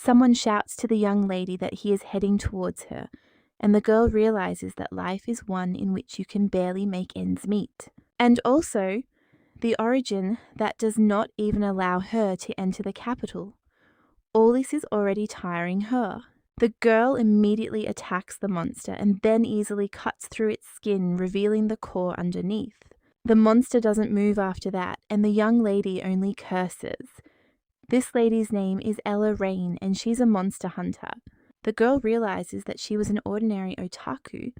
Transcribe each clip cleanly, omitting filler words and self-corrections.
Someone shouts to the young lady that he is heading towards her, and the girl realizes that life is one in which you can barely make ends meet. And also, the origin that does not even allow her to enter the capital. All this is already tiring her. The girl immediately attacks the monster and then easily cuts through its skin, revealing the core underneath. The monster doesn't move after that, and the young lady only curses. This lady's name is Ella Rain, and she's a monster hunter. The girl realizes that she was an ordinary otaku,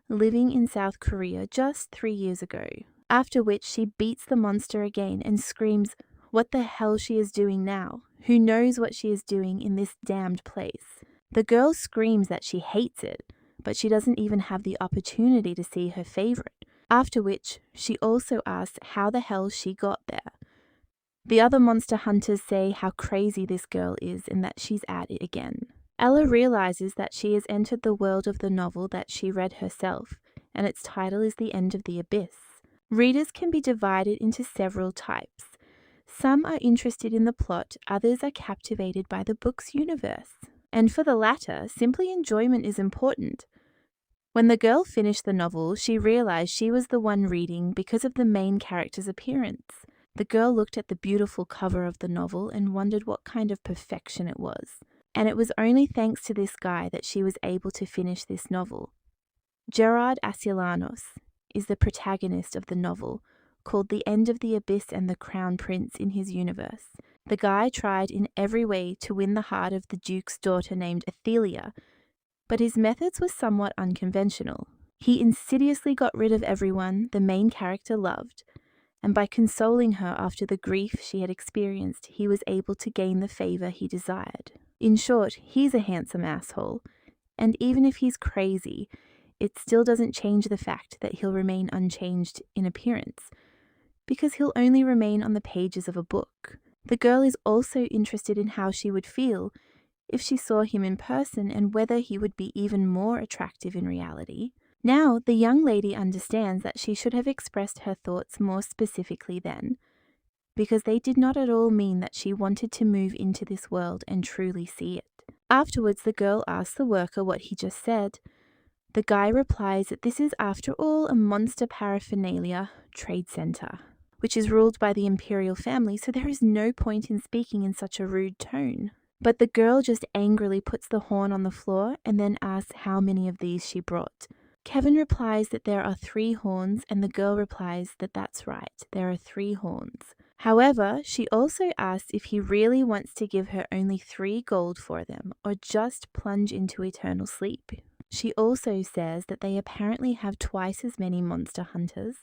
living in South Korea just 3 years ago, after which she beats the monster again and screams what the hell she is doing now. Who knows what she is doing in this damned place? The girl screams that she hates it, but she doesn't even have the opportunity to see her favorite, after which she also asks how the hell she got there. The other monster hunters say how crazy this girl is and that she's at it again. Ella realizes that she has entered the world of the novel that she read herself, and its title is The End of the Abyss. Readers can be divided into several types. Some are interested in the plot, others are captivated by the book's universe. And for the latter, simply enjoyment is important. When the girl finished the novel, she realized she was the one reading because of the main character's appearance. The girl looked at the beautiful cover of the novel and wondered what kind of perfection it was. And it was only thanks to this guy that she was able to finish this novel. Gerard Asilanos is the protagonist of the novel, called The End of the Abyss and the Crown Prince in his universe. The guy tried in every way to win the heart of the Duke's daughter named Athelia, but his methods were somewhat unconventional. He insidiously got rid of everyone the main character loved, and by consoling her after the grief she had experienced, he was able to gain the favor he desired. In short, he's a handsome asshole, and even if he's crazy, it still doesn't change the fact that he'll remain unchanged in appearance, because he'll only remain on the pages of a book. The girl is also interested in how she would feel if she saw him in person and whether he would be even more attractive in reality. Now, the young lady understands that she should have expressed her thoughts more specifically then, because they did not at all mean that she wanted to move into this world and truly see it. Afterwards, the girl asks the worker what he just said. The guy replies that this is, after all, a monster paraphernalia trade center, which is ruled by the imperial family, so there is no point in speaking in such a rude tone. But the girl just angrily puts the horn on the floor and then asks how many of these she brought. Kevin replies that there are 3 horns, and the girl replies that that's right, there are 3 horns. However, she also asks if he really wants to give her only 3 gold for them, or just plunge into eternal sleep. She also says that they apparently have twice as many monster hunters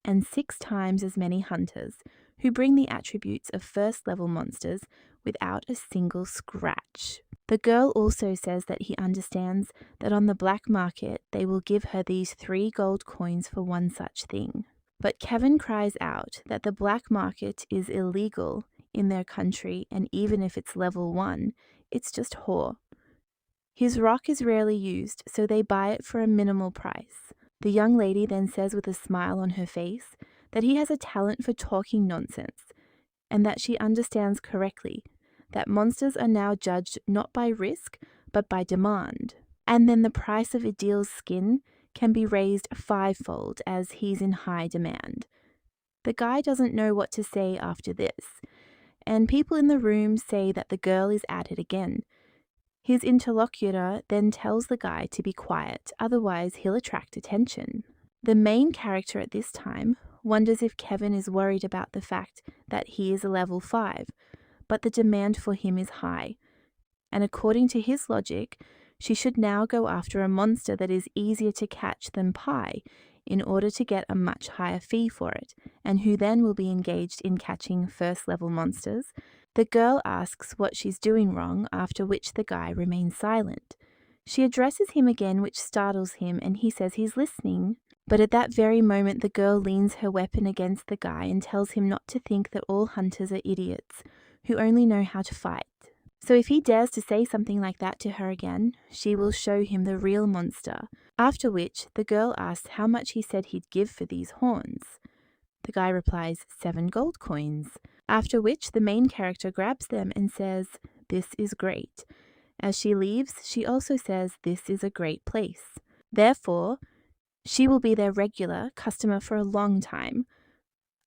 and 6 times as many hunters who bring the attributes of first-level monsters without a single scratch. The girl also says that he understands that on the black market they will give her these 3 gold coins for one such thing. But Kevin cries out that the black market is illegal in their country, and even if it's level 1, it's just whore. His rock is rarely used, so they buy it for a minimal price. The young lady then says with a smile on her face that he has a talent for talking nonsense, and that she understands correctly that monsters are now judged not by risk, but by demand. And then the price of Idil's skin can be raised 5-fold as he's in high demand. The guy doesn't know what to say after this, and people in the room say that the girl is at it again. His interlocutor then tells the guy to be quiet, otherwise he'll attract attention. The main character at this time wonders if Kevin is worried about the fact that he is a level 5, but the demand for him is high, and according to his logic, she should now go after a monster that is easier to catch than Pi in order to get a much higher fee for it, and who then will be engaged in catching first-level monsters. The girl asks what she's doing wrong, after which the guy remains silent. She addresses him again, which startles him, and he says he's listening. But at that very moment, the girl leans her weapon against the guy and tells him not to think that all hunters are idiots, who only know how to fight. So if he dares to say something like that to her again, she will show him the real monster. After which, the girl asks how much he said he'd give for these horns. The guy replies, 7 gold coins. After which, the main character grabs them and says, "This is great." As she leaves, she also says, "This is a great place." Therefore, she will be their regular customer for a long time.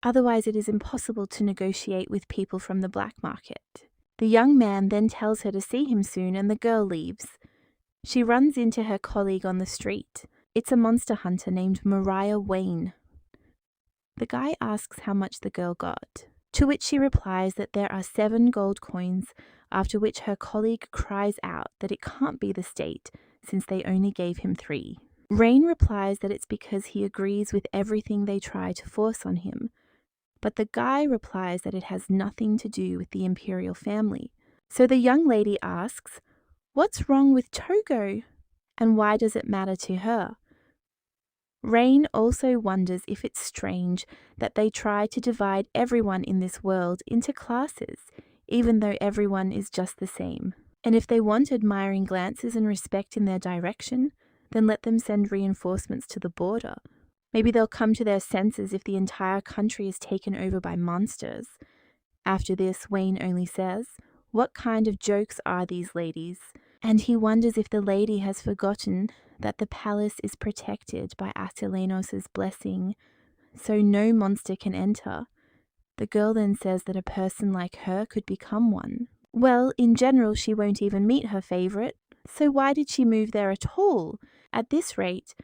Otherwise, it is impossible to negotiate with people from the black market. The young man then tells her to see him soon, and the girl leaves. She runs into her colleague on the street. It's a monster hunter named Mariah Wayne. The guy asks how much the girl got, to which she replies that there are 7 gold coins, after which her colleague cries out that it can't be the state, since they only gave him 3. Rain replies that it's because he agrees with everything they try to force on him, but the guy replies that it has nothing to do with the imperial family. So the young lady asks, "What's wrong with Togo? And why does it matter to her?" Rain also wonders if it's strange that they try to divide everyone in this world into classes, even though everyone is just the same. And if they want admiring glances and respect in their direction, then let them send reinforcements to the border. Maybe they'll come to their senses if the entire country is taken over by monsters. After this, Wayne only says, "What kind of jokes are these, ladies?" And he wonders if the lady has forgotten that the palace is protected by Asilenos' blessing, so no monster can enter. The girl then says that a person like her could become one. Well, in general, she won't even meet her favorite, so why did she move there at all? At this rate,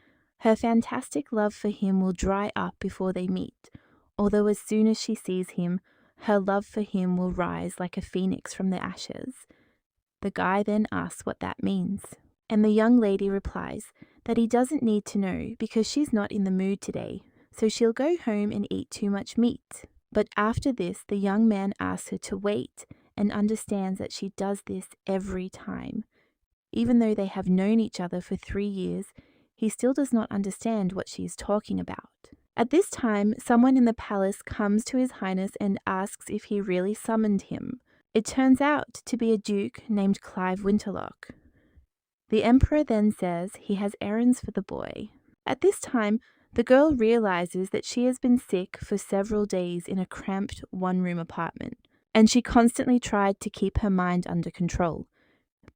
her fantastic love for him will dry up before they meet, although as soon as she sees him, her love for him will rise like a phoenix from the ashes. The guy then asks what that means, and the young lady replies that he doesn't need to know because she's not in the mood today, so she'll go home and eat too much meat. But after this, the young man asks her to wait and understands that she does this every time. Even though they have known each other for 3 years, he still does not understand what she is talking about. At this time, someone in the palace comes to His Highness and asks if he really summoned him. It turns out to be a duke named Clive Winterlock. The emperor then says he has errands for the boy. At this time, the girl realizes that she has been sick for several days in a cramped one-room apartment, and she constantly tried to keep her mind under control,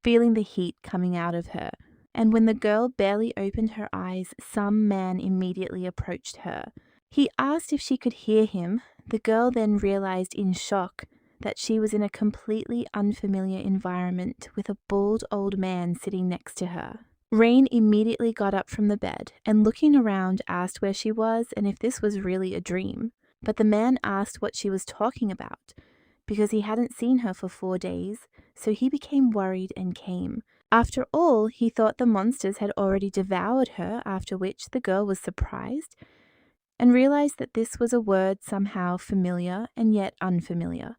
feeling the heat coming out of her. And when the girl barely opened her eyes, some man immediately approached her. He asked if she could hear him. The girl then realized in shock that she was in a completely unfamiliar environment with a bald old man sitting next to her. Rain immediately got up from the bed and, looking around, asked where she was and if this was really a dream. But the man asked what she was talking about, because he hadn't seen her for 4 days, so he became worried and came. After all, he thought the monsters had already devoured her, after which the girl was surprised and realized that this was a word somehow familiar and yet unfamiliar.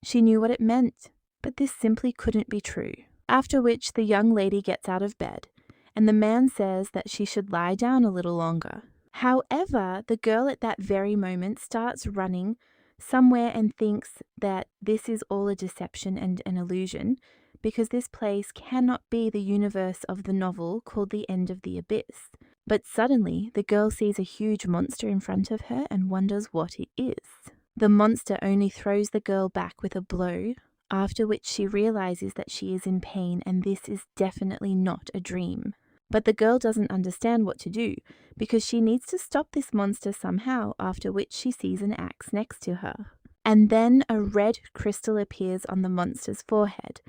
She knew what it meant, but this simply couldn't be true. After which the young lady gets out of bed, and the man says that she should lie down a little longer. However, the girl at that very moment starts running somewhere and thinks that this is all a deception and an illusion, because this place cannot be the universe of the novel called The End of the Abyss. But suddenly, the girl sees a huge monster in front of her and wonders what it is. The monster only throws the girl back with a blow, after which she realizes that she is in pain and this is definitely not a dream. But the girl doesn't understand what to do, because she needs to stop this monster somehow, after which she sees an axe next to her. And then a red crystal appears on the monster's forehead.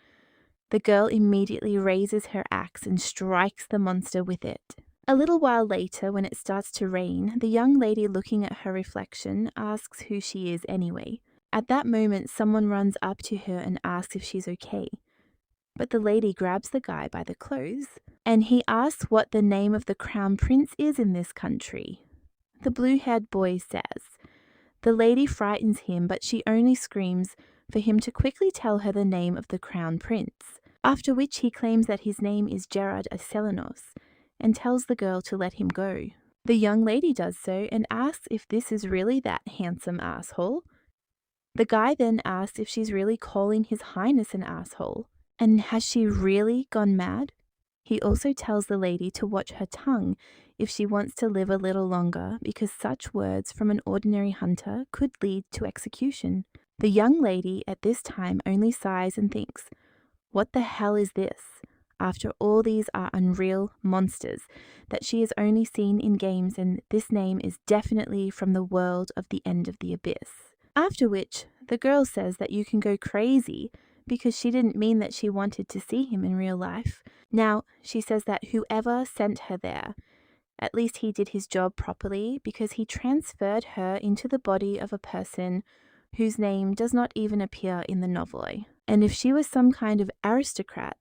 The girl immediately raises her axe and strikes the monster with it. A little while later, when it starts to rain, the young lady looking at her reflection asks who she is anyway. At that moment, someone runs up to her and asks if she's okay. But the lady grabs the guy by the clothes, and he asks what the name of the crown prince is in this country. The blue-haired boy says. The lady frightens him, but she only screams for him to quickly tell her the name of the crown prince, after which he claims that his name is Gerard Asilenos, and tells the girl to let him go. The young lady does so and asks if this is really that handsome asshole. The guy then asks if she's really calling His Highness an asshole, and has she really gone mad? He also tells the lady to watch her tongue if she wants to live a little longer, because such words from an ordinary hunter could lead to execution. The young lady at this time only sighs and thinks, "What the hell is this?" After all, these are unreal monsters that she has only seen in games, and this name is definitely from the world of the end of the abyss. After which, the girl says that you can go crazy because she didn't mean that she wanted to see him in real life. Now, she says that whoever sent her there, at least he did his job properly because he transferred her into the body of a person whose name does not even appear in the novel. And if she was some kind of aristocrat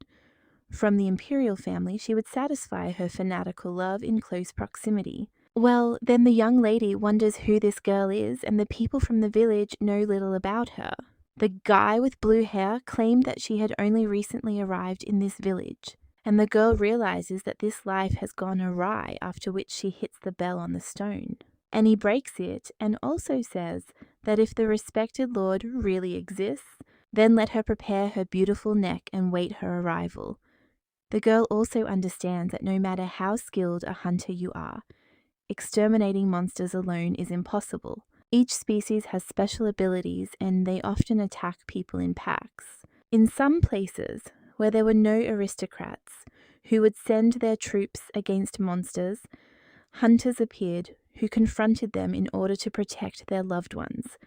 from the imperial family, she would satisfy her fanatical love in close proximity. Well, then the young lady wonders who this girl is, and the people from the village know little about her. The guy with blue hair claimed that she had only recently arrived in this village, and the girl realizes that this life has gone awry, after which she hits the bell on the stone. And he breaks it and also says that if the respected lord really exists, then let her prepare her beautiful neck and wait her arrival. The girl also understands that no matter how skilled a hunter you are, exterminating monsters alone is impossible. Each species has special abilities and they often attack people in packs. In some places, where there were no aristocrats who would send their troops against monsters, hunters appeared who confronted them in order to protect their loved ones.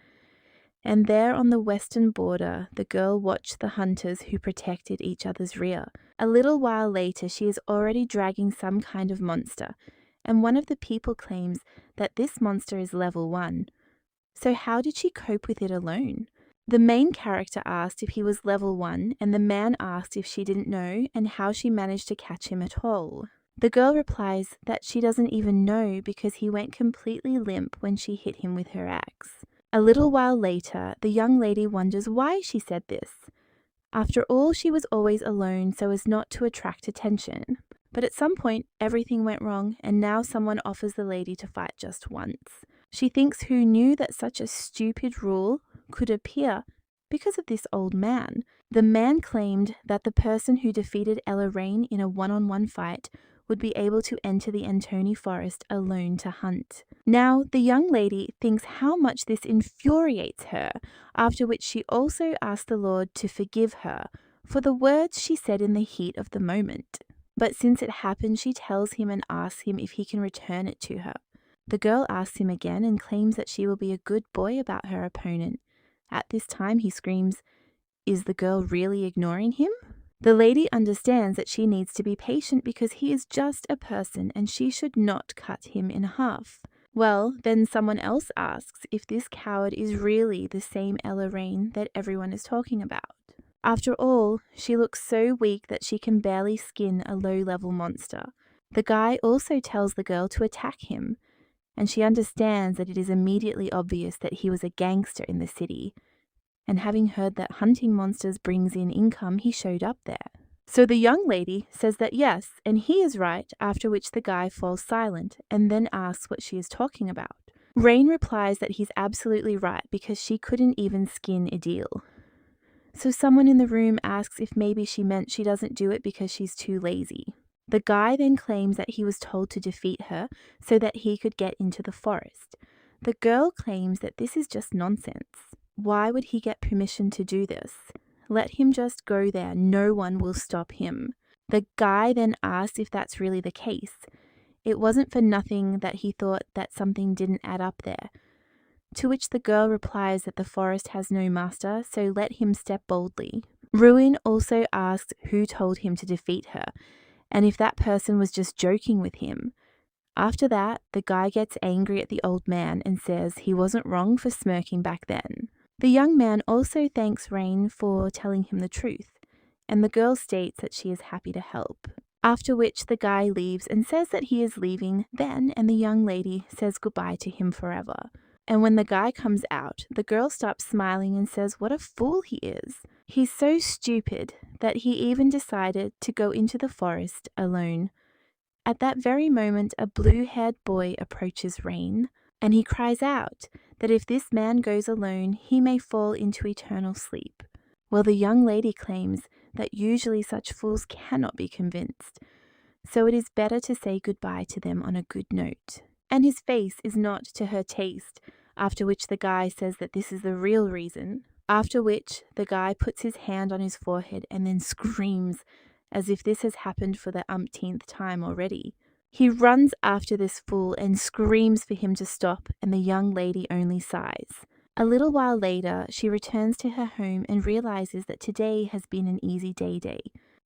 And there on the western border, the girl watched the hunters who protected each other's rear. A little while later, she is already dragging some kind of monster, and one of the people claims that this monster is level 1. So how did she cope with it alone? The main character asked if he was level 1, and the man asked if she didn't know and how she managed to catch him at all. The girl replies that she doesn't even know because he went completely limp when she hit him with her axe. A little while later, the young lady wonders why she said this. After all, she was always alone so as not to attract attention. But at some point, everything went wrong, and now someone offers the lady to fight just once. She thinks who knew that such a stupid rule could appear because of this old man. The man claimed that the person who defeated Ella Rain in a one-on-one fight would be able to enter the Antoni forest alone to hunt. Now, the young lady thinks how much this infuriates her, after which she also asks the Lord to forgive her for the words she said in the heat of the moment. But since it happened, she tells him and asks him if he can return it to her. The girl asks him again and claims that she will be a good boy about her opponent. At this time, he screams, "Is the girl really ignoring him?" The lady understands that she needs to be patient because he is just a person and she should not cut him in half. Well, then someone else asks if this coward is really the same Ella Rain that everyone is talking about. After all, she looks so weak that she can barely skin a low-level monster. The guy also tells the girl to attack him, and she understands that it is immediately obvious that he was a gangster in the city. And having heard that hunting monsters brings in income, he showed up there. So the young lady says that yes, and he is right, after which the guy falls silent and then asks what she is talking about. Rain replies that he's absolutely right because she couldn't even skin a deal. So someone in the room asks if maybe she meant she doesn't do it because she's too lazy. The guy then claims that he was told to defeat her so that he could get into the forest. The girl claims that this is just nonsense. Why would he get permission to do this? Let him just go there. No one will stop him. The guy then asks if that's really the case. It wasn't for nothing that he thought that something didn't add up there. To which the girl replies that the forest has no master, so let him step boldly. Ruin also asks who told him to defeat her, and if that person was just joking with him. After that, the guy gets angry at the old man and says he wasn't wrong for smirking back then. The young man also thanks Rain for telling him the truth, and the girl states that she is happy to help. After which the guy leaves and says that he is leaving then, and the young lady says goodbye to him forever. And when the guy comes out, the girl stops smiling and says what a fool he is. He's so stupid that he even decided to go into the forest alone. At that very moment, a blue-haired boy approaches Rain, and he cries out that if this man goes alone, he may fall into eternal sleep. Well, the young lady claims that usually such fools cannot be convinced, so it is better to say goodbye to them on a good note. And his face is not to her taste, after which the guy says that this is the real reason after which the guy puts his hand on his forehead and then screams as if this has happened for the umpteenth time already. He runs after this fool and screams for him to stop, and the young lady only sighs. A little while later, she returns to her home and realizes that today has been an easy day,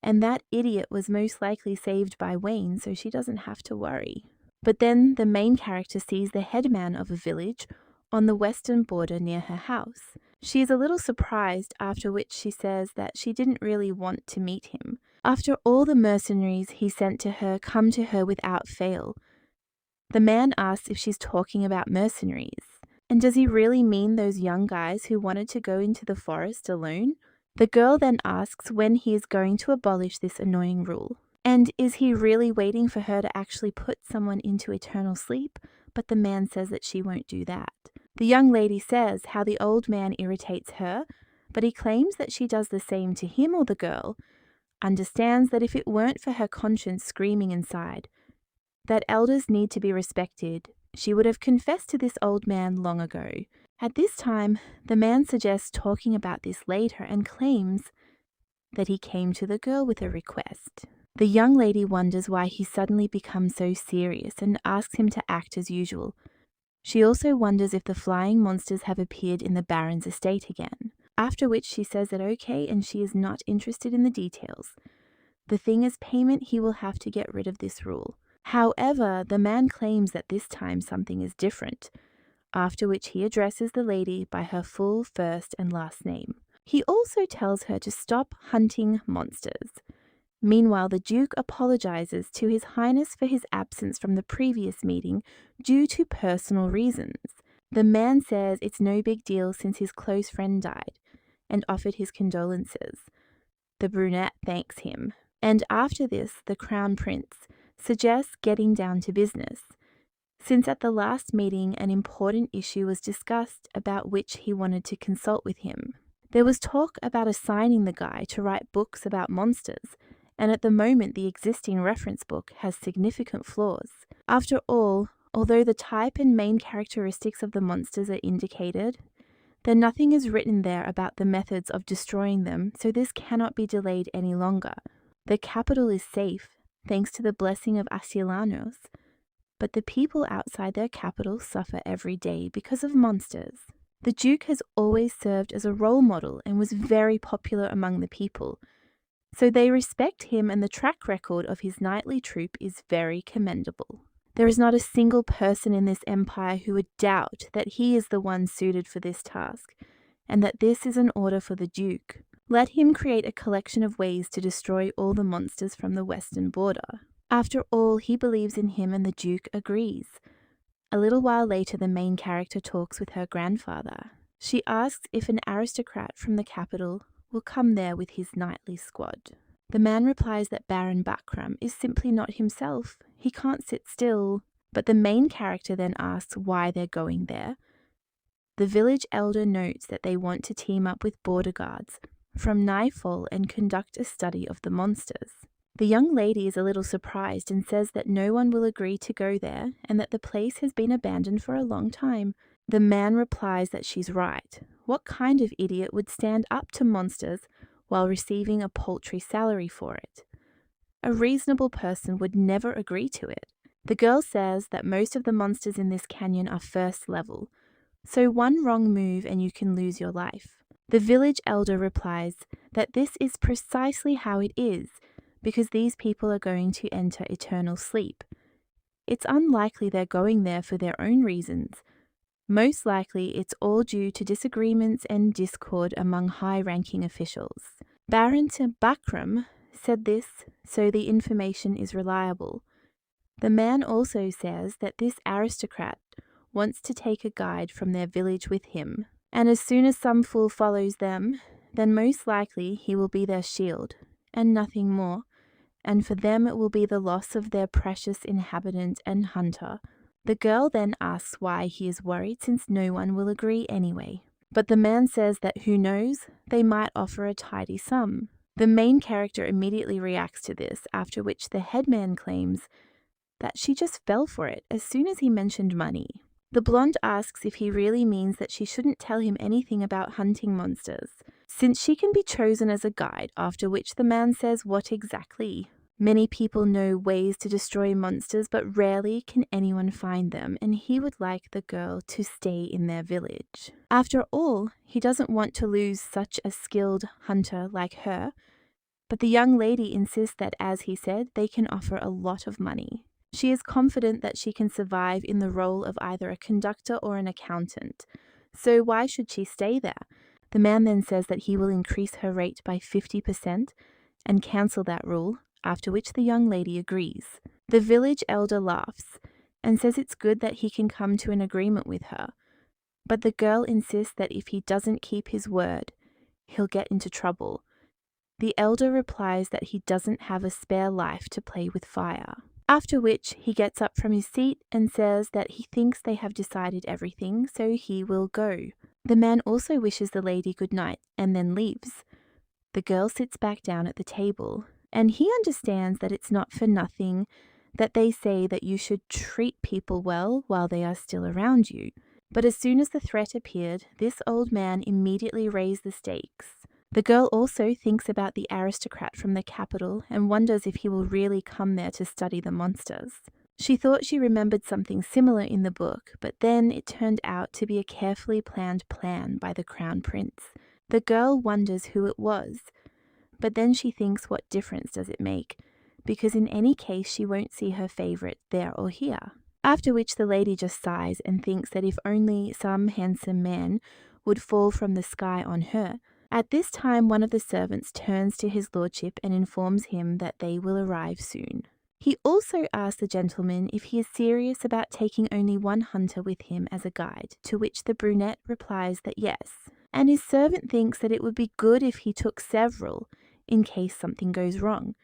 and that idiot was most likely saved by Wayne, so she doesn't have to worry. But then the main character sees the headman of a village on the western border near her house. She is a little surprised, after which she says that she didn't really want to meet him. After all the mercenaries he sent to her come to her without fail, the man asks if she's talking about mercenaries. And does he really mean those young guys who wanted to go into the forest alone? The girl then asks when he is going to abolish this annoying rule. And is he really waiting for her to actually put someone into eternal sleep? But the man says that she won't do that. The young lady says how the old man irritates her, but he claims that she does the same to him, or the girl understands that if it weren't for her conscience screaming inside, that elders need to be respected, she would have confessed to this old man long ago. At this time, the man suggests talking about this later and claims that he came to the girl with a request. The young lady wonders why he suddenly becomes so serious and asks him to act as usual. She also wonders if the flying monsters have appeared in the Baron's estate again, after which she says that okay, and she is not interested in the details. The thing is payment, he will have to get rid of this rule. However, the man claims that this time something is different, after which he addresses the lady by her full first and last name. He also tells her to stop hunting monsters. Meanwhile, the Duke apologizes to His Highness for his absence from the previous meeting due to personal reasons. The man says it's no big deal since his close friend died, and offered his condolences. The brunette thanks him, and after this, the Crown Prince suggests getting down to business, since at the last meeting an important issue was discussed about which he wanted to consult with him. There was talk about assigning the guy to write books about monsters, and at the moment the existing reference book has significant flaws. After all, although the type and main characteristics of the monsters are indicated, then nothing is written there about the methods of destroying them, so this cannot be delayed any longer. The capital is safe, thanks to the blessing of Asilanos, but the people outside their capital suffer every day because of monsters. The Duke has always served as a role model and was very popular among the people, so they respect him, and the track record of his knightly troop is very commendable. There is not a single person in this empire who would doubt that he is the one suited for this task, and that this is an order for the Duke. Let him create a collection of ways to destroy all the monsters from the western border. After all, he believes in him, and the Duke agrees. A little while later, the main character talks with her grandfather. She asks if an aristocrat from the capital will come there with his knightly squad. The man replies that Baron Bakram is simply not himself. He can't sit still. But the main character then asks why they're going there. The village elder notes that they want to team up with border guards from nightfall and conduct a study of the monsters. The young lady is a little surprised and says that no one will agree to go there and that the place has been abandoned for a long time. The man replies that she's right. What kind of idiot would stand up to monsters while receiving a paltry salary for it? A reasonable person would never agree to it. The girl says that most of the monsters in this canyon are first level, so one wrong move and you can lose your life. The village elder replies that this is precisely how it is, because these people are going to enter eternal sleep. It's unlikely they're going there for their own reasons. Most likely it's all due to disagreements and discord among high-ranking officials. Baron Bakram said this, so the information is reliable. The man also says that this aristocrat wants to take a guide from their village with him, and as soon as some fool follows them, then most likely he will be their shield, and nothing more, and for them it will be the loss of their precious inhabitant and hunter. The girl then asks why he is worried since no one will agree anyway. But the man says that who knows, they might offer a tidy sum. The main character immediately reacts to this, after which the headman claims that she just fell for it as soon as he mentioned money. The blonde asks if he really means that she shouldn't tell him anything about hunting monsters, since she can be chosen as a guide, after which the man says what exactly. Many people know ways to destroy monsters, but rarely can anyone find them, and he would like the girl to stay in their village. After all, he doesn't want to lose such a skilled hunter like her, but the young lady insists that, as he said, they can offer a lot of money. She is confident that she can survive in the role of either a conductor or an accountant, so why should she stay there? The man then says that he will increase her rate by 50% and cancel that rule, after which the young lady agrees. The village elder laughs and says it's good that he can come to an agreement with her, but the girl insists that if he doesn't keep his word, he'll get into trouble. The elder replies that he doesn't have a spare life to play with fire. After which he gets up from his seat and says that he thinks they have decided everything, so he will go. The man also wishes the lady good night and then leaves. The girl sits back down at the table, and he understands that it's not for nothing that they say that you should treat people well while they are still around you. But as soon as the threat appeared, this old man immediately raised the stakes. The girl also thinks about the aristocrat from the capital and wonders if he will really come there to study the monsters. She thought she remembered something similar in the book, but then it turned out to be a carefully planned plan by the crown prince. The girl wonders who it was, but then she thinks, what difference does it make? Because in any case she won't see her favourite there or here. After which the lady just sighs and thinks that if only some handsome man would fall from the sky on her. At this time one of the servants turns to his lordship and informs him that they will arrive soon. He also asks the gentleman if he is serious about taking only one hunter with him as a guide, to which the brunette replies that yes, and his servant thinks that it would be good if he took several in case something goes wrong,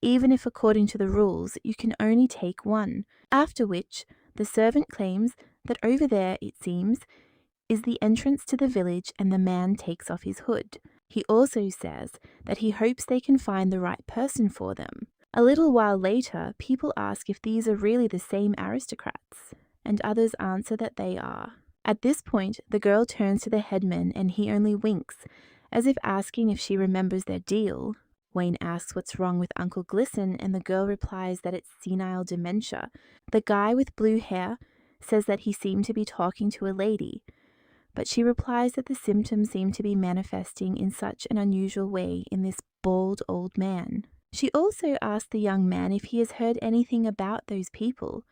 even if according to the rules you can only take one. After which the servant claims that over there, it seems, is the entrance to the village, and the man takes off his hood. He also says that he hopes they can find the right person for them. A little while later, people ask if these are really the same aristocrats, and others answer that they are. At this point, the girl turns to the headman and he only winks, as if asking if she remembers their deal. Wayne asks what's wrong with Uncle Glisten, and the girl replies that it's senile dementia. The guy with blue hair says that he seemed to be talking to a lady, but she replies that the symptoms seem to be manifesting in such an unusual way in this bald old man. She also asks the young man if he has heard anything about those people,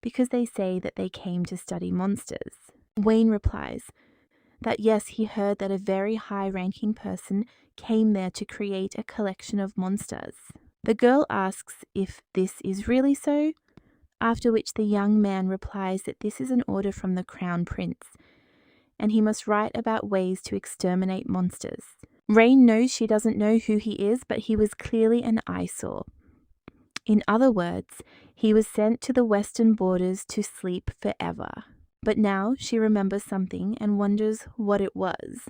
because they say that they came to study monsters. Wayne replies that yes, he heard that a very high-ranking person came there to create a collection of monsters. The girl asks if this is really so, after which the young man replies that this is an order from the crown prince, and he must write about ways to exterminate monsters. Rain knows she doesn't know who he is, but he was clearly an eyesore. In other words, he was sent to the western borders to sleep forever. But now she remembers something and wonders what it was.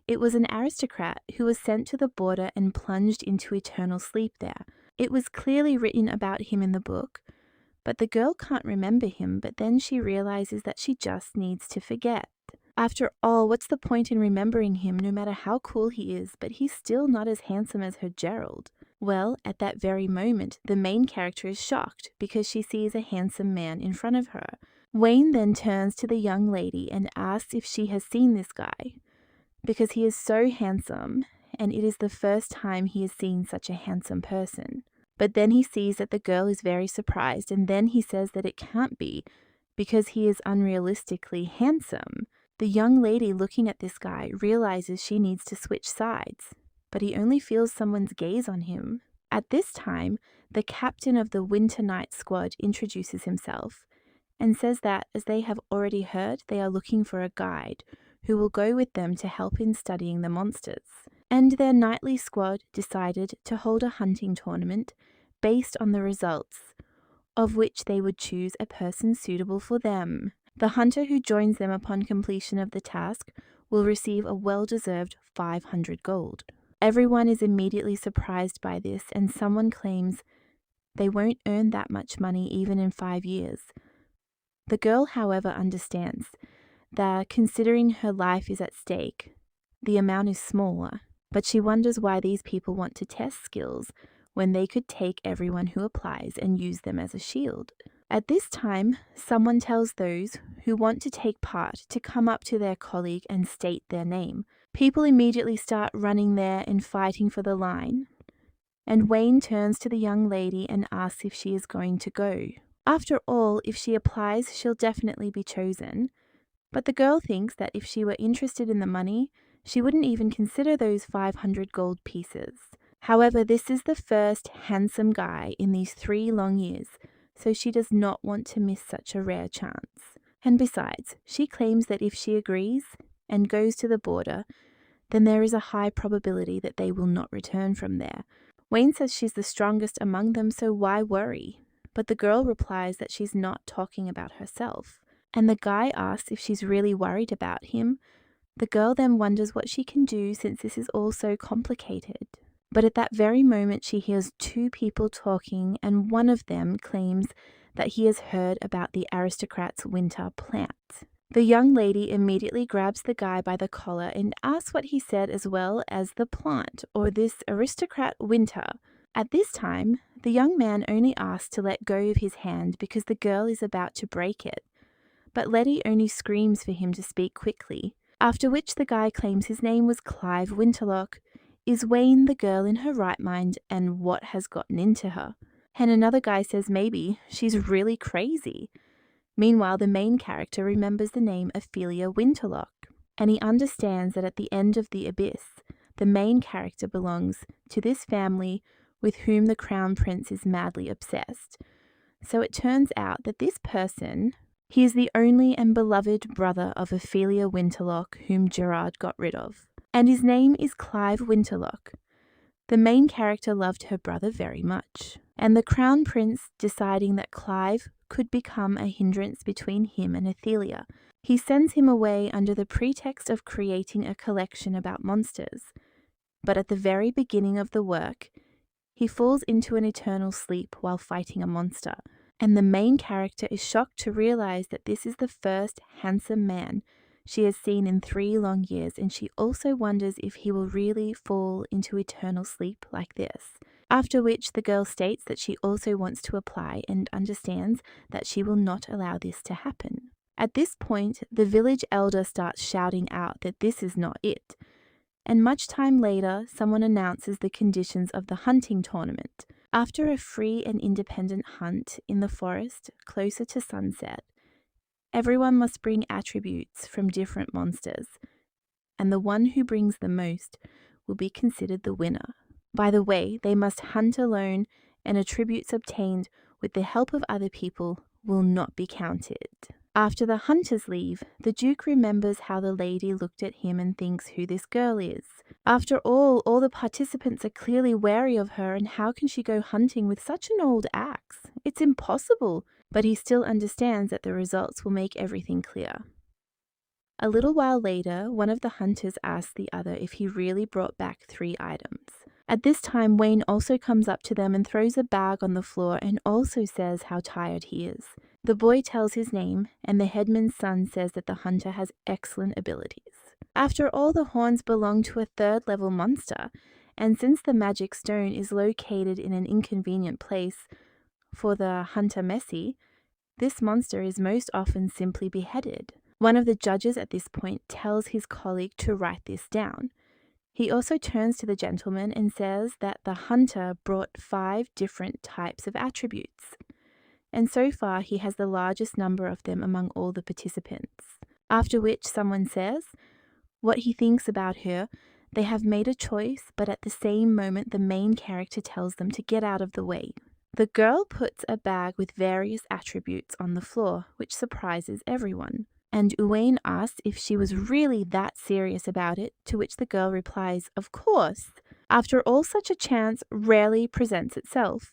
It was an aristocrat who was sent to the border and plunged into eternal sleep there. It was clearly written about him in the book, but the girl can't remember him, but then she realizes that she just needs to forget. After all, what's the point in remembering him no matter how cool he is, but he's still not as handsome as her Gerald? Well, at that very moment, the main character is shocked because she sees a handsome man in front of her. Wayne then turns to the young lady and asks if she has seen this guy, because he is so handsome, and it is the first time he has seen such a handsome person. But then he sees that the girl is very surprised, and then he says that it can't be, because he is unrealistically handsome. The young lady looking at this guy realizes she needs to switch sides, but he only feels someone's gaze on him. At this time, the captain of the Winter Night Squad introduces himself and says that, as they have already heard, they are looking for a guide who will go with them to help in studying the monsters. And their nightly squad decided to hold a hunting tournament based on the results, of which they would choose a person suitable for them. The hunter who joins them upon completion of the task will receive a well-deserved 500 gold. Everyone is immediately surprised by this, and someone claims they won't earn that much money even in 5 years. The girl, however, understands that considering her life is at stake, the amount is smaller, but she wonders why these people want to test skills when they could take everyone who applies and use them as a shield. At this time, someone tells those who want to take part to come up to their colleague and state their name. People immediately start running there and fighting for the line, and Wayne turns to the young lady and asks if she is going to go. After all, if she applies, she'll definitely be chosen. But the girl thinks that if she were interested in the money, she wouldn't even consider those 500 gold pieces. However, this is the first handsome guy in these 3 long years, so she does not want to miss such a rare chance. And besides, she claims that if she agrees and goes to the border, then there is a high probability that they will not return from there. Wayne says she's the strongest among them, so why worry? But the girl replies that she's not talking about herself. And the guy asks if she's really worried about him. The girl then wonders what she can do since this is all so complicated. But at that very moment, she hears 2 people talking, and one of them claims that he has heard about the aristocrat's winter plant. The young lady immediately grabs the guy by the collar and asks what he said as well as the plant, or this aristocrat winter. At this time, the young man only asks to let go of his hand because the girl is about to break it. But Letty only screams for him to speak quickly, after which the guy claims his name was Clive Winterlock. Is Wayne the girl in her right mind, and what has gotten into her? And another guy says maybe she's really crazy. Meanwhile, the main character remembers the name Ophelia Winterlock, and he understands that at the end of the abyss, the main character belongs to this family with whom the crown prince is madly obsessed. So it turns out that this person, he is the only and beloved brother of Ophelia Winterlock whom Gerard got rid of, and his name is Clive Winterlock. The main character loved her brother very much, and the crown prince, deciding that Clive could become a hindrance between him and Ophelia, he sends him away under the pretext of creating a collection about monsters. But at the very beginning of the work, he falls into an eternal sleep while fighting a monster, and the main character is shocked to realize that this is the first handsome man she has seen in 3 long years, and she also wonders if he will really fall into eternal sleep like this. After which the girl states that she also wants to apply and understands that she will not allow this to happen. At this point, the village elder starts shouting out that this is not it. And much time later, someone announces the conditions of the hunting tournament. After a free and independent hunt in the forest closer to sunset, everyone must bring attributes from different monsters, and the one who brings the most will be considered the winner. By the way, they must hunt alone, and attributes obtained with the help of other people will not be counted. After the hunters leave, the Duke remembers how the lady looked at him and thinks who this girl is. After all the participants are clearly wary of her, and how can she go hunting with such an old axe? It's impossible, but he still understands that the results will make everything clear. A little while later, one of the hunters asks the other if he really brought back 3 items. At this time, Wayne also comes up to them and throws a bag on the floor and also says how tired he is. The boy tells his name, and the headman's son says that the hunter has excellent abilities. After all, the horns belong to a 3rd-level monster, and since the magic stone is located in an inconvenient place for the hunter Messi, this monster is most often simply beheaded. One of the judges at this point tells his colleague to write this down. He also turns to the gentleman and says that the hunter brought 5 different types of attributes, and so far he has the largest number of them among all the participants. After which someone says what he thinks about her. They have made a choice, but at the same moment the main character tells them to get out of the way. The girl puts a bag with various attributes on the floor, which surprises everyone. And Uwain asks if she was really that serious about it, to which the girl replies, "Of course. After all, such a chance rarely presents itself."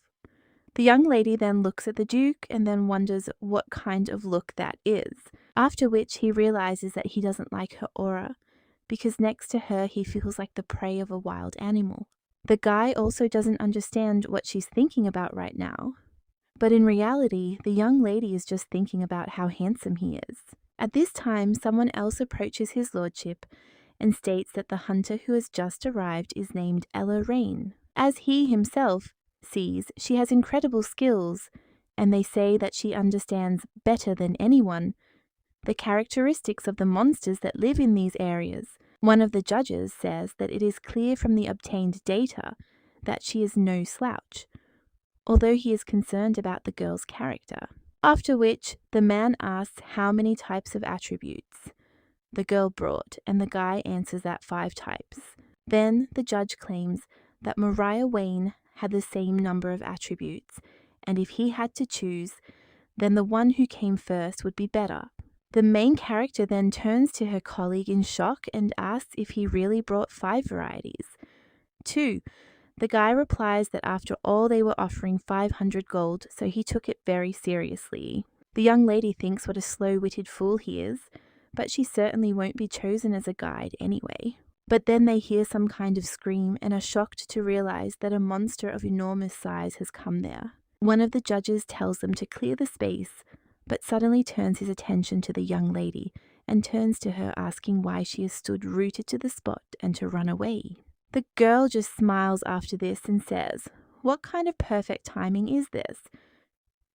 The young lady then looks at the Duke and then wonders what kind of look that is, after which he realizes that he doesn't like her aura, because next to her he feels like the prey of a wild animal. The guy also doesn't understand what she's thinking about right now, But in reality, the young lady is just thinking about how handsome he is. At this time, someone else approaches his lordship and states that the hunter who has just arrived is named Ella Rain. As he himself sees, she has incredible skills, and they say that she understands better than anyone the characteristics of the monsters that live in these areas. One of the judges says that it is clear from the obtained data that she is no slouch, although he is concerned about the girl's character. After which, the man asks how many types of attributes the girl brought, and the guy answers that 5 types. Then the judge claims that Mariah Wayne had the same number of attributes, and if he had to choose, then the one who came first would be better. The main character then turns to her colleague in shock and asks if he really brought 5 varieties. 2. The guy replies that after all they were offering 500 gold, so he took it very seriously. The young lady thinks what a slow-witted fool he is, but she certainly won't be chosen as a guide anyway. But then they hear some kind of scream and are shocked to realize that a monster of enormous size has come there. One of the judges tells them to clear the space, but suddenly turns his attention to the young lady and turns to her asking why she has stood rooted to the spot and to run away. The girl just smiles after this and says, "What kind of perfect timing is this?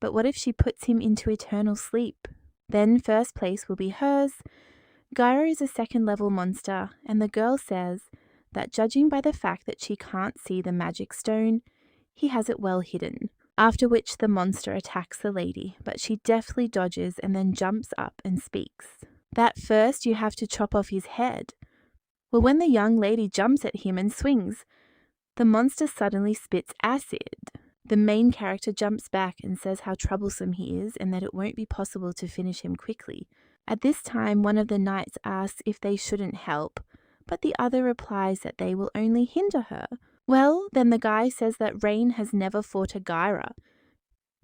But what if she puts him into eternal sleep? Then first place will be hers." Gyra is a 2nd level monster, and the girl says that judging by the fact that she can't see the magic stone, he has it well hidden. After which the monster attacks the lady, but she deftly dodges and then jumps up and speaks. "That first you have to chop off his head." Well, when the young lady jumps at him and swings, the monster suddenly spits acid. The main character jumps back and says how troublesome he is and that it won't be possible to finish him quickly. At this time, one of the knights asks if they shouldn't help, but the other replies that they will only hinder her. Well, then the guy says that Rain has never fought a Gyra.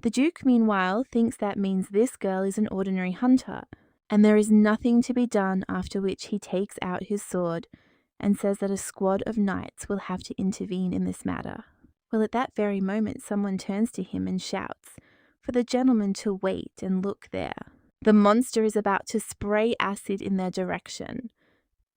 The Duke, meanwhile, thinks that means this girl is an ordinary hunter, and there is nothing to be done, after which he takes out his sword and says that a squad of knights will have to intervene in this matter. Well, at that very moment, someone turns to him and shouts for the gentleman to wait and look there. The monster is about to spray acid in their direction.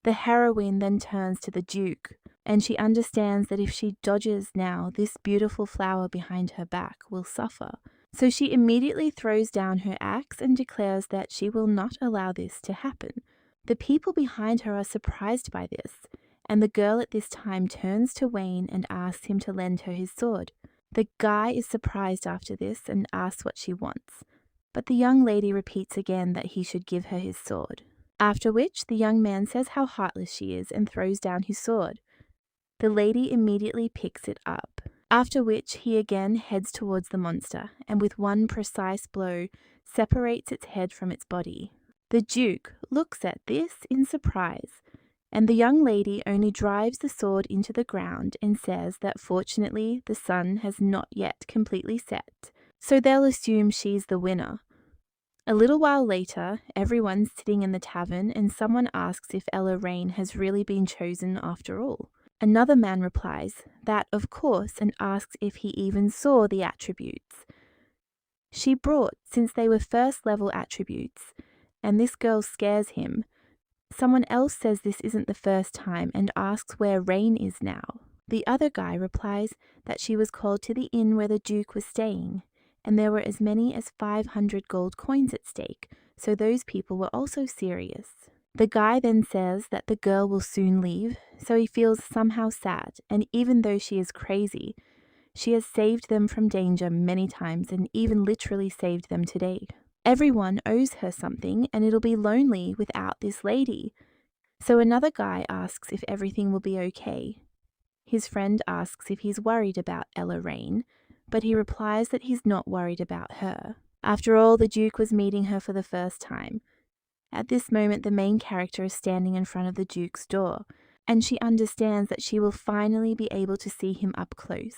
The heroine then turns to the Duke, and she understands that if she dodges now, this beautiful flower behind her back will suffer. So she immediately throws down her axe and declares that she will not allow this to happen. The people behind her are surprised by this, and the girl at this time turns to Wayne and asks him to lend her his sword. The guy is surprised after this and asks what she wants, but the young lady repeats again that he should give her his sword. After which, the young man says how heartless she is and throws down his sword. The lady immediately picks it up, after which he again heads towards the monster, and with one precise blow, separates its head from its body. The Duke looks at this in surprise, and the young lady only drives the sword into the ground and says that fortunately the sun has not yet completely set, so they'll assume she's the winner. A little while later, everyone's sitting in the tavern and someone asks if Ella Rain has really been chosen after all. Another man replies that of course and asks if he even saw the attributes she brought since they were 1st level attributes, and this girl scares him. Someone else says this isn't the first time and asks where Rain is now. The other guy replies that she was called to the inn where the Duke was staying, and there were as many as 500 gold coins at stake, so those people were also serious. The guy then says that the girl will soon leave, so he feels somehow sad, and even though she is crazy, she has saved them from danger many times and even literally saved them today. Everyone owes her something, and it'll be lonely without this lady. So another guy asks if everything will be okay. His friend asks if he's worried about Ella Rain, but he replies that he's not worried about her. After all, the Duke was meeting her for the first time. At this moment, the main character is standing in front of the Duke's door, and she understands that she will finally be able to see him up close.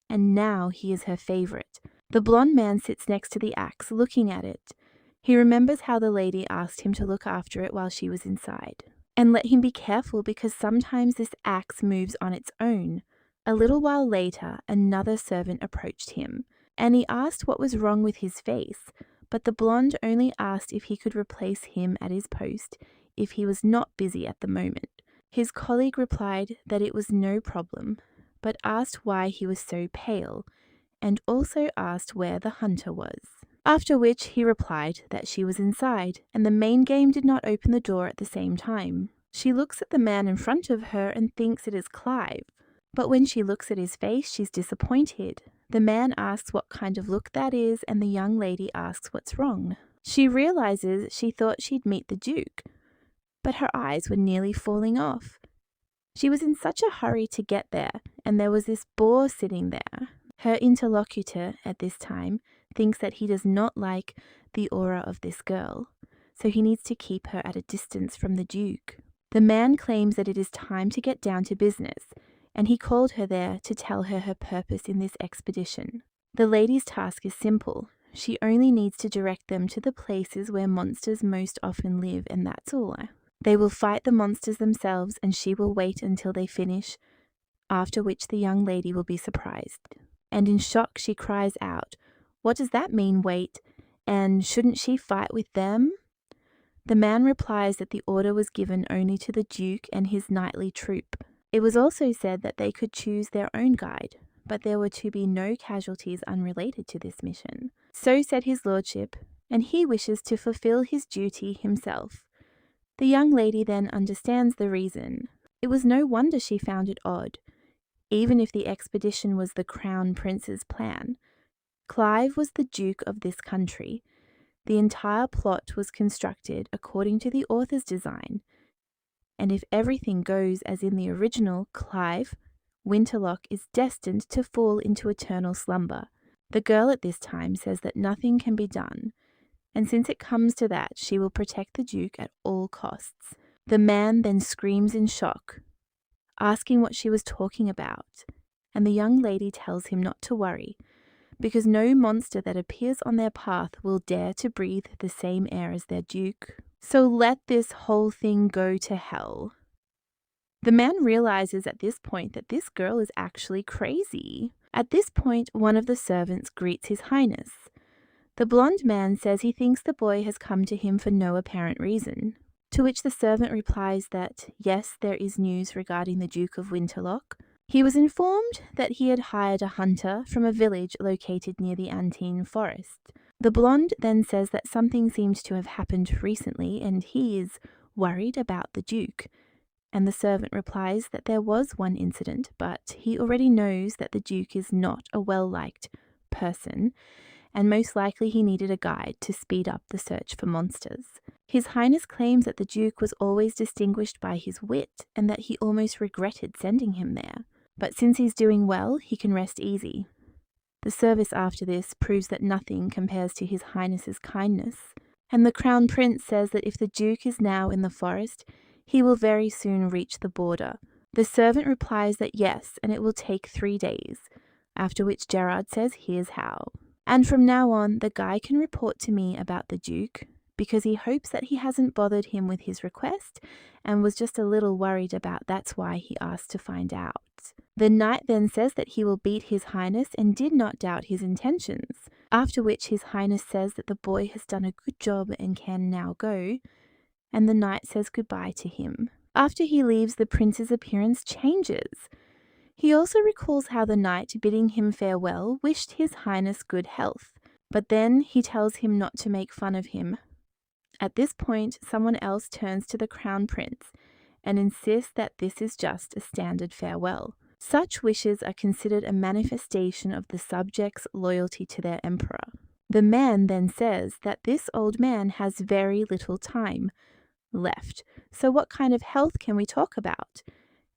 And now he is her favorite. The blonde man sits next to the axe, looking at it. He remembers how the lady asked him to look after it while she was inside, and let him be careful because sometimes this axe moves on its own. A little while later, another servant approached him. and he asked what was wrong with his face, but the blonde only asked if he could replace him at his post if he was not busy at the moment. His colleague replied that it was no problem, but asked why he was so pale, and also asked where the hunter was. After which he replied that she was inside, and the main game did not open the door at the same time. She looks at the man in front of her and thinks it is Clive, but when she looks at his face, she's disappointed. The man asks what kind of look that is, and the young lady asks what's wrong. She realizes she thought she'd meet the Duke, but her eyes were nearly falling off. She was in such a hurry to get there, and there was this boar sitting there. Her interlocutor at this time thinks that he does not like the aura of this girl, so he needs to keep her at a distance from the Duke. The man claims that it is time to get down to business, and he called her there to tell her her purpose in this expedition. The lady's task is simple. She only needs to direct them to the places where monsters most often live, and that's all. They will fight the monsters themselves, and she will wait until they finish, after which the young lady will be surprised. And in shock she cries out, "What does that mean, wait? And shouldn't she fight with them?" The man replies that the order was given only to the Duke and his knightly troop. It was also said that they could choose their own guide, but there were to be no casualties unrelated to this mission. So said his lordship, and he wishes to fulfill his duty himself. The young lady then understands the reason. It was no wonder she found it odd. Even if the expedition was the Crown Prince's plan, Clive was the Duke of this country. The entire plot was constructed according to the author's design, and if everything goes as in the original, Clive Winterlock is destined to fall into eternal slumber. The girl at this time says that nothing can be done, and since it comes to that, she will protect the Duke at all costs. The man then screams in shock, asking what she was talking about, and the young lady tells him not to worry, because no monster that appears on their path will dare to breathe the same air as their Duke. So let this whole thing go to hell. The man realizes at this point that this girl is actually crazy. At this point, one of the servants greets His Highness. The blonde man says he thinks the boy has come to him for no apparent reason, to which the servant replies that, yes, there is news regarding the Duke of Winterlock. He was informed that he had hired a hunter from a village located near the Antine forest. The blonde then says that something seems to have happened recently and he is worried about the Duke. And the servant replies that there was one incident, but he already knows that the Duke is not a well-liked person, and most likely he needed a guide to speed up the search for monsters. His Highness claims that the Duke was always distinguished by his wit and that he almost regretted sending him there. But since he's doing well, he can rest easy. The service after this proves that nothing compares to His Highness's kindness, and the Crown Prince says that if the Duke is now in the forest, he will very soon reach the border. The servant replies that yes, and it will take 3 days, after which Gerard says here's how. And from now on, the guy can report to me about the Duke, because he hopes that he hasn't bothered him with his request and was just a little worried about that's why he asked to find out. The knight then says that he will beat His Highness and did not doubt his intentions, after which His Highness says that the boy has done a good job and can now go, and the knight says goodbye to him. After he leaves, the prince's appearance changes. He also recalls how the knight, bidding him farewell, wished His Highness good health, but then he tells him not to make fun of him. At this point, someone else turns to the Crown Prince and insists that this is just a standard farewell. Such wishes are considered a manifestation of the subject's loyalty to their emperor. The man then says that this old man has very little time left, so what kind of health can we talk about?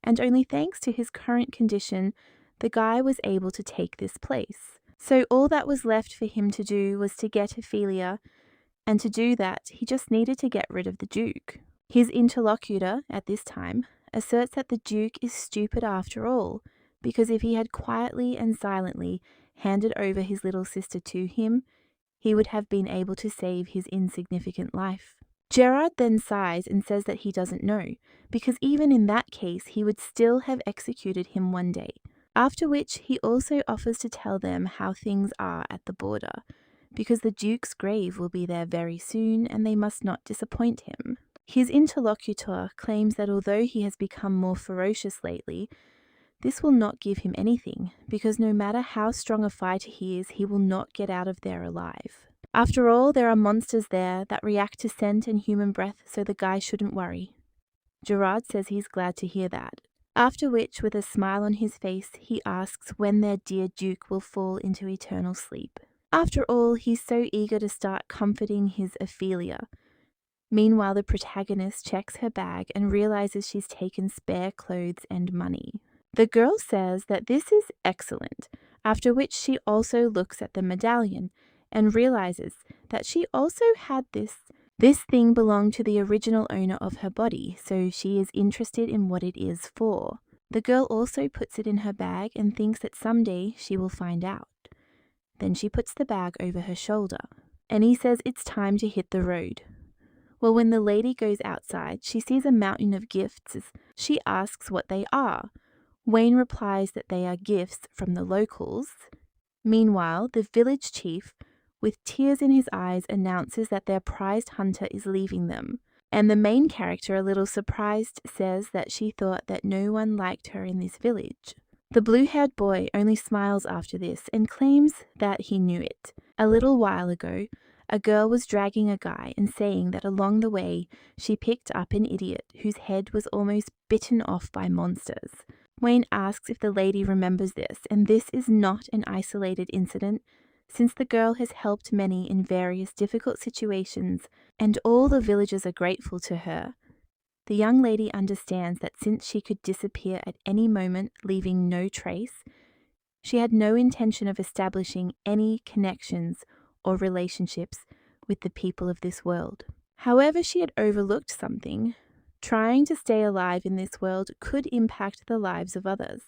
And only thanks to his current condition, the guy was able to take this place. So all that was left for him to do was to get Ophelia, and to do that, he just needed to get rid of the Duke. His interlocutor, at this time, asserts that the Duke is stupid after all, because if he had quietly and silently handed over his little sister to him, he would have been able to save his insignificant life. Gerard then sighs and says that he doesn't know, because even in that case he would still have executed him one day. after which he also offers to tell them how things are at the border, because the Duke's grave will be there very soon and they must not disappoint him. His interlocutor claims that although he has become more ferocious lately, this will not give him anything, because no matter how strong a fighter he is, he will not get out of there alive. After all, there are monsters there that react to scent and human breath, so the guy shouldn't worry. Gerard says he's glad to hear that. After which, with a smile on his face, he asks when their dear Duke will fall into eternal sleep. After all, he's so eager to start comforting his Ophelia. Meanwhile, the protagonist checks her bag and realizes she's taken spare clothes and money. The girl says that this is excellent, after which she also looks at the medallion and realizes that she also had this. This thing belonged to the original owner of her body, so she is interested in what it is for. The girl also puts it in her bag and thinks that someday she will find out. Then she puts the bag over her shoulder, and he says it's time to hit the road. Well, when the lady goes outside, she sees a mountain of gifts. She asks what they are. Wayne replies that they are gifts from the locals. Meanwhile, the village chief, with tears in his eyes, announces that their prized hunter is leaving them. And the main character, a little surprised, says that she thought that no one liked her in this village. The blue-haired boy only smiles after this and claims that he knew it. A little while ago, a girl was dragging a guy and saying that along the way she picked up an idiot whose head was almost bitten off by monsters. Wayne asks if the lady remembers this, and this is not an isolated incident, since the girl has helped many in various difficult situations, and all the villagers are grateful to her. The young lady understands that since she could disappear at any moment, leaving no trace, she had no intention of establishing any connections or relationships with the people of this world. However, she had overlooked something. Trying to stay alive in this world could impact the lives of others.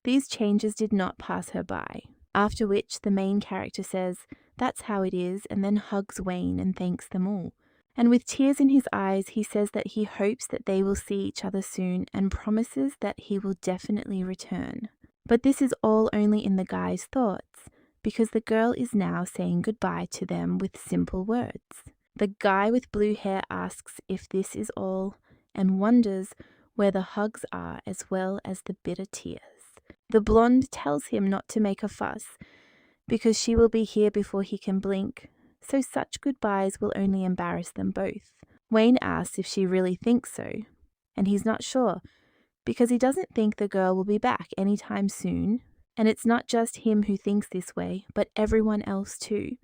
These changes did not pass her by, after which the main character says, "That's how it is," and then hugs Wayne and thanks them all. And with tears in his eyes, he says that he hopes that they will see each other soon and promises that he will definitely return. But this is all only in the guy's thoughts, because the girl is now saying goodbye to them with simple words. The guy with blue hair asks if this is all and wonders where the hugs are as well as the bitter tears. The blonde tells him not to make a fuss, because she will be here before he can blink, so such goodbyes will only embarrass them both. Wayne asks if she really thinks so, and he's not sure, because he doesn't think the girl will be back anytime soon, and it's not just him who thinks this way, but everyone else too,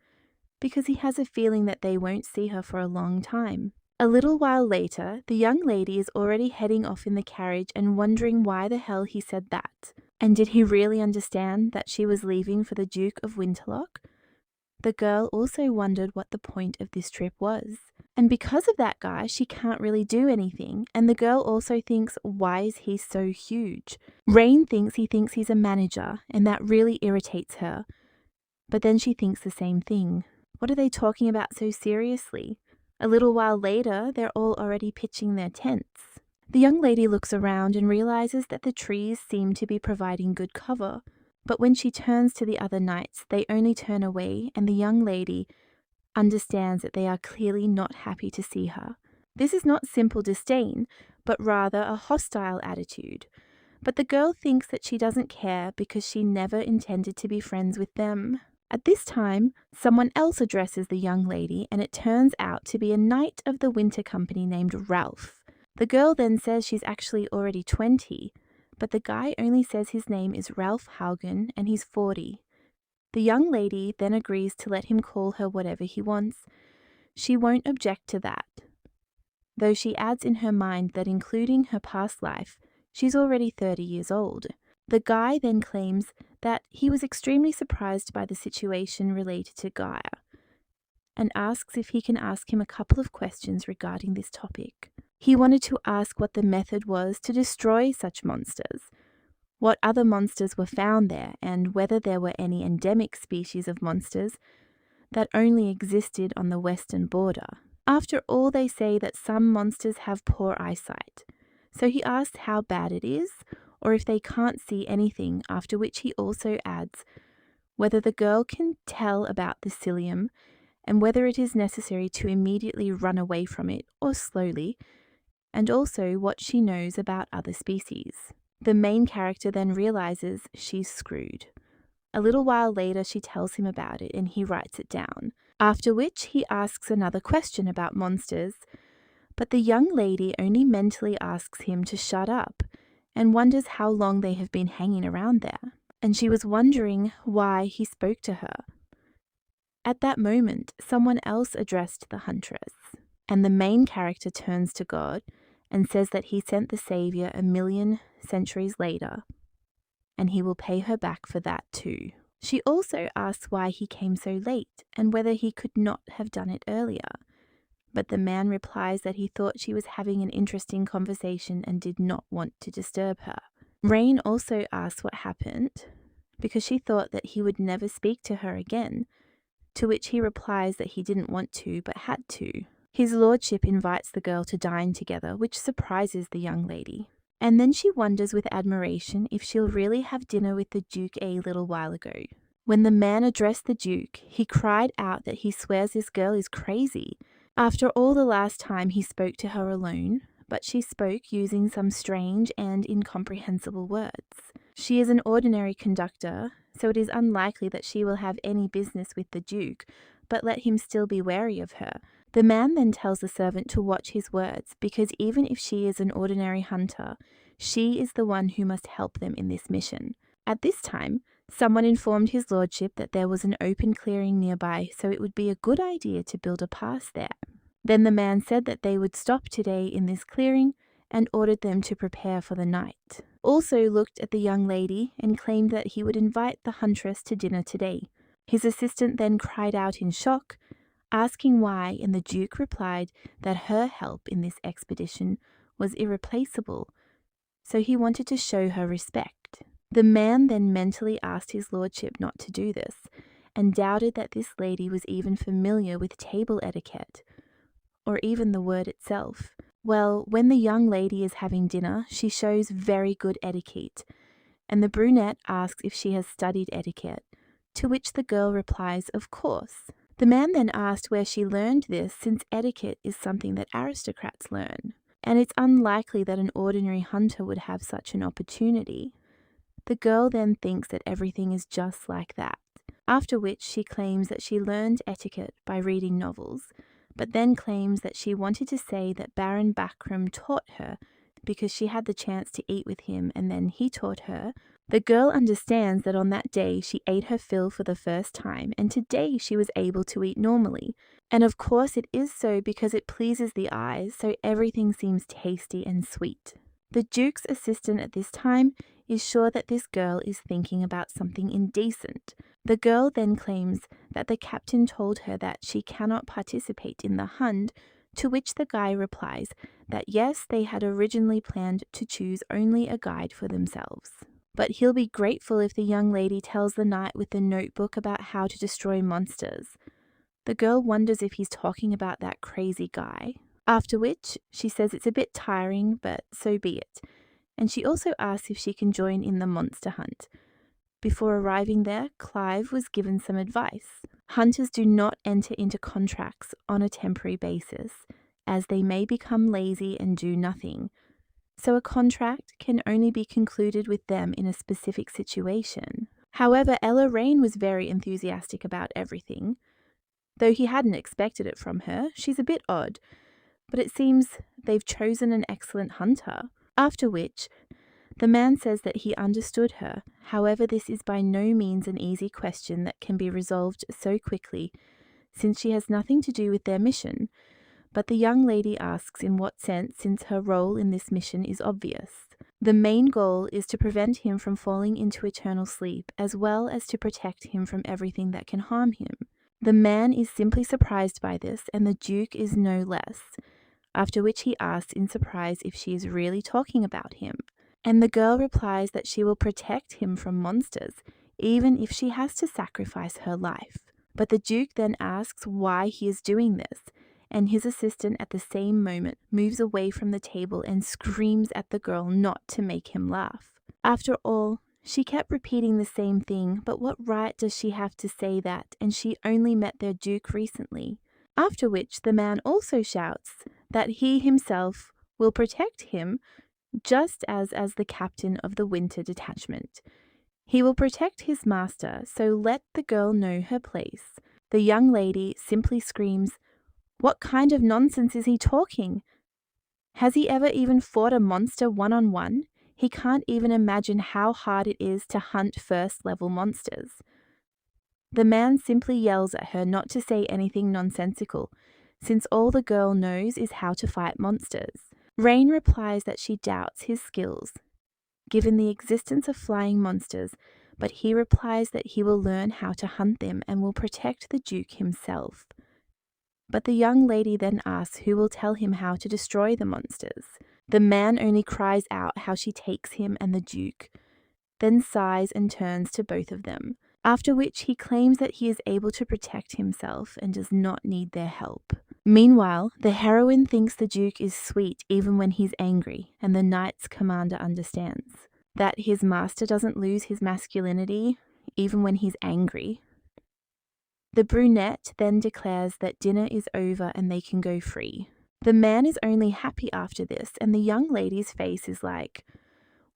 because he has a feeling that they won't see her for a long time. A little while later, the young lady is already heading off in the carriage and wondering why the hell he said that. And did he really understand that she was leaving for the Duke of Winterlock? The girl also wondered what the point of this trip was. And because of that guy, she can't really do anything. And the girl also thinks, why is he so huge? Rain thinks he's a manager, and that really irritates her. But then she thinks the same thing. What are they talking about so seriously? A little while later, they're all already pitching their tents. The young lady looks around and realizes that the trees seem to be providing good cover. But when she turns to the other knights, they only turn away, and the young lady understands that they are clearly not happy to see her. This is not simple disdain, but rather a hostile attitude. But the girl thinks that she doesn't care because she never intended to be friends with them. At this time, someone else addresses the young lady, and it turns out to be a knight of the Winter Company named Ralph. The girl then says she's actually already 20, but the guy only says his name is Ralph Haugen and he's 40. The young lady then agrees to let him call her whatever he wants. She won't object to that, though she adds in her mind that including her past life, she's already 30 years old. The guy then claims that he was extremely surprised by the situation related to Gaia, and asks if he can ask him a couple of questions regarding this topic. He wanted to ask what the method was to destroy such monsters, what other monsters were found there, and whether there were any endemic species of monsters that only existed on the western border. After all, they say that some monsters have poor eyesight, so he asked how bad it is, or if they can't see anything, after which he also adds whether the girl can tell about the psyllium and whether it is necessary to immediately run away from it or slowly, and also what she knows about other species. The main character then realizes she's screwed. A little while later, she tells him about it and he writes it down, after which he asks another question about monsters, but the young lady only mentally asks him to shut up and wonders how long they have been hanging around there, and she was wondering why he spoke to her. At that moment, someone else addressed the huntress, and the main character turns to God and says that he sent the Savior 1,000,000 centuries later, and he will pay her back for that too. She also asks why he came so late and whether he could not have done it earlier, but the man replies that he thought she was having an interesting conversation and did not want to disturb her. Rain also asks what happened because she thought that he would never speak to her again, to which he replies that he didn't want to but had to. His lordship invites the girl to dine together, which surprises the young lady. And then she wonders with admiration if she'll really have dinner with the Duke a little while ago. When the man addressed the Duke, he cried out that he swears this girl is crazy. After all, the last time he spoke to her alone, but she spoke using some strange and incomprehensible words. She is an ordinary conductor, so it is unlikely that she will have any business with the Duke, but let him still be wary of her. The man then tells the servant to watch his words, because even if she is an ordinary hunter, she is the one who must help them in this mission. At this time, someone informed his lordship that there was an open clearing nearby, so it would be a good idea to build a pass there. Then the man said that they would stop today in this clearing and ordered them to prepare for the night. Also looked at the young lady and claimed that he would invite the huntress to dinner today. His assistant then cried out in shock, asking why, and the Duke replied that her help in this expedition was irreplaceable, so he wanted to show her respect. The man then mentally asked his lordship not to do this, and doubted that this lady was even familiar with table etiquette, or even the word itself. Well, when the young lady is having dinner, she shows very good etiquette, and the brunette asks if she has studied etiquette, to which the girl replies, of course. The man then asked where she learned this, since etiquette is something that aristocrats learn, and it's unlikely that an ordinary hunter would have such an opportunity. The girl then thinks that everything is just like that, after which she claims that she learned etiquette by reading novels, but then claims that she wanted to say that Baron Bakram taught her because she had the chance to eat with him and then he taught her. The girl understands that on that day she ate her fill for the first time, and today she was able to eat normally. And of course it is so because it pleases the eyes, so everything seems tasty and sweet. The Duke's assistant at this time is sure that this girl is thinking about something indecent. The girl then claims that the captain told her that she cannot participate in the hunt, to which the guy replies that yes, they had originally planned to choose only a guide for themselves, but he'll be grateful if the young lady tells the knight with the notebook about how to destroy monsters. The girl wonders if he's talking about that crazy guy, after which she says it's a bit tiring, but so be it, and she also asks if she can join in the monster hunt. Before arriving there, Clive was given some advice. Hunters do not enter into contracts on a temporary basis, as they may become lazy and do nothing. So a contract can only be concluded with them in a specific situation. However, Ella Rain was very enthusiastic about everything. Though he hadn't expected it from her, she's a bit odd, but it seems they've chosen an excellent hunter. After which, the man says that he understood her. However, this is by no means an easy question that can be resolved so quickly, since she has nothing to do with their mission. But the young lady asks in what sense, since her role in this mission is obvious. The main goal is to prevent him from falling into eternal sleep, as well as to protect him from everything that can harm him. The man is simply surprised by this, and the Duke is no less, after which he asks in surprise if she is really talking about him. And the girl replies that she will protect him from monsters, even if she has to sacrifice her life. But the Duke then asks why he is doing this, and his assistant at the same moment moves away from the table and screams at the girl not to make him laugh. After all, she kept repeating the same thing, but what right does she have to say that, and she only met their duke recently? After which the man also shouts that he himself will protect him just as the captain of the winter detachment. He will protect his master, so let the girl know her place. The young lady simply screams, "What kind of nonsense is he talking? Has he ever even fought a monster one-on-one? He can't even imagine how hard it is to hunt first-level monsters." The man simply yells at her not to say anything nonsensical, since all the girl knows is how to fight monsters. Rain replies that she doubts his skills, given the existence of flying monsters, but he replies that he will learn how to hunt them and will protect the Duke himself. But the young lady then asks who will tell him how to destroy the monsters. The man only cries out how she takes him and the Duke, then sighs and turns to both of them, after which he claims that he is able to protect himself and does not need their help. Meanwhile, the heroine thinks the Duke is sweet even when he's angry, and the Knight's commander understands that his master doesn't lose his masculinity even when he's angry. The brunette then declares that dinner is over and they can go free. The man is only happy after this, and the young lady's face is like,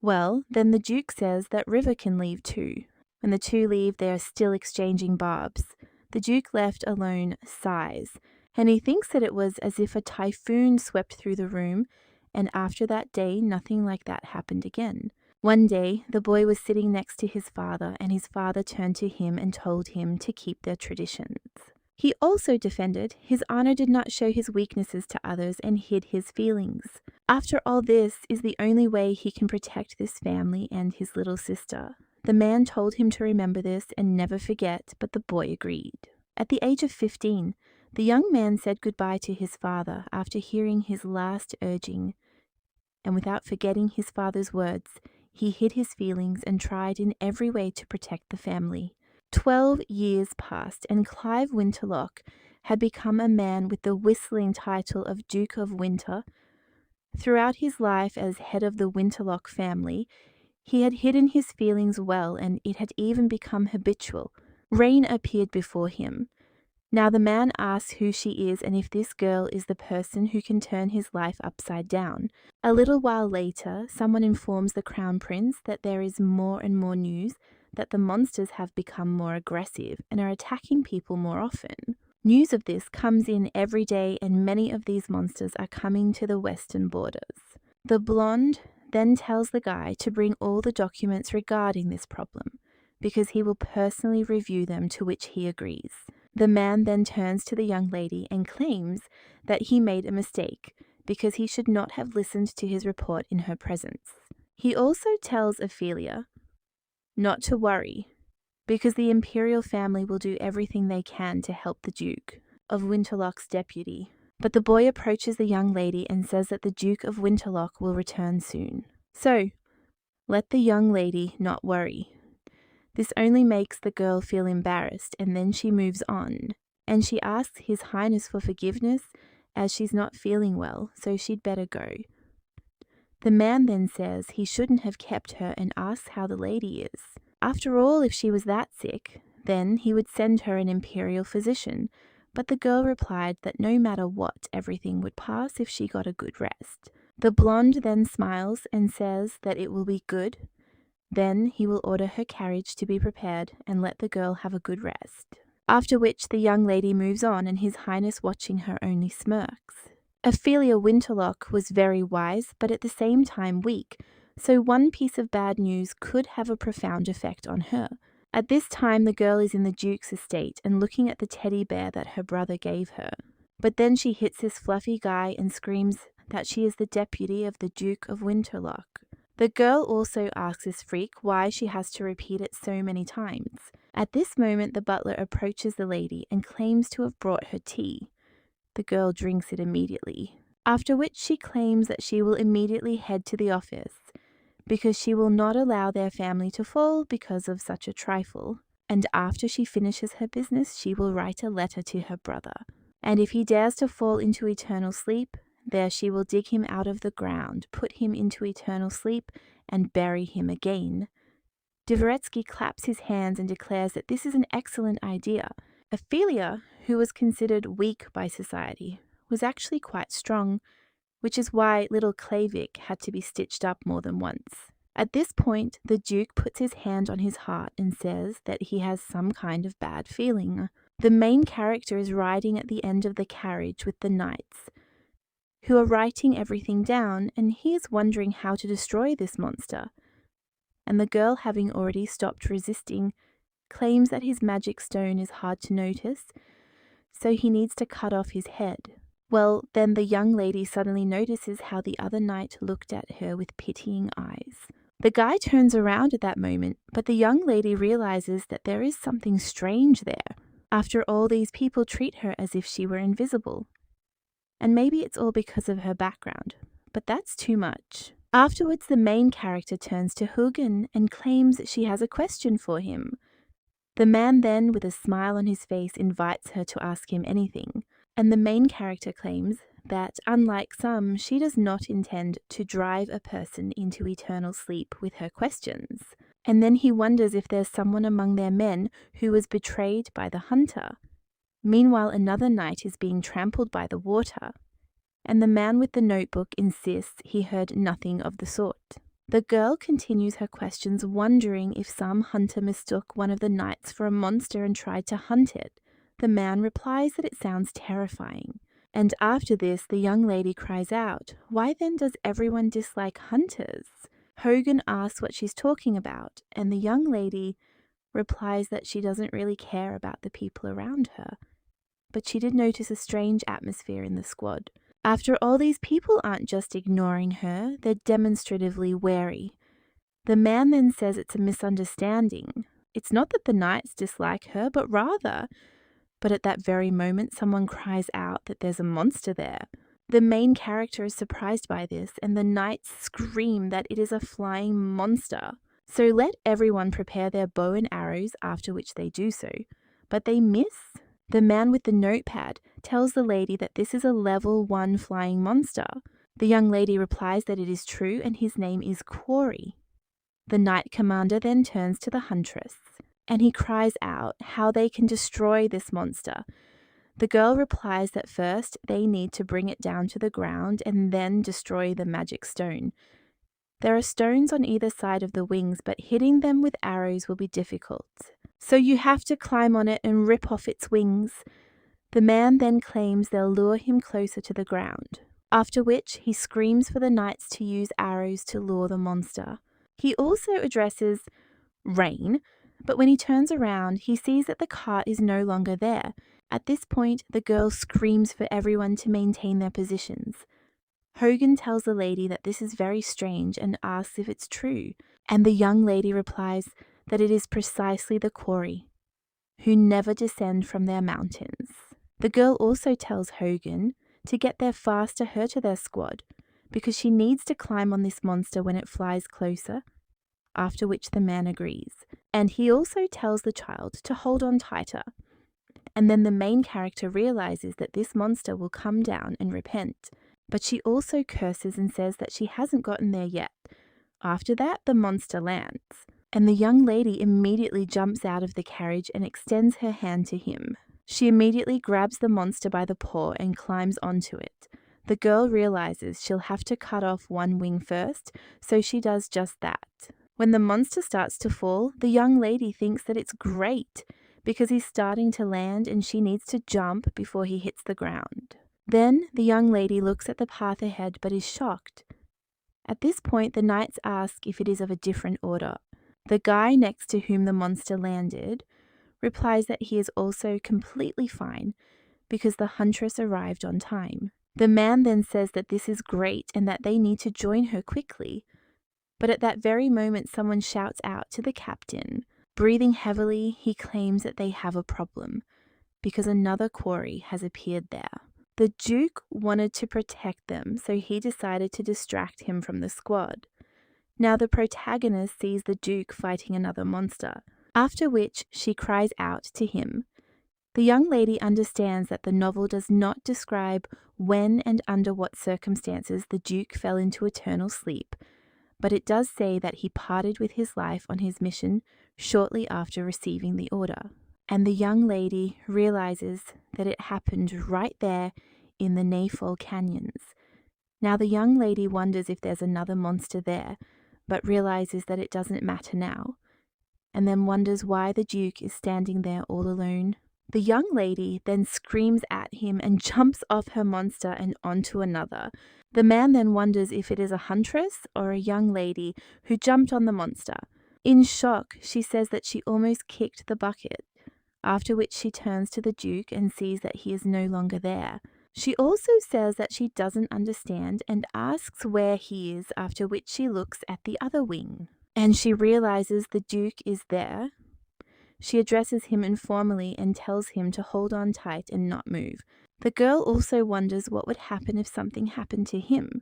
well, then the Duke says that River can leave too. When the two leave, they are still exchanging barbs. The Duke, left alone, sighs, and he thinks that it was as if a typhoon swept through the room, and after that day, nothing like that happened again. One day, the boy was sitting next to his father, and his father turned to him and told him to keep their traditions. He also defended his honor did not show his weaknesses to others and hid his feelings. After all, this is the only way he can protect this family and his little sister. The man told him to remember this and never forget, but the boy agreed. At the age of 15, the young man said goodbye to his father after hearing his last urging, and without forgetting his father's words, he hid his feelings and tried in every way to protect the family. 12 years passed, and Clive Winterlock had become a man with the whistling title of Duke of Winter. Throughout his life as head of the Winterlock family, he had hidden his feelings well, and it had even become habitual. Rain appeared before him. Now the man asks who she is and if this girl is the person who can turn his life upside down. A little while later, someone informs the Crown Prince that there is more and more news that the monsters have become more aggressive and are attacking people more often. News of this comes in every day, and many of these monsters are coming to the western borders. The blonde then tells the guy to bring all the documents regarding this problem, because he will personally review them, to which he agrees. The man then turns to the young lady and claims that he made a mistake, because he should not have listened to his report in her presence. He also tells Ophelia not to worry, because the imperial family will do everything they can to help the Duke of Winterlock's deputy. But the boy approaches the young lady and says that the Duke of Winterlock will return soon. So, let the young lady not worry. This only makes the girl feel embarrassed, and then she moves on, and she asks His Highness for forgiveness as she's not feeling well, so she'd better go. The man then says he shouldn't have kept her and asks how the lady is. After all, if she was that sick, then he would send her an imperial physician, but the girl replied that no matter what, everything would pass if she got a good rest. The blonde then smiles and says that it will be good. Then he will order her carriage to be prepared and let the girl have a good rest. After which the young lady moves on, and His Highness, watching her, only smirks. Ophelia Winterlock was very wise, but at the same time weak, so one piece of bad news could have a profound effect on her. At this time, the girl is in the Duke's estate and looking at the teddy bear that her brother gave her. But then she hits this fluffy guy and screams that she is the deputy of the Duke of Winterlock. The girl also asks this freak why she has to repeat it so many times. At this moment, the butler approaches the lady and claims to have brought her tea. The girl drinks it immediately, after which she claims that she will immediately head to the office, because she will not allow their family to fall because of such a trifle. And after she finishes her business, she will write a letter to her brother. And if he dares to fall into eternal sleep, there she will dig him out of the ground, put him into eternal sleep, and bury him again. Dvoretsky claps his hands and declares that this is an excellent idea. Ophelia, who was considered weak by society, was actually quite strong, which is why little Klavik had to be stitched up more than once. At this point, the Duke puts his hand on his heart and says that he has some kind of bad feeling. The main character is riding at the end of the carriage with the knights, who are writing everything down, and he is wondering how to destroy this monster. And the girl, having already stopped resisting, claims that his magic stone is hard to notice, so he needs to cut off his head. Well, then the young lady suddenly notices how the other knight looked at her with pitying eyes. The guy turns around at that moment, but the young lady realizes that there is something strange there. After all, these people treat her as if she were invisible. And maybe it's all because of her background, but that's too much. Afterwards, the main character turns to Hugin and claims she has a question for him. The man then, with a smile on his face, invites her to ask him anything, and the main character claims that, unlike some, she does not intend to drive a person into eternal sleep with her questions. And then he wonders if there's someone among their men who was betrayed by the hunter. Meanwhile, another knight is being trampled by the water, and the man with the notebook insists he heard nothing of the sort. The girl continues her questions, wondering if some hunter mistook one of the knights for a monster and tried to hunt it. The man replies that it sounds terrifying. And after this, the young lady cries out, "Why then does everyone dislike hunters?" Hogan asks what she's talking about, and the young lady replies that she doesn't really care about the people around her. But she did notice a strange atmosphere in the squad. After all, these people aren't just ignoring her, they're demonstratively wary. The man then says it's a misunderstanding. It's not that the knights dislike her, but rather... But at that very moment, someone cries out that there's a monster there. The main character is surprised by this, and the knights scream that it is a flying monster. So let everyone prepare their bow and arrows, after which they do so. But they miss. The man with the notepad tells the lady that this is a level 1 flying monster. The young lady replies that it is true, and his name is Quarry. The knight commander then turns to the huntress, and he cries out how they can destroy this monster. The girl replies that first they need to bring it down to the ground and then destroy the magic stone. There are stones on either side of the wings, but hitting them with arrows will be difficult. So you have to climb on it and rip off its wings. The man then claims they'll lure him closer to the ground, after which he screams for the knights to use arrows to lure the monster. He also addresses rain, but when he turns around, he sees that the cart is no longer there. At this point, the girl screams for everyone to maintain their positions. Hogan tells the lady that this is very strange and asks if it's true, and the young lady replies that it is precisely the Quarry, who never descend from their mountains. The girl also tells Hogan to get there fast to her to their squad, because she needs to climb on this monster when it flies closer, after which the man agrees. And he also tells the child to hold on tighter. And then the main character realizes that this monster will come down and repent, but she also curses and says that she hasn't gotten there yet. After that, the monster lands, and the young lady immediately jumps out of the carriage and extends her hand to him. She immediately grabs the monster by the paw and climbs onto it. The girl realizes she'll have to cut off one wing first, so she does just that. When the monster starts to fall, the young lady thinks that it's great because he's starting to land and she needs to jump before he hits the ground. Then the young lady looks at the path ahead but is shocked. At this point, the knights ask if it is of a different order. The guy next to whom the monster landed replies that he is also completely fine because the huntress arrived on time. The man then says that this is great and that they need to join her quickly. But at that very moment, someone shouts out to the captain. Breathing heavily, he claims that they have a problem because another quarry has appeared there. The Duke wanted to protect them, so he decided to distract him from the squad. Now the protagonist sees the Duke fighting another monster, after which she cries out to him. The young lady understands that the novel does not describe when and under what circumstances the Duke fell into eternal sleep, but it does say that he parted with his life on his mission shortly after receiving the order. And the young lady realizes that it happened right there in the Nayfall Canyons. Now the young lady wonders if there's another monster there, but realizes that it doesn't matter now, and then wonders why the Duke is standing there all alone. The young lady then screams at him and jumps off her monster and onto another. The man then wonders if it is a huntress or a young lady who jumped on the monster. In shock, she says that she almost kicked the bucket, after which she turns to the Duke and sees that he is no longer there. She also says that she doesn't understand and asks where he is, after which she looks at the other wing. And she realizes the Duke is there. She addresses him informally and tells him to hold on tight and not move. The girl also wonders what would happen if something happened to him.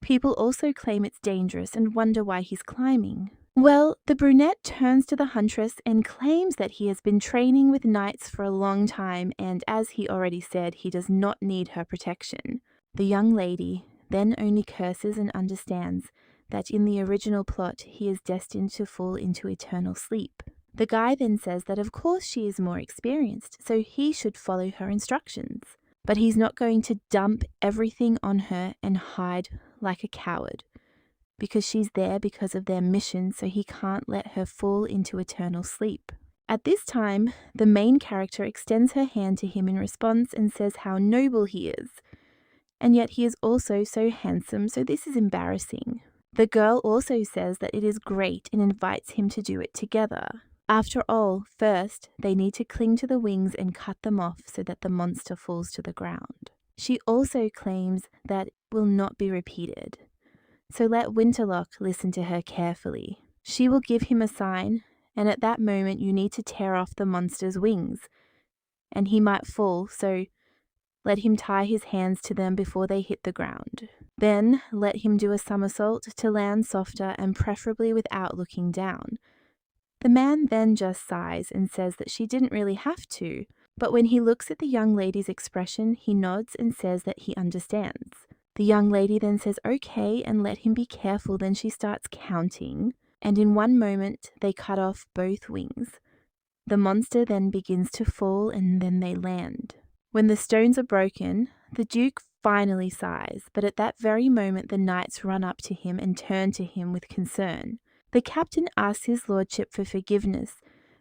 People also claim it's dangerous and wonder why he's climbing. Well, the brunette turns to the huntress and claims that he has been training with knights for a long time, and as he already said, he does not need her protection. The young lady then only curses and understands that in the original plot he is destined to fall into eternal sleep. The guy then says that of course she is more experienced, so he should follow her instructions. But he's not going to dump everything on her and hide like a coward, because she's there because of their mission, so he can't let her fall into eternal sleep. At this time, the main character extends her hand to him in response and says how noble he is. And yet he is also so handsome, so this is embarrassing. The girl also says that it is great and invites him to do it together. After all, first, they need to cling to the wings and cut them off so that the monster falls to the ground. She also claims that it will not be repeated. So let Winterlock listen to her carefully. She will give him a sign, and at that moment you need to tear off the monster's wings. And he might fall, so let him tie his hands to them before they hit the ground. Then let him do a somersault to land softer and preferably without looking down. The man then just sighs and says that she didn't really have to, but when he looks at the young lady's expression, he nods and says that he understands. The young lady then says okay and let him be careful, then she starts counting, and in one moment they cut off both wings. The monster then begins to fall and then they land. When the stones are broken, the Duke finally sighs, but at that very moment the knights run up to him and turn to him with concern. The captain asks his lordship for forgiveness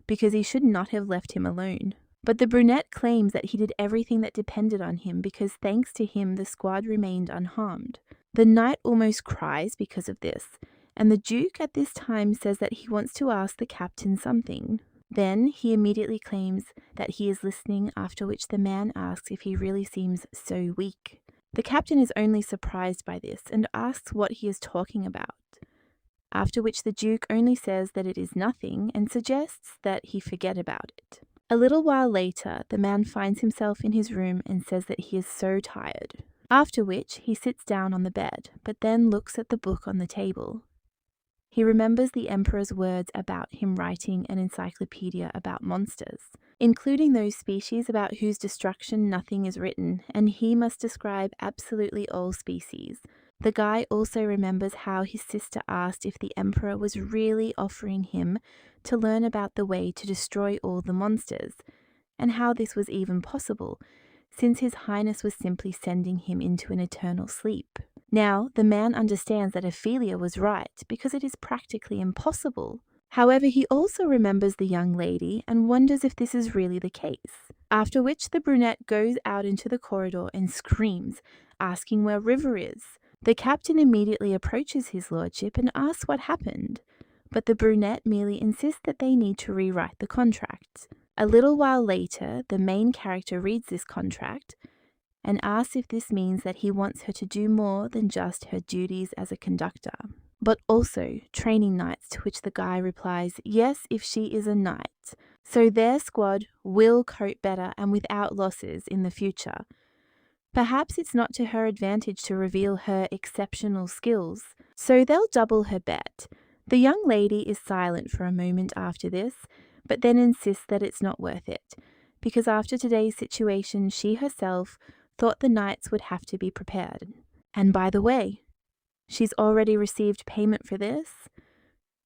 because he should not have left him alone. But the brunette claims that he did everything that depended on him because thanks to him the squad remained unharmed. The knight almost cries because of this, and the Duke at this time says that he wants to ask the captain something. Then he immediately claims that he is listening, after which the man asks if he really seems so weak. The captain is only surprised by this and asks what he is talking about, after which the Duke only says that it is nothing and suggests that he forget about it. A little while later, the man finds himself in his room and says that he is so tired, after which he sits down on the bed, but then looks at the book on the table. He remembers the Emperor's words about him writing an encyclopedia about monsters, including those species about whose destruction nothing is written, and he must describe absolutely all species. The guy also remembers how his sister asked if the Emperor was really offering him to learn about the way to destroy all the monsters, and how this was even possible, since His Highness was simply sending him into an eternal sleep. Now, the man understands that Ophelia was right, because it is practically impossible. However, he also remembers the young lady and wonders if this is really the case, after which the brunette goes out into the corridor and screams, asking where River is. The captain immediately approaches his lordship and asks what happened, but the brunette merely insists that they need to rewrite the contract. A little while later, the main character reads this contract and asks if this means that he wants her to do more than just her duties as a conductor, but also training knights, to which the guy replies, yes, if she is a knight, so their squad will cope better and without losses in the future. Perhaps it's not to her advantage to reveal her exceptional skills, so they'll double her bet. The young lady is silent for a moment after this, but then insists that it's not worth it, because after today's situation she herself thought the knights would have to be prepared. And by the way, She's already received payment for this.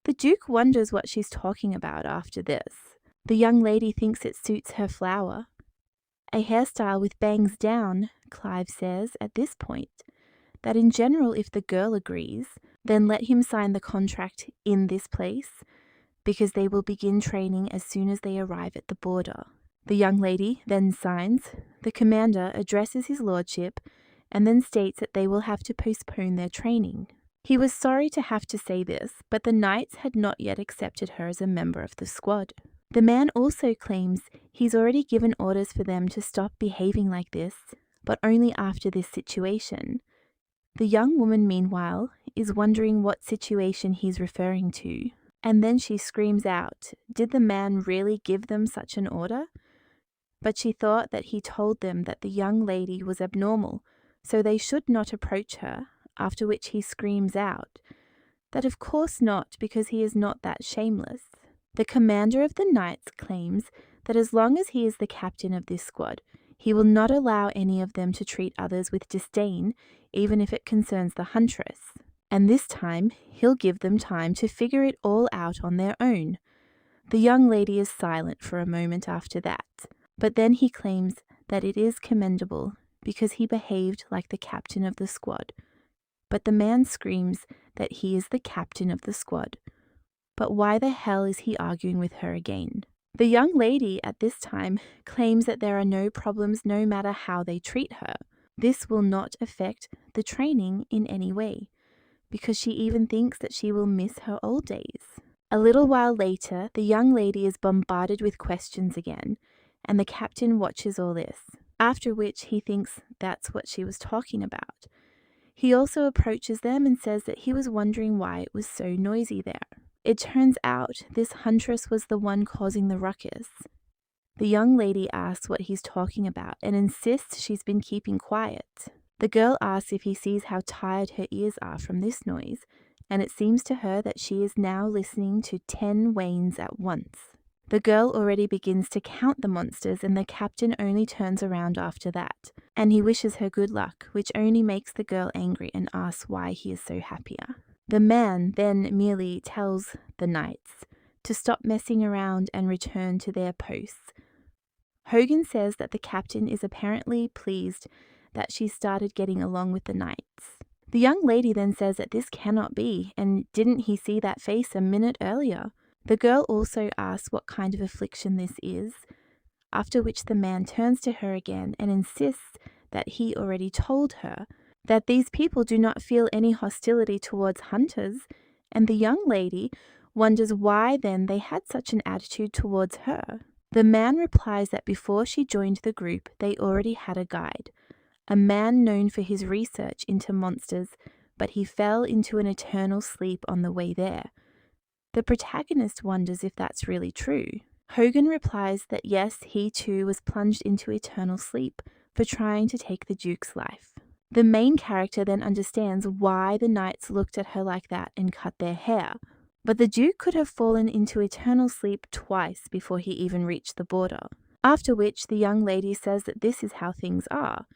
The Duke wonders what she's talking about after this. The young lady thinks it suits her flower. A hairstyle with bangs down, Clive says at this point, that in general if the girl agrees, then let him sign the contract in this place, because they will begin training as soon as they arrive at the border. The young lady then signs, the commander addresses his lordship, and then states that they will have to postpone their training. He was sorry to have to say this, but the knights had not yet accepted her as a member of the squad. The man also claims he's already given orders for them to stop behaving like this, but only after this situation. The young woman, meanwhile, is wondering what situation he's referring to, and then she screams out, did the man really give them such an order? But she thought that he told them that the young lady was abnormal, so they should not approach her, after which he screams out that of course not, because he is not that shameless. The commander of the knights claims that as long as he is the captain of this squad, he will not allow any of them to treat others with disdain, even if it concerns the huntress. And this time, he'll give them time to figure it all out on their own. The young lady is silent for a moment after that, but then he claims that it is commendable because he behaved like the captain of the squad. But the man screams that he is the captain of the squad. But why the hell is he arguing with her again? The young lady at this time claims that there are no problems no matter how they treat her. This will not affect the training in any way, because she even thinks that she will miss her old days. A little while later, the young lady is bombarded with questions again, and the captain watches all this, after which he thinks that's what she was talking about. He also approaches them and says that he was wondering why it was so noisy there. It turns out this huntress was the one causing the ruckus. The young lady asks what he's talking about and insists she's been keeping quiet. The girl asks if he sees how tired her ears are from this noise, and it seems to her that she is now listening to 10 wains at once. The girl already begins to count the monsters, and the captain only turns around after that, and he wishes her good luck, which only makes the girl angry and asks why he is so happier. The man then merely tells the knights to stop messing around and return to their posts. Hogan says that the captain is apparently pleased that she started getting along with the knights. The young lady then says that this cannot be, and didn't he see that face a minute earlier? The girl also asks what kind of affliction this is, after which the man turns to her again and insists that he already told her that these people do not feel any hostility towards hunters, and the young lady wonders why then they had such an attitude towards her. The man replies that before she joined the group, they already had a guide, a man known for his research into monsters, but he fell into an eternal sleep on the way there. The protagonist wonders if that's really true. Hogan replies that yes, he too was plunged into eternal sleep for trying to take the Duke's life. The main character then understands why the knights looked at her like that and cut their hair, but the Duke could have fallen into eternal sleep twice before he even reached the border. After which the young lady says that this is how things are,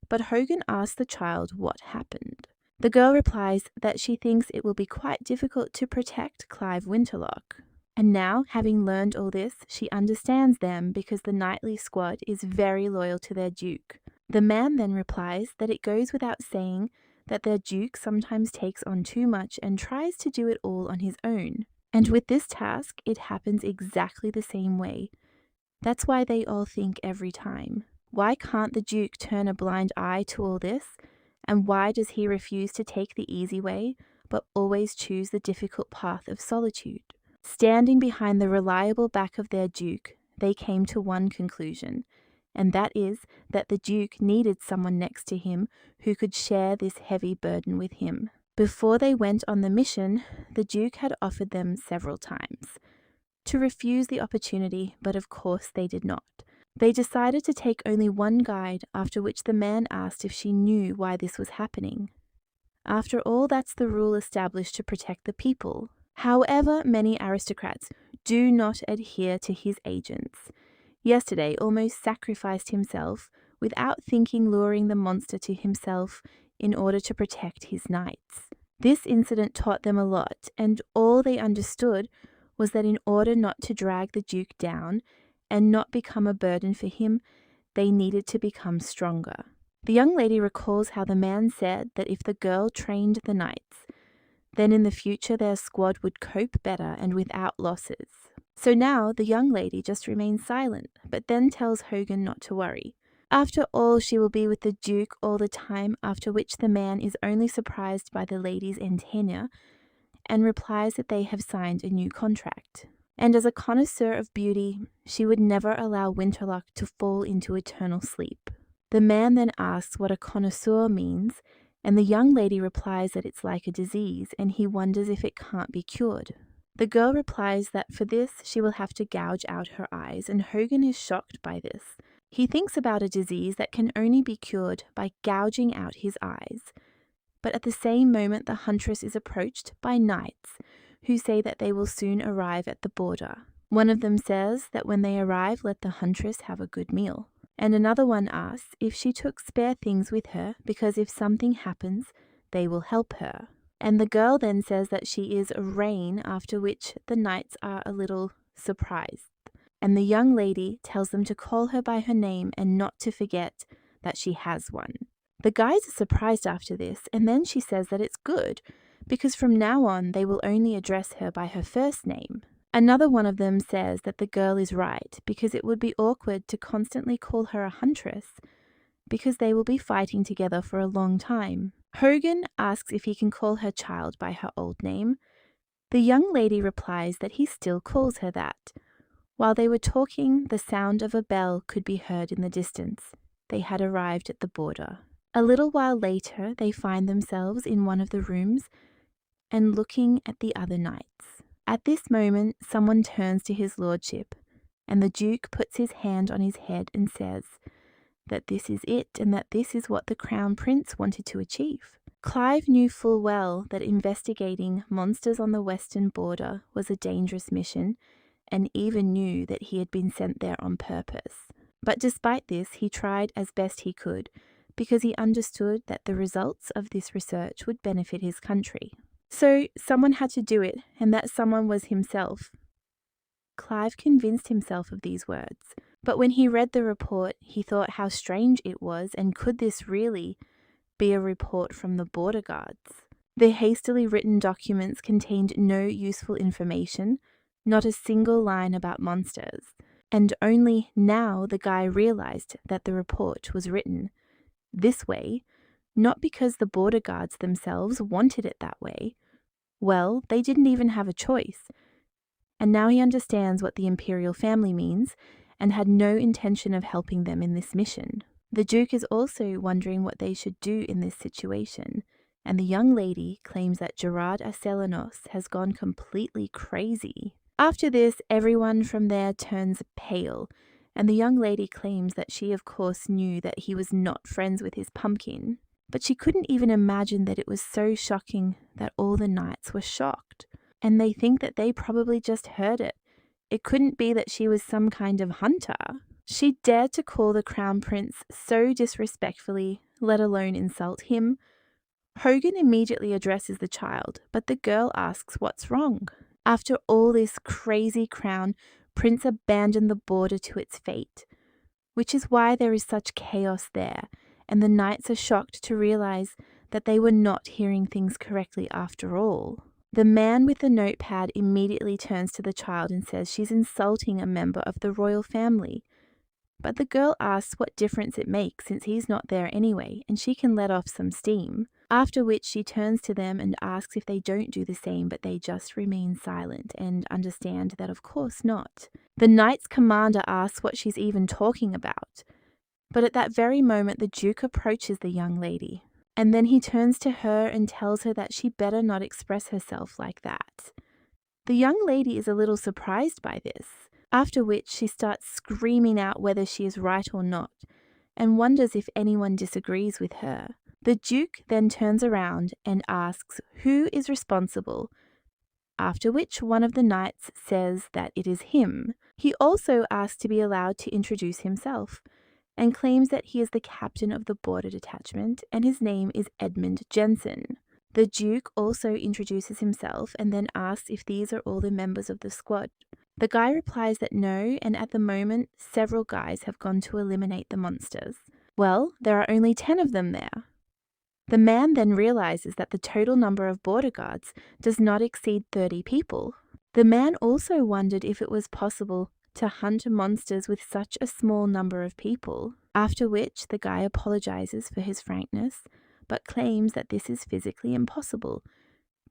but Hogan asks the child what happened. The girl replies that she thinks it will be quite difficult to protect Clive Winterlock. And now, having learned all this, she understands them because the knightly squad is very loyal to their duke. The man then replies that it goes without saying that their duke sometimes takes on too much and tries to do it all on his own. And with this task, it happens exactly the same way. That's why they all think every time. Why can't the duke turn a blind eye to all this? And why does he refuse to take the easy way, but always choose the difficult path of solitude? Standing behind the reliable back of their duke, they came to one conclusion, and that is that the duke needed someone next to him who could share this heavy burden with him. Before they went on the mission, the duke had offered them several times to refuse the opportunity, but of course they did not. They decided to take only one guide, after which the man asked if she knew why this was happening. After all, that's the rule established to protect the people. However, many aristocrats do not adhere to his agents. Yesterday almost sacrificed himself without thinking, luring the monster to himself in order to protect his knights. This incident taught them a lot, and all they understood was that in order not to drag the Duke down and not become a burden for him, they needed to become stronger. The young lady recalls how the man said that if the girl trained the knights, then in the future their squad would cope better and without losses. So now the young lady just remains silent, but then tells Hogan not to worry. After all, she will be with the Duke all the time, after which the man is only surprised by the lady's antenna and replies that they have signed a new contract. And as a connoisseur of beauty, she would never allow Winterlock to fall into eternal sleep. The man then asks what a connoisseur means, and the young lady replies that it's like a disease, and he wonders if it can't be cured. The girl replies that for this she will have to gouge out her eyes, and Hogan is shocked by this. He thinks about a disease that can only be cured by gouging out his eyes. But at the same moment the huntress is approached by knights, who say that they will soon arrive at the border. One of them says that when they arrive, let the huntress have a good meal. And another one asks if she took spare things with her, because if something happens, they will help her. And the girl then says that she is Rain, after which the knights are a little surprised. And the young lady tells them to call her by her name and not to forget that she has one. The guys are surprised after this, and then she says that it's good, because from now on they will only address her by her first name. Another one of them says that the girl is right, because it would be awkward to constantly call her a huntress, because they will be fighting together for a long time. Hogan asks if he can call her child by her old name. The young lady replies that he still calls her that. While they were talking, the sound of a bell could be heard in the distance. They had arrived at the border. A little while later, they find themselves in one of the rooms and looking at the other knights. At this moment, someone turns to his lordship, and the Duke puts his hand on his head and says that this is it, and that this is what the Crown Prince wanted to achieve. Clive knew full well that investigating monsters on the western border was a dangerous mission, and even knew that he had been sent there on purpose. But despite this, he tried as best he could, because he understood that the results of this research would benefit his country. So someone had to do it, and that someone was himself. Clive convinced himself of these words, but when he read the report, he thought how strange it was, and could this really be a report from the border guards? The hastily written documents contained no useful information, not a single line about monsters, and only now the guy realized that the report was written this way, not because the border guards themselves wanted it that way. Well, they didn't even have a choice. And now he understands what the imperial family means and had no intention of helping them in this mission. The Duke is also wondering what they should do in this situation, and the young lady claims that Gerard Arcelanos has gone completely crazy. After this, everyone from there turns pale, and the young lady claims that she of course knew that he was not friends with his pumpkin, but she couldn't even imagine that it was so shocking that all the knights were shocked, and they think that they probably just heard it. It couldn't be that she was some kind of hunter. She dared to call the Crown Prince so disrespectfully, let alone insult him. Hogan immediately addresses the child, but the girl asks what's wrong. After all this crazy Crown Prince abandoned the border to its fate, which is why there is such chaos there, and the knights are shocked to realize that they were not hearing things correctly after all. The man with the notepad immediately turns to the child and says she's insulting a member of the royal family. But the girl asks what difference it makes since he's not there anyway, and she can let off some steam. After which she turns to them and asks if they don't do the same, but they just remain silent and understand that of course not. The knight's commander asks what she's even talking about. But at that very moment the Duke approaches the young lady, and then he turns to her and tells her that she better not express herself like that. The young lady is a little surprised by this, after which she starts screaming out whether she is right or not, and wonders if anyone disagrees with her. The Duke then turns around and asks who is responsible, after which one of the knights says that it is him. He also asks to be allowed to introduce himself, and claims that he is the captain of the border detachment, and his name is Edmund Jensen. The Duke also introduces himself and then asks if these are all the members of the squad. The guy replies that no, and at the moment, several guys have gone to eliminate the monsters. Well, there are only 10 of them there. The man then realizes that the total number of border guards does not exceed 30 people. The man also wondered if it was possible to hunt monsters with such a small number of people, after which the guy apologizes for his frankness, but claims that this is physically impossible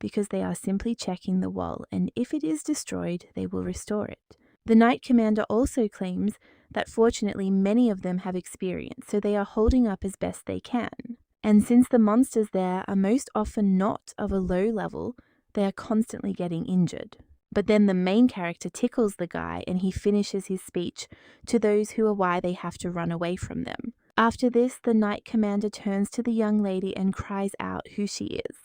because they are simply checking the wall, and if it is destroyed, they will restore it. The Knight Commander also claims that fortunately many of them have experience, so they are holding up as best they can. And since the monsters there are most often not of a low level, they are constantly getting injured. But then the main character tickles the guy and he finishes his speech to those who are why they have to run away from them. After this, the Knight Commander turns to the young lady and cries out who she is.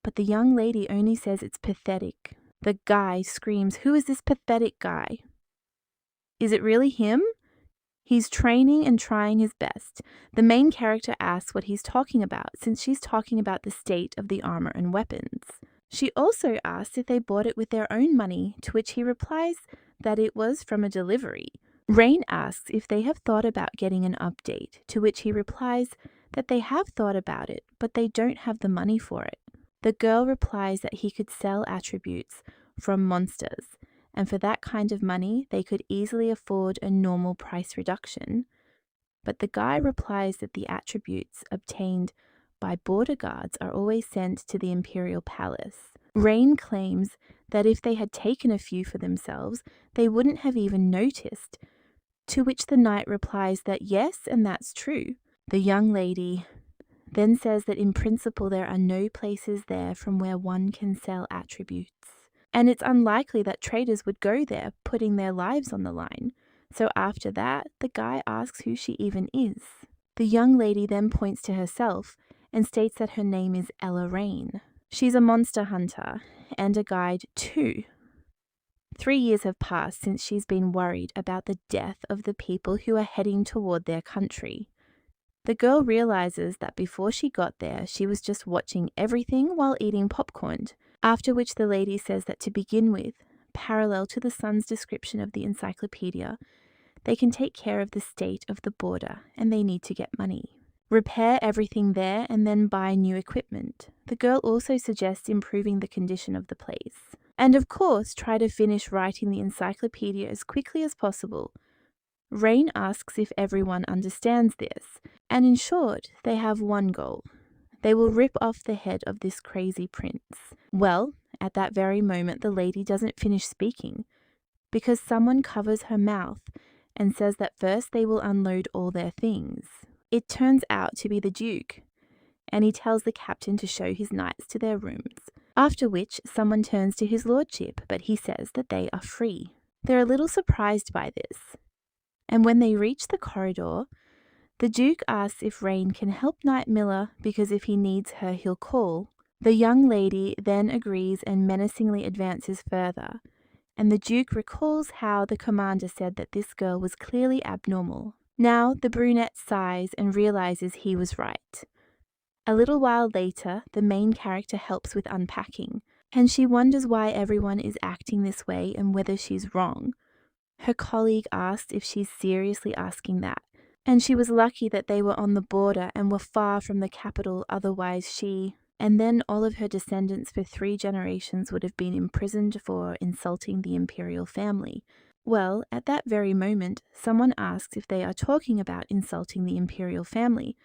But the young lady only says it's pathetic. The guy screams, "Who is this pathetic guy? Is it really him? He's training and trying his best." The main character asks what he's talking about, since she's talking about the state of the armor and weapons. She also asks if they bought it with their own money, to which he replies that it was from a delivery. Rain asks if they have thought about getting an update, to which he replies that they have thought about it, but they don't have the money for it. The girl replies that he could sell attributes from monsters, and for that kind of money, they could easily afford a normal price reduction. But the guy replies that the attributes obtained by border guards are always sent to the Imperial Palace. Rain claims that if they had taken a few for themselves, they wouldn't have even noticed, to which the knight replies that yes, and that's true. The young lady then says that in principle there are no places there from where one can sell attributes, and it's unlikely that traders would go there, putting their lives on the line. So after that, the guy asks who she even is. The young lady then points to herself and states that her name is Ella Rain. She's a monster hunter and a guide too. 3 years have passed since she's been worried about the death of the people who are heading toward their country. The girl realizes that before she got there, she was just watching everything while eating popcorn, after which the lady says that to begin with, parallel to the son's description of the encyclopedia, they can take care of the state of the border and they need to get money. Repair everything there and then buy new equipment. The girl also suggests improving the condition of the place. And of course, try to finish writing the encyclopedia as quickly as possible. Rain asks if everyone understands this, and in short, they have one goal. They will rip off the head of this crazy prince. Well, at that very moment, the lady doesn't finish speaking, because someone covers her mouth and says that first they will unload all their things. It turns out to be the Duke, and he tells the captain to show his knights to their rooms, after which someone turns to his lordship, but he says that they are free. They're a little surprised by this, and when they reach the corridor, the Duke asks if Rain can help Knight Miller because if he needs her, he'll call. The young lady then agrees and menacingly advances further, and the Duke recalls how the commander said that this girl was clearly abnormal. Now the brunette sighs and realizes he was right. A little while later, the main character helps with unpacking, and she wonders why everyone is acting this way and whether she's wrong. Her colleague asks if she's seriously asking that, and she was lucky that they were on the border and were far from the capital, otherwise she, and then all of her descendants for 3 generations would have been imprisoned for insulting the imperial family. Well, at that very moment, someone asks if they are talking about insulting the imperial family,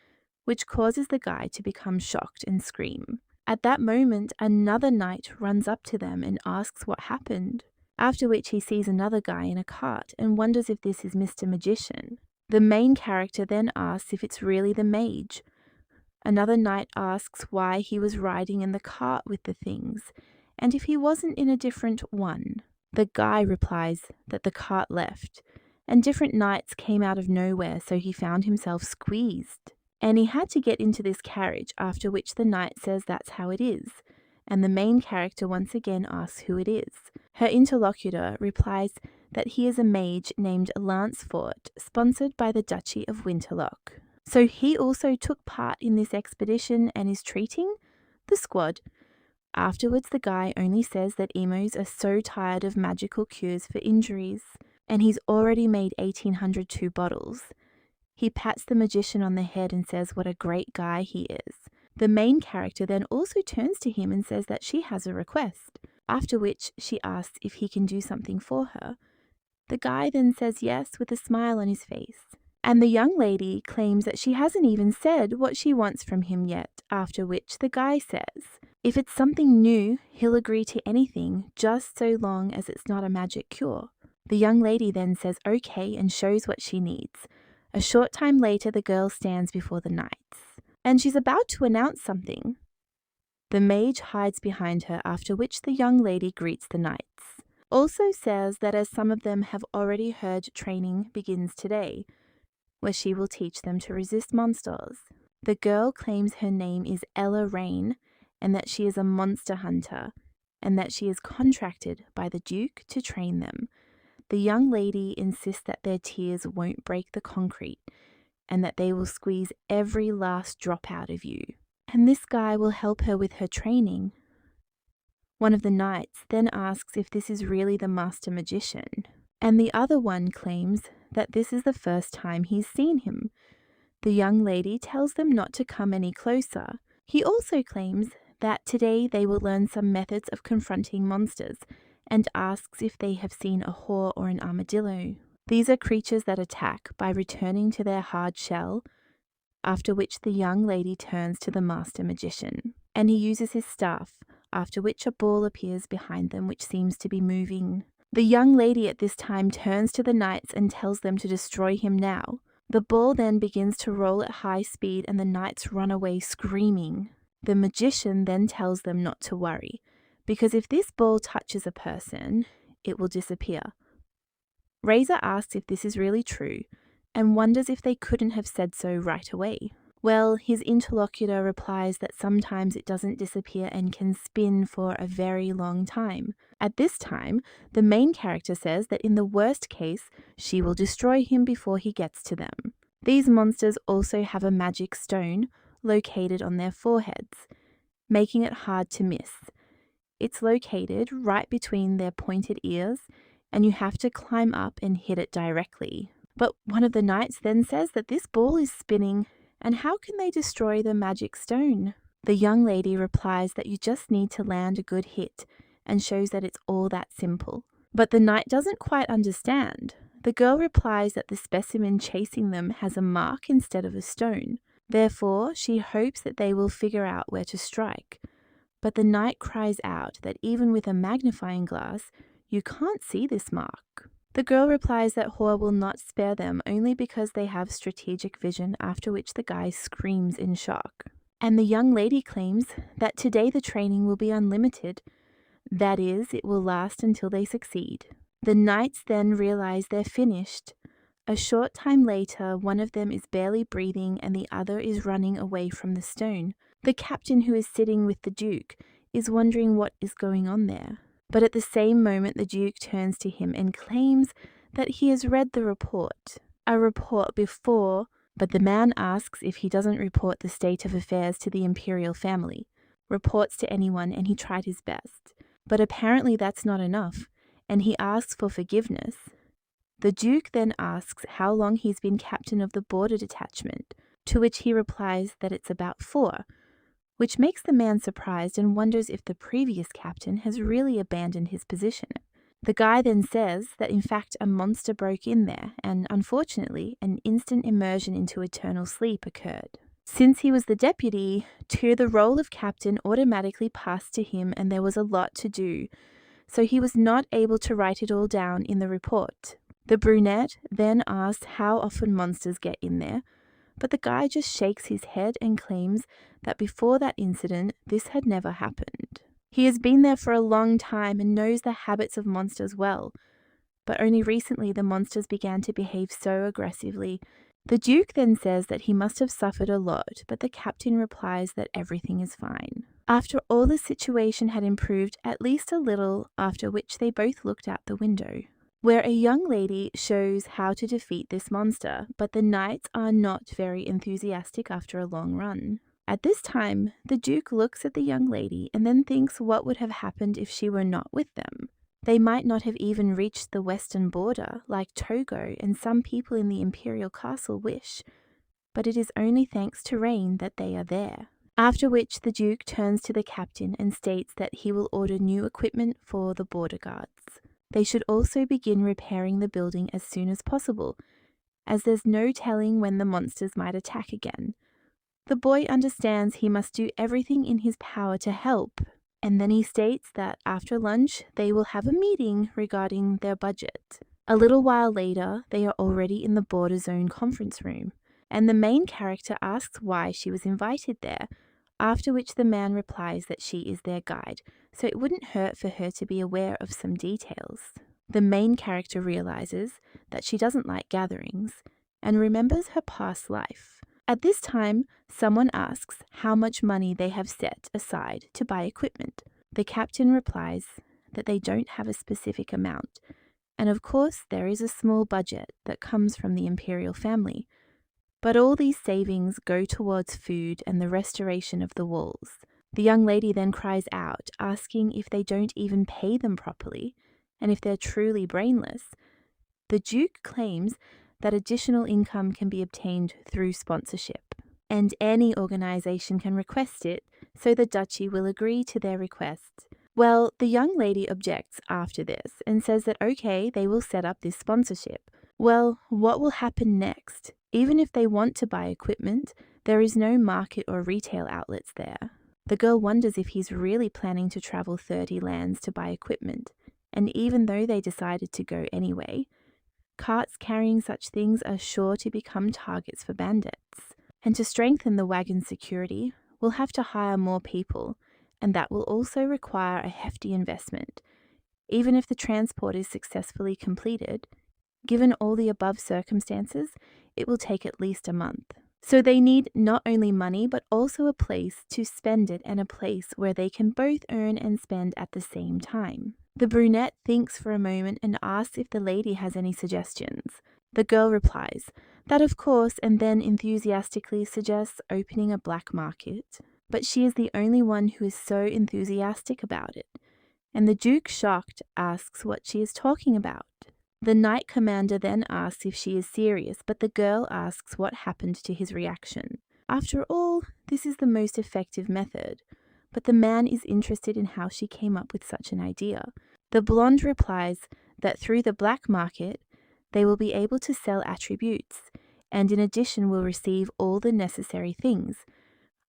which causes the guy to become shocked and scream. At that moment, another knight runs up to them and asks what happened, after which he sees another guy in a cart and wonders if this is Mr. Magician. The main character then asks if it's really the mage. Another knight asks why he was riding in the cart with the things, and if he wasn't in a different one. The guy replies that the cart left, and different knights came out of nowhere, so he found himself squeezed. And he had to get into this carriage, after which the knight says that's how it is, and the main character once again asks who it is. Her interlocutor replies that he is a mage named Lancefort, sponsored by the Duchy of Winterlock. So he also took part in this expedition and is treating the squad. Afterwards, the guy only says that emos are so tired of magical cures for injuries, and he's already made 1802 bottles. He pats the magician on the head and says what a great guy he is. The main character then also turns to him and says that she has a request, after which she asks if he can do something for her. The guy then says yes with a smile on his face, and the young lady claims that she hasn't even said what she wants from him yet, after which the guy says if it's something new, he'll agree to anything just so long as it's not a magic cure. The young lady then says okay and shows what she needs. A short time later, the girl stands before the knights, and she's about to announce something. The mage hides behind her, after which the young lady greets the knights. Also says that as some of them have already heard, training begins today, where she will teach them to resist monsters. The girl claims her name is Ella Rain, and that she is a monster hunter, and that she is contracted by the Duke to train them. The young lady insists that their tears won't break the concrete, and that they will squeeze every last drop out of you. And this guy will help her with her training. One of the knights then asks if this is really the master magician, and the other one claims that this is the first time he's seen him. The young lady tells them not to come any closer. He also claims that today they will learn some methods of confronting monsters, and asks if they have seen a whore or an armadillo. These are creatures that attack by returning to their hard shell, after which the young lady turns to the master magician, and he uses his staff, after which a ball appears behind them which seems to be moving. The young lady at this time turns to the knights and tells them to destroy him now. The ball then begins to roll at high speed and the knights run away screaming. The magician then tells them not to worry, because if this ball touches a person, it will disappear. Razor asks if this is really true, and wonders if they couldn't have said so right away. Well, his interlocutor replies that sometimes it doesn't disappear and can spin for a very long time. At this time, the main character says that in the worst case, she will destroy him before he gets to them. These monsters also have a magic stone located on their foreheads, making it hard to miss. It's located right between their pointed ears, and you have to climb up and hit it directly. But one of the knights then says that this ball is spinning, and how can they destroy the magic stone? The young lady replies that you just need to land a good hit, and shows that it's all that simple. But the knight doesn't quite understand. The girl replies that the specimen chasing them has a mark instead of a stone. Therefore, she hopes that they will figure out where to strike. But the knight cries out that even with a magnifying glass, you can't see this mark. The girl replies that Hor will not spare them only because they have strategic vision, after which the guy screams in shock. And the young lady claims that today the training will be unlimited. That is, it will last until they succeed. The knights then realize they're finished. A short time later, one of them is barely breathing and the other is running away from the stone. The captain, who is sitting with the Duke, is wondering what is going on there. But at the same moment, the Duke turns to him and claims that he has read the report. A report before, but the man asks if he doesn't report the state of affairs to the imperial family. Reports to anyone, and he tried his best. But apparently that's not enough, and he asks for forgiveness. The Duke then asks how long he's been captain of the border detachment, to which he replies that it's about 4, which makes the man surprised and wonders if the previous captain has really abandoned his position. The guy then says that in fact a monster broke in there, and unfortunately an instant immersion into eternal sleep occurred. Since he was the deputy, the role of captain automatically passed to him, and there was a lot to do, so he was not able to write it all down in the report. The brunette then asks how often monsters get in there, but the guy just shakes his head and claims that before that incident, this had never happened. He has been there for a long time and knows the habits of monsters well, but only recently the monsters began to behave so aggressively. The Duke then says that he must have suffered a lot, but the captain replies that everything is fine. After all, the situation had improved at least a little, after which they both looked out the window, where a young lady shows how to defeat this monster, but the knights are not very enthusiastic after a long run. At this time, the Duke looks at the young lady and then thinks what would have happened if she were not with them. They might not have even reached the western border like Togo and some people in the imperial castle wish, but it is only thanks to rain that they are there. After which the Duke turns to the captain and states that he will order new equipment for the border guards. They should also begin repairing the building as soon as possible, as there's no telling when the monsters might attack again. The boy understands he must do everything in his power to help, and then he states that after lunch they will have a meeting regarding their budget. A little while later, they are already in the border zone conference room, and the main character asks why she was invited there, after which the man replies that she is their guide, so it wouldn't hurt for her to be aware of some details. The main character realizes that she doesn't like gatherings and remembers her past life. At this time, someone asks how much money they have set aside to buy equipment. The captain replies that they don't have a specific amount, and of course there is a small budget that comes from the imperial family, but all these savings go towards food and the restoration of the walls. The young lady then cries out, asking if they don't even pay them properly, and if they're truly brainless. The Duke claims that additional income can be obtained through sponsorship, and any organization can request it, so the duchy will agree to their request. Well, the young lady objects after this and says that okay, they will set up this sponsorship. Well, what will happen next? Even if they want to buy equipment, there is no market or retail outlets there. The girl wonders if he's really planning to travel 30 lands to buy equipment, and even though they decided to go anyway, carts carrying such things are sure to become targets for bandits. And to strengthen the wagon security, we'll have to hire more people, and that will also require a hefty investment. Even if the transport is successfully completed, given all the above circumstances, it will take at least a month. So they need not only money, but also a place to spend it and a place where they can both earn and spend at the same time. The brunette thinks for a moment and asks if the lady has any suggestions. The girl replies that of course, and then enthusiastically suggests opening a black market, but she is the only one who is so enthusiastic about it, and the Duke, shocked, asks what she is talking about. The knight commander then asks if she is serious, but the girl asks what happened to his reaction. After all, this is the most effective method, but the man is interested in how she came up with such an idea. The blonde replies that through the black market, they will be able to sell attributes, and in addition will receive all the necessary things,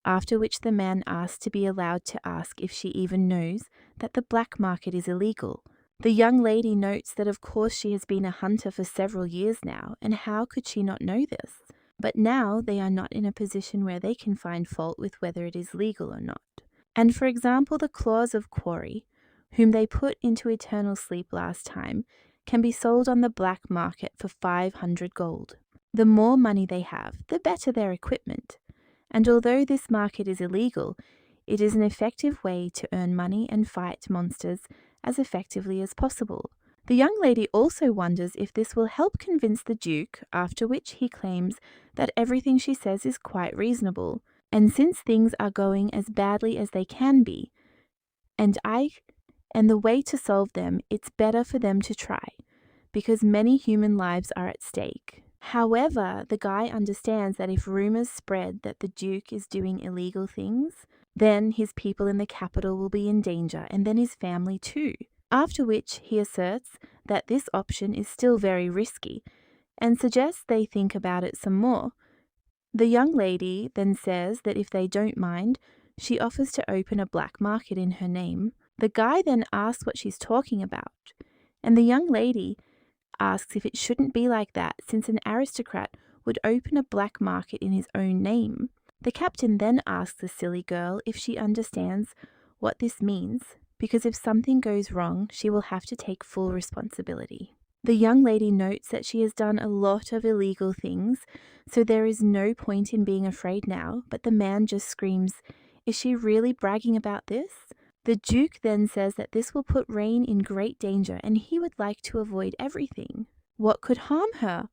after which the man asks to be allowed to ask if she even knows that the black market is illegal. The young lady notes that of course she has been a hunter for several years now, and how could she not know this? But now they are not in a position where they can find fault with whether it is legal or not. And for example, the claws of Quarry, whom they put into eternal sleep last time, can be sold on the black market for 500 gold. The more money they have, the better their equipment. And although this market is illegal, it is an effective way to earn money and fight monsters as effectively as possible. The young lady also wonders if this will help convince the Duke, after which he claims that everything she says is quite reasonable, and since things are going as badly as they can be, and the way to solve them, it's better for them to try, because many human lives are at stake. However, the guy understands that if rumors spread that the Duke is doing illegal things, then his people in the capital will be in danger, and then his family too. After which he asserts that this option is still very risky, and suggests they think about it some more. The young lady then says that if they don't mind, she offers to open a black market in her name. The guy then asks what she's talking about, and the young lady asks if it shouldn't be like that, since an aristocrat would open a black market in his own name. The captain then asks the silly girl if she understands what this means, because if something goes wrong, she will have to take full responsibility. The young lady notes that she has done a lot of illegal things, so there is no point in being afraid now, but the man just screams, "Is she really bragging about this?" The Duke then says that this will put Rain in great danger and he would like to avoid everything. What could harm her?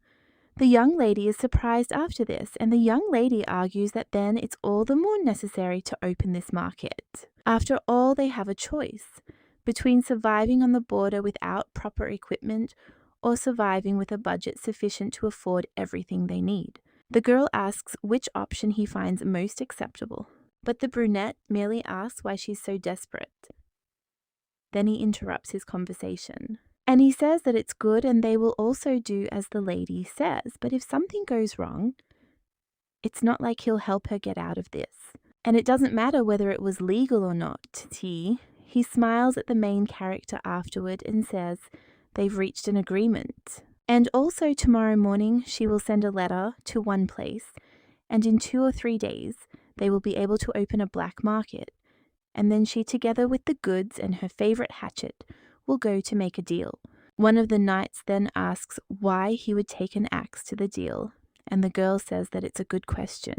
The young lady is surprised after this, and the young lady argues that then it's all the more necessary to open this market. After all, they have a choice between surviving on the border without proper equipment or surviving with a budget sufficient to afford everything they need. The girl asks which option he finds most acceptable, but the brunette merely asks why she's so desperate. Then he interrupts his conversation. And he says that it's good and they will also do as the lady says. But if something goes wrong, it's not like he'll help her get out of this. And it doesn't matter whether it was legal or not. He smiles at the main character afterward and says they've reached an agreement. And also tomorrow morning she will send a letter to one place, and in 2 or 3 days they will be able to open a black market. And then she, together with the goods and her favorite hatchet, will go to make a deal. One of the knights then asks why he would take an axe to the deal, and the girl says that it's a good question.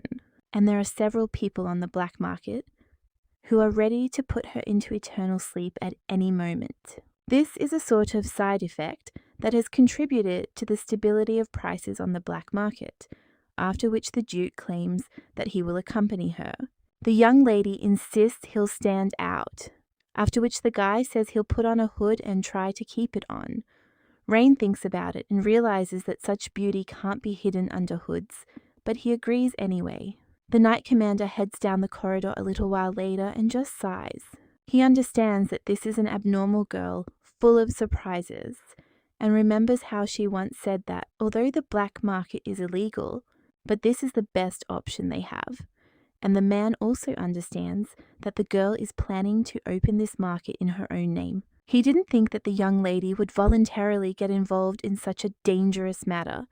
And there are several people on the black market who are ready to put her into eternal sleep at any moment. This is a sort of side effect that has contributed to the stability of prices on the black market, after which the Duke claims that he will accompany her. The young lady insists he'll stand out, after which the guy says he'll put on a hood and try to keep it on. Rain thinks about it and realizes that such beauty can't be hidden under hoods, but he agrees anyway. The knight commander heads down the corridor a little while later and just sighs. He understands that this is an abnormal girl, full of surprises, and remembers how she once said that although the black market is illegal, but this is the best option they have. And the man also understands that the girl is planning to open this market in her own name. He didn't think that the young lady would voluntarily get involved in such a dangerous matter.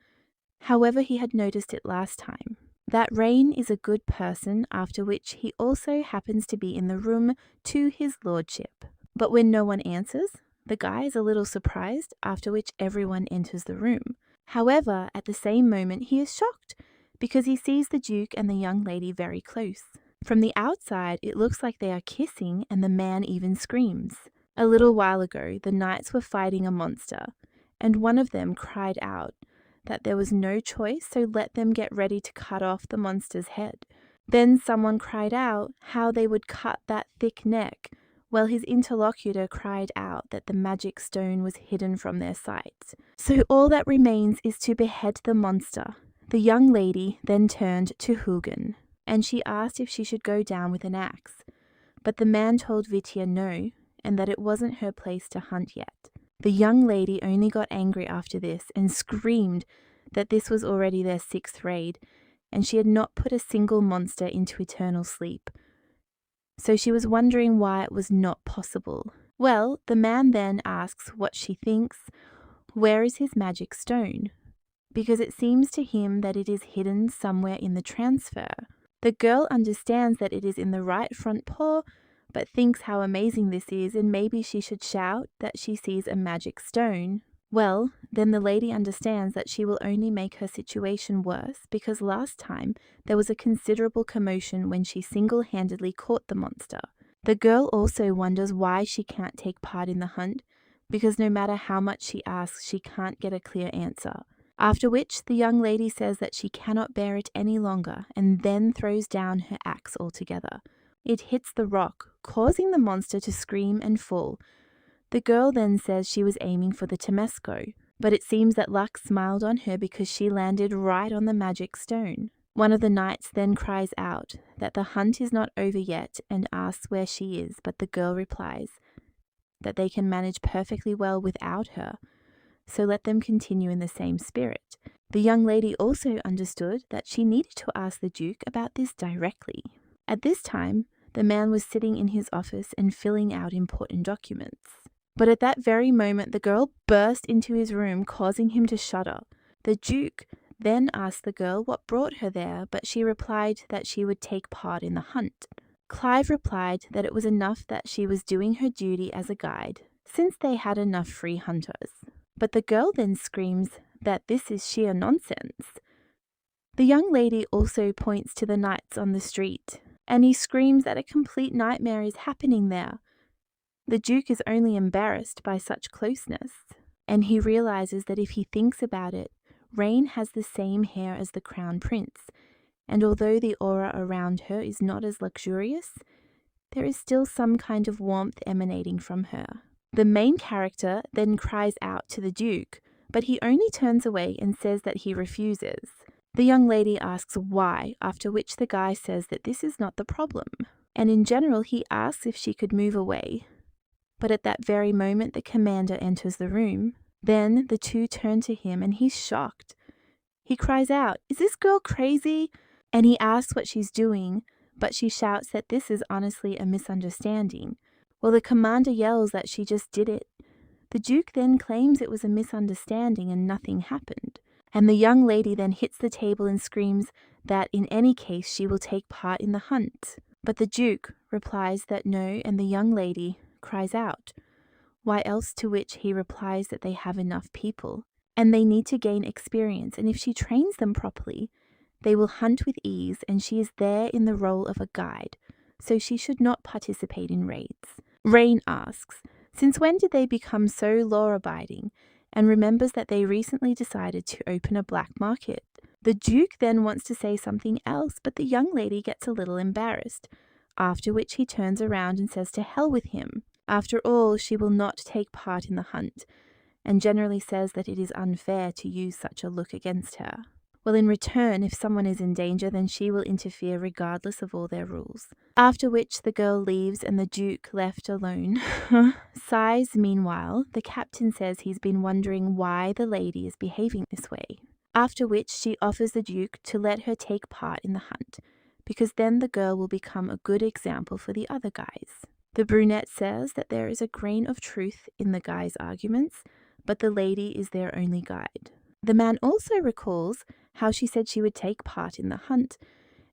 However, he had noticed it last time. That Rain is a good person, after which he also happens to be in the room to his lordship. But when no one answers, the guy is a little surprised, after which everyone enters the room. However, at the same moment he is shocked, because he sees the Duke and the young lady very close. From the outside, it looks like they are kissing, and the man even screams. A little while ago, the knights were fighting a monster, and one of them cried out that there was no choice, so let them get ready to cut off the monster's head. Then someone cried out how they would cut that thick neck, while his interlocutor cried out that the magic stone was hidden from their sight. So all that remains is to behead the monster. The young lady then turned to Hugin, and she asked if she should go down with an axe. But the man told Vitya no, and that it wasn't her place to hunt yet. The young lady only got angry after this and screamed that this was already their 6th raid, and she had not put a single monster into eternal sleep. So she was wondering why it was not possible. Well, the man then asks what she thinks. Where is his magic stone? Because it seems to him that it is hidden somewhere in the transfer. The girl understands that it is in the right front paw, but thinks how amazing this is, and maybe she should shout that she sees a magic stone. Well, then the lady understands that she will only make her situation worse, because last time there was a considerable commotion when she single-handedly caught the monster. The girl also wonders why she can't take part in the hunt, because no matter how much she asks, she can't get a clear answer. After which, the young lady says that she cannot bear it any longer, and then throws down her axe altogether. It hits the rock, causing the monster to scream and fall. The girl then says she was aiming for the Temesco, but it seems that luck smiled on her because she landed right on the magic stone. One of the knights then cries out that the hunt is not over yet and asks where she is, but the girl replies that they can manage perfectly well without her, so let them continue in the same spirit. The young lady also understood that she needed to ask the Duke about this directly. At this time, the man was sitting in his office and filling out important documents. But at that very moment, the girl burst into his room, causing him to shudder. The Duke then asked the girl what brought her there, but she replied that she would take part in the hunt. Clive replied that it was enough that she was doing her duty as a guide, since they had enough free hunters. But the girl then screams that this is sheer nonsense. The young lady also points to the knights on the street, and he screams that a complete nightmare is happening there. The Duke is only embarrassed by such closeness, and he realizes that if he thinks about it, Rain has the same hair as the crown prince, and although the aura around her is not as luxurious, there is still some kind of warmth emanating from her. The main character then cries out to the Duke, but he only turns away and says that he refuses. The young lady asks why, after which the guy says that this is not the problem, and in general he asks if she could move away. But at that very moment the commander enters the room. Then the two turn to him and he's shocked. He cries out, "Is this girl crazy?" And he asks what she's doing, but she shouts that this is honestly a misunderstanding. Well, the commander yells that she just did it. The Duke then claims it was a misunderstanding and nothing happened. And the young lady then hits the table and screams that in any case she will take part in the hunt. But the Duke replies that no, and the young lady cries out, "Why else?" To which he replies that they have enough people, and they need to gain experience, and if she trains them properly, they will hunt with ease, and she is there in the role of a guide, so she should not participate in raids. Rain asks, since when did they become so law-abiding, and remembers that they recently decided to open a black market. The Duke then wants to say something else, but the young lady gets a little embarrassed, after which he turns around and says to hell with him. After all, she will not take part in the hunt, and generally says that it is unfair to use such a look against her. Well, in return, if someone is in danger, then she will interfere regardless of all their rules. After which the girl leaves and the Duke, left alone, sighs. Meanwhile, the captain says he's been wondering why the lady is behaving this way. After which she offers the Duke to let her take part in the hunt, because then the girl will become a good example for the other guys. The brunette says that there is a grain of truth in the guys' arguments, but the lady is their only guide. The man also recalls how she said she would take part in the hunt,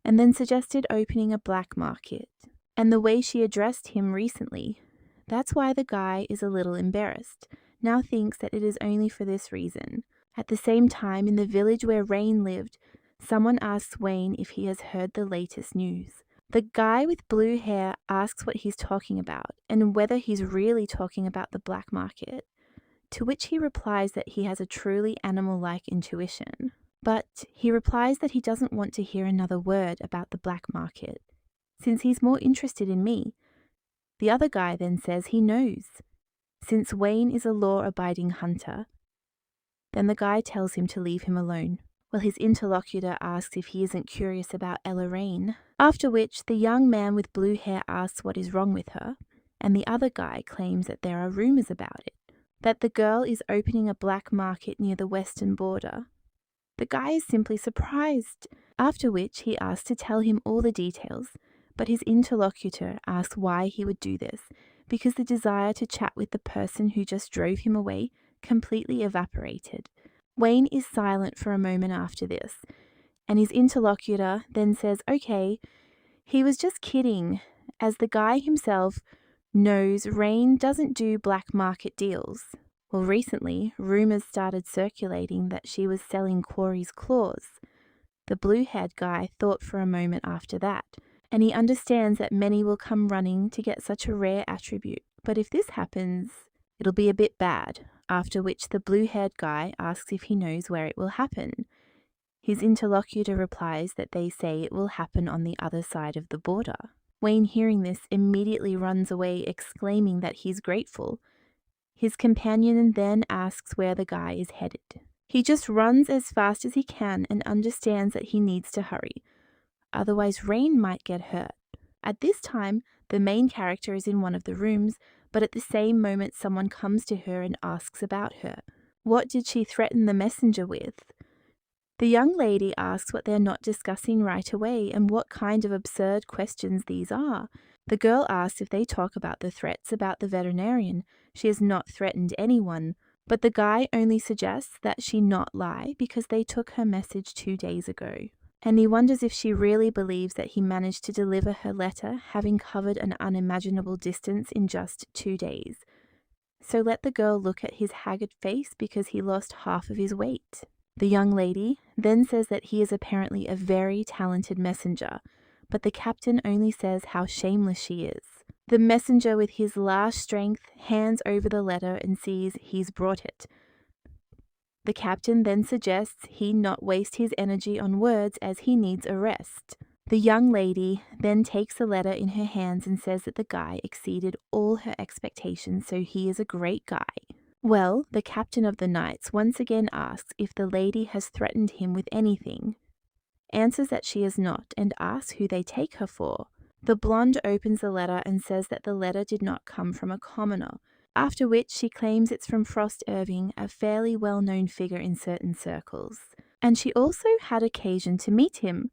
and then suggested opening a black market, and the way she addressed him recently. That's why the guy is a little embarrassed, now thinks that it is only for this reason. At the same time, in the village where Rain lived, someone asks Wayne if he has heard the latest news. The guy with blue hair asks what he's talking about, and whether he's really talking about the black market, to which he replies that he has a truly animal-like intuition. But he replies that he doesn't want to hear another word about the black market, since he's more interested in me. The other guy then says he knows, since Wayne is a law-abiding hunter. Then the guy tells him to leave him alone. Well, his interlocutor asks if he isn't curious about Ella Rain, after which the young man with blue hair asks what is wrong with her, and the other guy claims that there are rumors about it, that the girl is opening a black market near the western border. The guy is simply surprised, after which he asks to tell him all the details, but his interlocutor asks why he would do this, because the desire to chat with the person who just drove him away completely evaporated. Wayne is silent for a moment after this, and his interlocutor then says, okay, he was just kidding, as the guy himself knows Rain doesn't do black market deals. Well, recently, rumors started circulating that she was selling Quarry's claws. The blue-haired guy thought for a moment after that, and he understands that many will come running to get such a rare attribute. But if this happens, it'll be a bit bad, after which the blue-haired guy asks if he knows where it will happen. His interlocutor replies that they say it will happen on the other side of the border. Wayne, hearing this, immediately runs away, exclaiming that he's grateful. His companion then asks where the guy is headed. He just runs as fast as he can and understands that he needs to hurry, otherwise Rain might get hurt. At this time, the main character is in one of the rooms, but at the same moment someone comes to her and asks about her. What did she threaten the messenger with? The young lady asks what they're not discussing right away and what kind of absurd questions these are. The girl asks if they talk about the threats about the veterinarian. She has not threatened anyone, but the guy only suggests that she not lie because they took her message 2 days ago. And he wonders if she really believes that he managed to deliver her letter, having covered an unimaginable distance in just 2 days. So let the girl look at his haggard face because he lost half of his weight. The young lady then says that he is apparently a very talented messenger, but the captain only says how shameless she is. The messenger, with his last strength, hands over the letter and sees he's brought it. The captain then suggests he not waste his energy on words as he needs a rest. The young lady then takes the letter in her hands and says that the guy exceeded all her expectations, so he is a great guy. Well, the captain of the knights once again asks if the lady has threatened him with anything, answers that she is not, and asks who they take her for. The blonde opens the letter and says that the letter did not come from a commoner, after which she claims it's from Frost Irving, a fairly well-known figure in certain circles. And she also had occasion to meet him.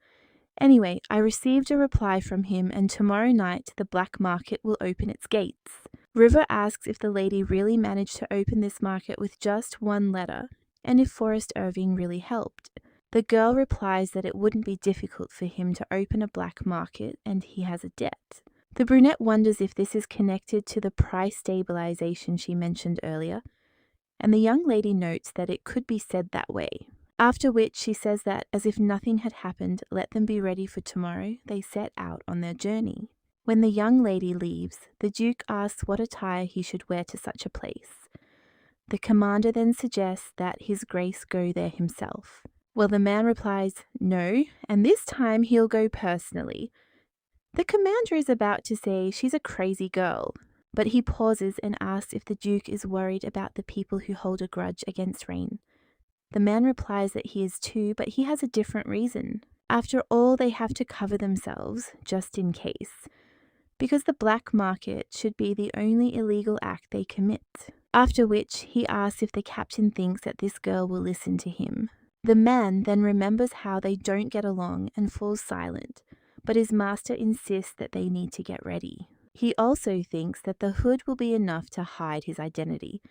Anyway, I received a reply from him, and tomorrow night the black market will open its gates. River asks if the lady really managed to open this market with just one letter, and if Forrest Irving really helped. The girl replies that it wouldn't be difficult for him to open a black market, and he has a debt. The brunette wonders if this is connected to the price stabilization she mentioned earlier, and the young lady notes that it could be said that way. After which she says that, as if nothing had happened, let them be ready for tomorrow, they set out on their journey. When the young lady leaves, the Duke asks what attire he should wear to such a place. The commander then suggests that His Grace go there himself. Well, the man replies, no, and this time he'll go personally. The commander is about to say she's a crazy girl, but he pauses and asks if the Duke is worried about the people who hold a grudge against Rain. The man replies that he is too, but he has a different reason. After all, they have to cover themselves, just in case, because the black market should be the only illegal act they commit. After which, he asks if the captain thinks that this girl will listen to him. The man then remembers how they don't get along and falls silent, but his master insists that they need to get ready. He also thinks that the hood will be enough to hide his identity,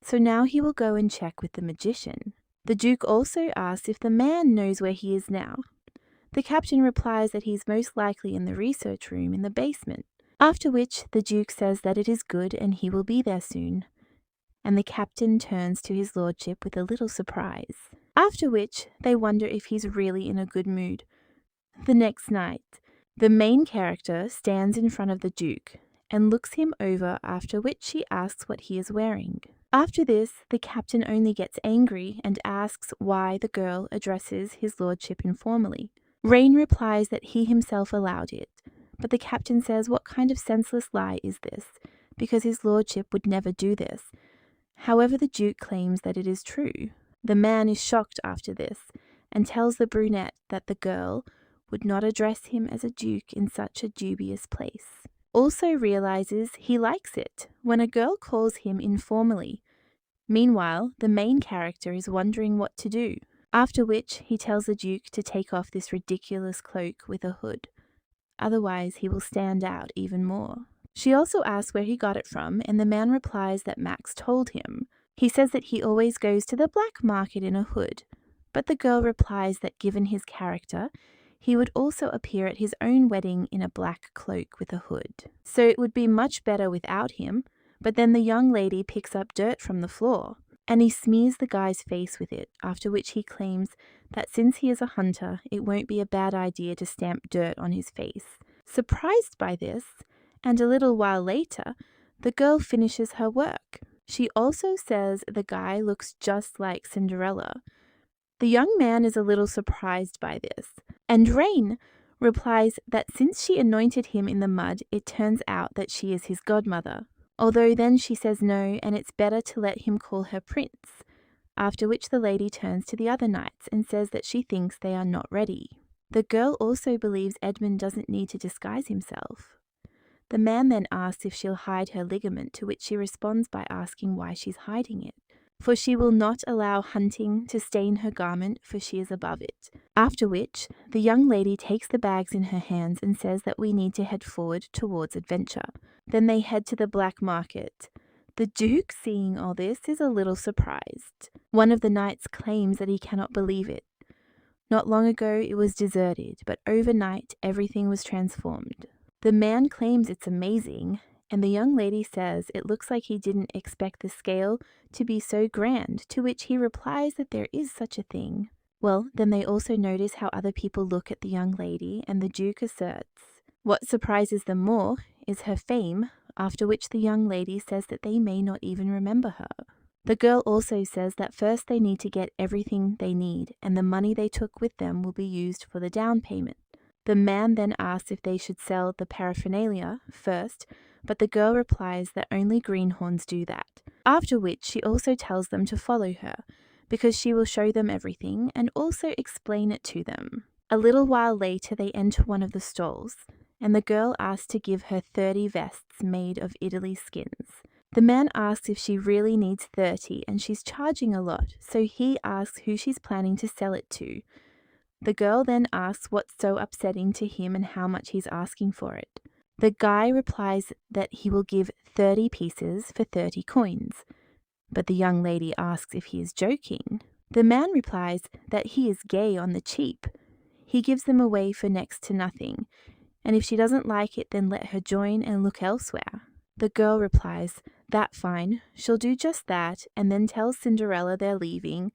so now he will go and check with the magician. The Duke also asks if the man knows where he is now. The captain replies that he's most likely in the research room in the basement, after which the Duke says that it is good and he will be there soon. And the captain turns to his lordship with a little surprise, after which they wonder if he's really in a good mood. The next night, the main character stands in front of the Duke and looks him over, after which she asks what he is wearing. After this, the captain only gets angry and asks why the girl addresses his lordship informally. Rain replies that he himself allowed it, but the captain says what kind of senseless lie is this, because his lordship would never do this. However, the Duke claims that it is true. The man is shocked after this and tells the brunette that the girl would not address him as a duke in such a dubious place. Also realizes he likes it when a girl calls him informally. Meanwhile, the main character is wondering what to do, after which he tells the Duke to take off this ridiculous cloak with a hood. Otherwise, he will stand out even more. She also asks where he got it from, and the man replies that Max told him. He says that he always goes to the black market in a hood, but the girl replies that given his character, he would also appear at his own wedding in a black cloak with a hood. So it would be much better without him, but then the young lady picks up dirt from the floor, and he smears the guy's face with it, after which he claims that since he is a hunter, it won't be a bad idea to stamp dirt on his face. Surprised by this, and a little while later, the girl finishes her work. She also says the guy looks just like Cinderella. The young man is a little surprised by this, and Rain replies that since she anointed him in the mud, it turns out that she is his godmother. Although then she says no, and it's better to let him call her prince, after which the lady turns to the other knights and says that she thinks they are not ready. The girl also believes Edmund doesn't need to disguise himself. The man then asks if she'll hide her ligament, to which she responds by asking why she's hiding it. For she will not allow hunting to stain her garment, for she is above it. After which, the young lady takes the bags in her hands and says that we need to head forward towards adventure. Then they head to the black market. The Duke, seeing all this, is a little surprised. One of the knights claims that he cannot believe it. Not long ago it was deserted, but overnight everything was transformed. The man claims it's amazing, and the young lady says it looks like he didn't expect the scale to be so grand, to which he replies that there is such a thing. Well, then they also notice how other people look at the young lady, and the Duke asserts. What surprises them more is her fame, after which the young lady says that they may not even remember her. The girl also says that first they need to get everything they need, and the money they took with them will be used for the down payment. The man then asks if they should sell the paraphernalia first, but the girl replies that only greenhorns do that. After which she also tells them to follow her, because she will show them everything and also explain it to them. A little while later they enter one of the stalls, and the girl asks to give her 30 vests made of Italy skins. The man asks if she really needs 30 and she's charging a lot, so he asks who she's planning to sell it to. The girl then asks what's so upsetting to him and how much he's asking for it. The guy replies that he will give 30 pieces for 30 coins, but the young lady asks if he is joking. The man replies that he is gay on the cheap. He gives them away for next to nothing, and if she doesn't like it, then let her join and look elsewhere. The girl replies, "That fine, she'll do just that," and then tells Cinderella they're leaving.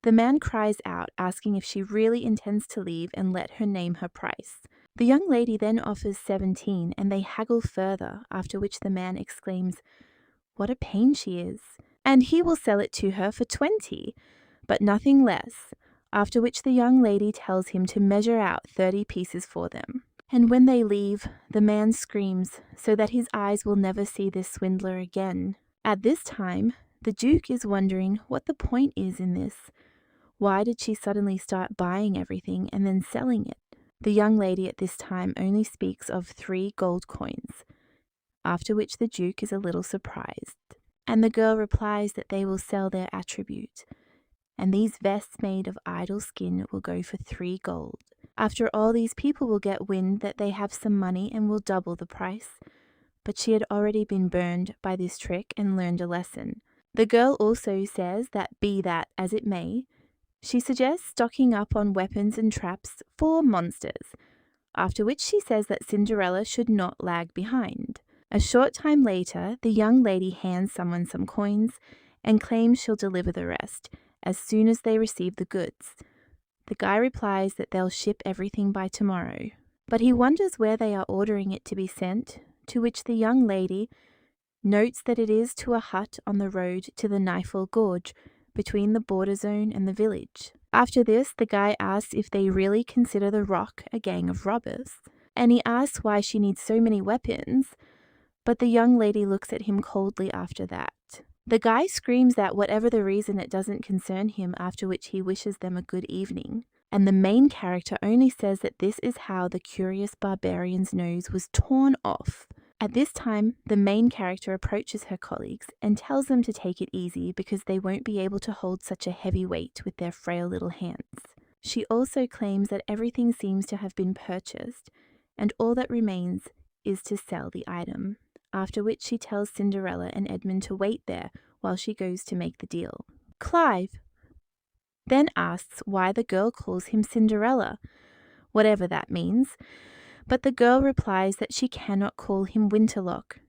The man cries out, asking if she really intends to leave and let her name her price. The young lady then offers 17, and they haggle further, after which the man exclaims, "What a pain she is," and he will sell it to her for 20, but nothing less, after which the young lady tells him to measure out 30 pieces for them. And when they leave, the man screams so that his eyes will never see this swindler again. At this time, the Duke is wondering what the point is in this. Why did she suddenly start buying everything and then selling it? The young lady at this time only speaks of 3 gold coins, after which the Duke is a little surprised. And the girl replies that they will sell their attribute, and these vests made of idol skin will go for 3 gold. After all, these people will get wind that they have some money and will double the price. But she had already been burned by this trick and learned a lesson. The girl also says that be that as it may, she suggests stocking up on weapons and traps for monsters, after which she says that Cinderella should not lag behind. A short time later, the young lady hands someone some coins and claims she'll deliver the rest as soon as they receive the goods. The guy replies that they'll ship everything by tomorrow, but he wonders where they are ordering it to be sent, to which the young lady notes that it is to a hut on the road to the Nifel Gorge, between the border zone and the village. After this, the guy asks if they really consider the Rock a gang of robbers, and he asks why she needs so many weapons, but the young lady looks at him coldly after that. The guy screams that whatever the reason, it doesn't concern him, after which he wishes them a good evening. And the main character only says that this is how the curious barbarian's nose was torn off. At this time, the main character approaches her colleagues and tells them to take it easy because they won't be able to hold such a heavy weight with their frail little hands. She also claims that everything seems to have been purchased, and all that remains is to sell the item. After which she tells Cinderella and Edmund to wait there while she goes to make the deal. Clive then asks why the girl calls him Cinderella, whatever that means, but the girl replies that she cannot call him Winterlock,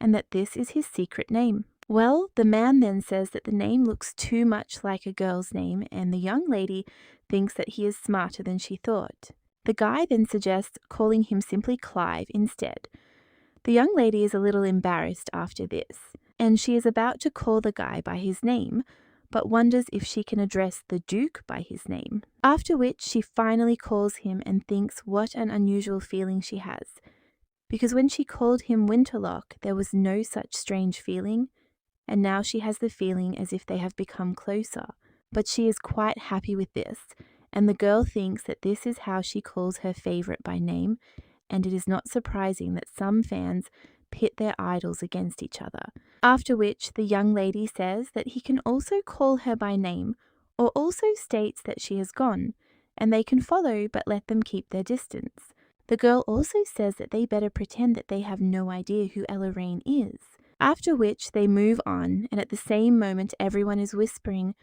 and that this is his secret name. Well, the man then says that the name looks too much like a girl's name, and the young lady thinks that he is smarter than she thought. The guy then suggests calling him simply Clive instead. The young lady is a little embarrassed after this, and she is about to call the guy by his name, but wonders if she can address the Duke by his name. After which she finally calls him and thinks what an unusual feeling she has, because when she called him Winterlock, there was no such strange feeling, and now she has the feeling as if they have become closer. But she is quite happy with this, and the girl thinks that this is how she calls her favourite by name, and it is not surprising that some fans pit their idols against each other. After which the young lady says that he can also call her by name, or also states that she has gone, and they can follow but let them keep their distance. The girl also says that they better pretend that they have no idea who Elleraine is. After which they move on, and at the same moment everyone is whispering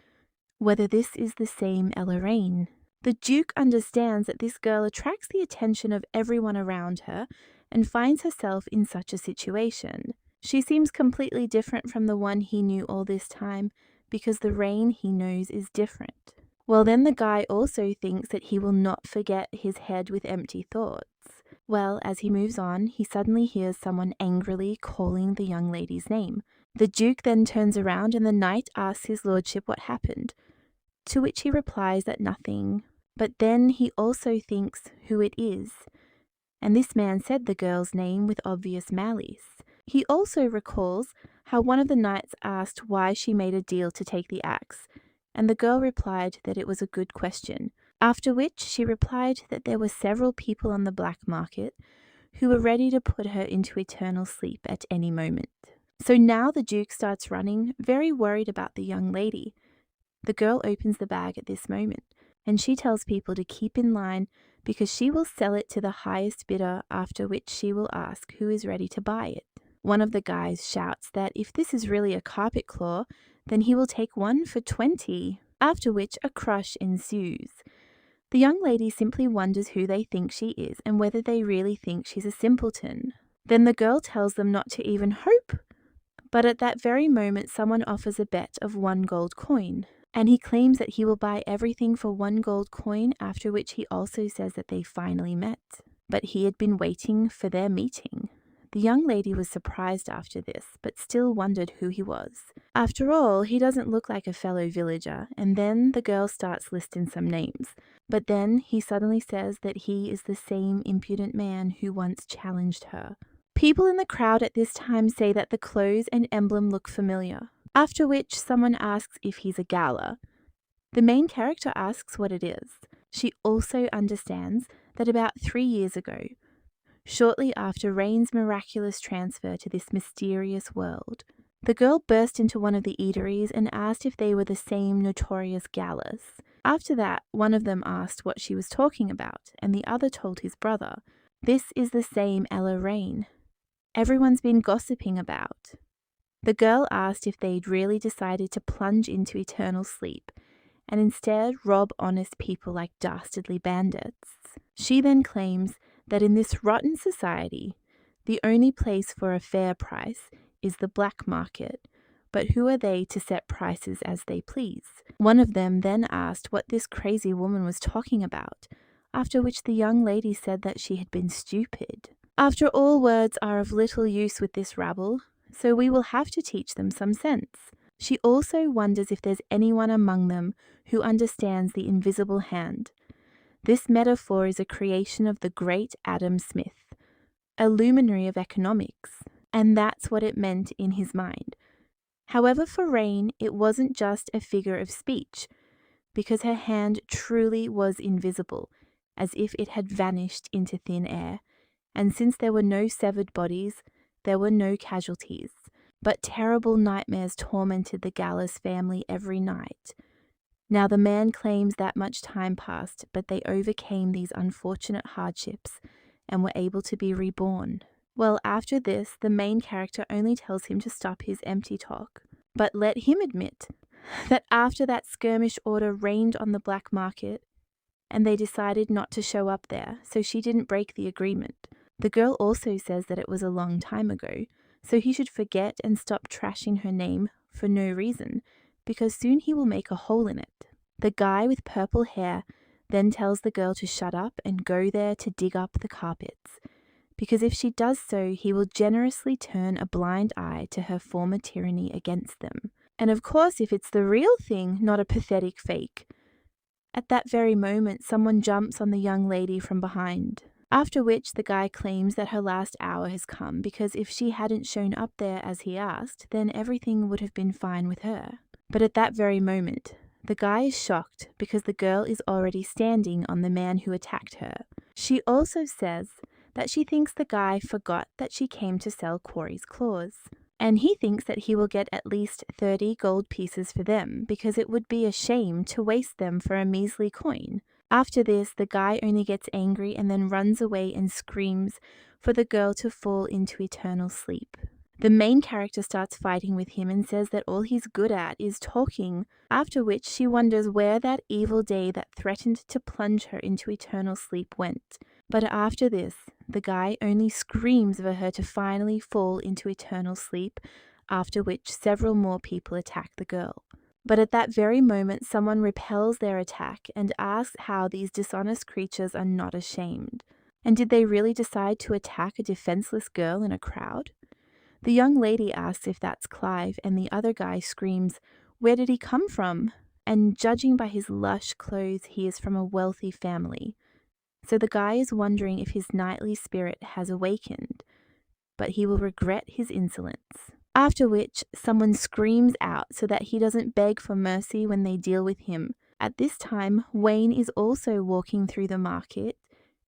whether this is the same Elleraine. The Duke understands that this girl attracts the attention of everyone around her and finds herself in such a situation. She seems completely different from the one he knew all this time, because the Rain he knows is different. Well, then the guy also thinks that he will not forget his head with empty thoughts. Well, as he moves on, he suddenly hears someone angrily calling the young lady's name. The Duke then turns around and the knight asks his lordship what happened, to which he replies that nothing, but then he also thinks who it is, and this man said the girl's name with obvious malice. He also recalls how one of the knights asked why she made a deal to take the axe, and the girl replied that it was a good question, after which she replied that there were several people on the black market who were ready to put her into eternal sleep at any moment. So now the Duke starts running, very worried about the young lady. The girl opens the bag at this moment, and she tells people to keep in line because she will sell it to the highest bidder, after which she will ask who is ready to buy it. One of the guys shouts that if this is really a carpet claw, then he will take one for 20, after which a crush ensues. The young lady simply wonders who they think she is and whether they really think she's a simpleton. Then the girl tells them not to even hope. But at that very moment, someone offers a bet of 1 gold coin, and he claims that he will buy everything for 1 gold coin, after which he also says that they finally met. But he had been waiting for their meeting. The young lady was surprised after this, but still wondered who he was. After all, he doesn't look like a fellow villager, and then the girl starts listing some names. But then he suddenly says that he is the same impudent man who once challenged her. People in the crowd at this time say that the clothes and emblem look familiar, after which someone asks if he's a gala. The main character asks what it is. She also understands that about 3 years ago, shortly after Rain's miraculous transfer to this mysterious world, the girl burst into one of the eateries and asked if they were the same notorious galas. After that, one of them asked what she was talking about, and the other told his brother, "This is the same Ella Rain everyone's been gossiping about." The girl asked if they'd really decided to plunge into eternal sleep and instead rob honest people like dastardly bandits. She then claims that in this rotten society, the only place for a fair price is the black market, but who are they to set prices as they please? One of them then asked what this crazy woman was talking about, after which the young lady said that she had been stupid. After all, words are of little use with this rabble, so we will have to teach them some sense. She also wonders if there's anyone among them who understands the invisible hand. This metaphor is a creation of the great Adam Smith, a luminary of economics, and that's what it meant in his mind. However, for Rain, it wasn't just a figure of speech, because her hand truly was invisible, as if it had vanished into thin air. And since there were no severed bodies, there were no casualties, but terrible nightmares tormented the Gallas family every night. Now the man claims that much time passed, but they overcame these unfortunate hardships and were able to be reborn. Well, after this, the main character only tells him to stop his empty talk, but let him admit that after that skirmish order reigned on the black market, and they decided not to show up there, so she didn't break the agreement. The girl also says that it was a long time ago, so he should forget and stop trashing her name for no reason, because soon he will make a hole in it. The guy with purple hair then tells the girl to shut up and go there to dig up the carpets, because if she does so, he will generously turn a blind eye to her former tyranny against them. And of course, if it's the real thing, not a pathetic fake. At that very moment, someone jumps on the young lady from behind. After which, the guy claims that her last hour has come, because if she hadn't shown up there as he asked, then everything would have been fine with her. But at that very moment, the guy is shocked because the girl is already standing on the man who attacked her. She also says that she thinks the guy forgot that she came to sell Quarry's claws, and he thinks that he will get at least 30 gold pieces for them, because it would be a shame to waste them for a measly coin. After this, the guy only gets angry and then runs away and screams for the girl to fall into eternal sleep. The main character starts fighting with him and says that all he's good at is talking, after which she wonders where that evil day that threatened to plunge her into eternal sleep went. But after this, the guy only screams for her to finally fall into eternal sleep, after which several more people attack the girl. But at that very moment, someone repels their attack and asks how these dishonest creatures are not ashamed. And did they really decide to attack a defenseless girl in a crowd? The young lady asks if that's Clive, and the other guy screams, "Where did he come from?" And judging by his lush clothes, he is from a wealthy family. So the guy is wondering if his knightly spirit has awakened, but he will regret his insolence. After which, someone screams out so that he doesn't beg for mercy when they deal with him. At this time, Wayne is also walking through the market.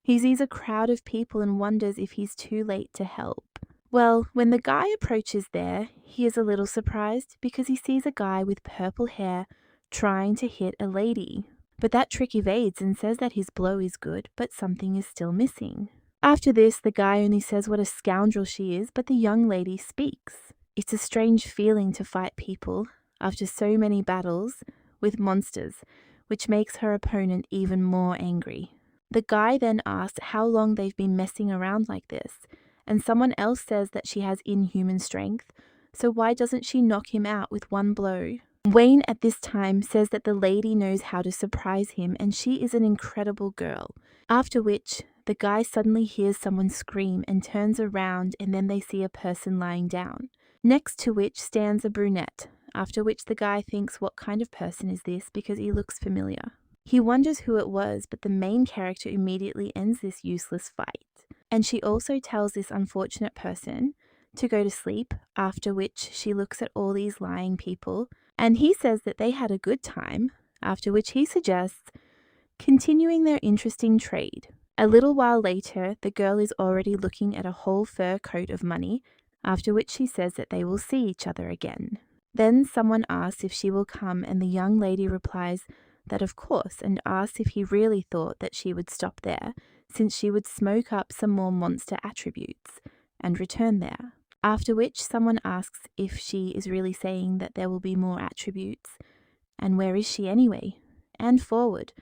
He sees a crowd of people and wonders if he's too late to help. Well, when the guy approaches there, he is a little surprised because he sees a guy with purple hair trying to hit a lady. But that trick evades and says that his blow is good, but something is still missing. After this, the guy only says what a scoundrel she is, but the young lady speaks. It's a strange feeling to fight people after so many battles with monsters, which makes her opponent even more angry. The guy then asks how long they've been messing around like this, and someone else says that she has inhuman strength, so why doesn't she knock him out with one blow? Wayne at this time says that the lady knows how to surprise him and she is an incredible girl. After which, the guy suddenly hears someone scream and turns around, and then they see a person lying down. Next to which stands a brunette, after which the guy thinks, what kind of person is this, because he looks familiar. He wonders who it was, but the main character immediately ends this useless fight. And she also tells this unfortunate person to go to sleep, after which she looks at all these lying people, and he says that they had a good time, after which he suggests continuing their interesting trade. A little while later, the girl is already looking at a whole fur coat of money, after which she says that they will see each other again. Then someone asks if she will come, and the young lady replies that of course, and asks if he really thought that she would stop there, since she would smoke up some more monster attributes and return there. After which someone asks if she is really saying that there will be more attributes, and where is she anyway, and forward.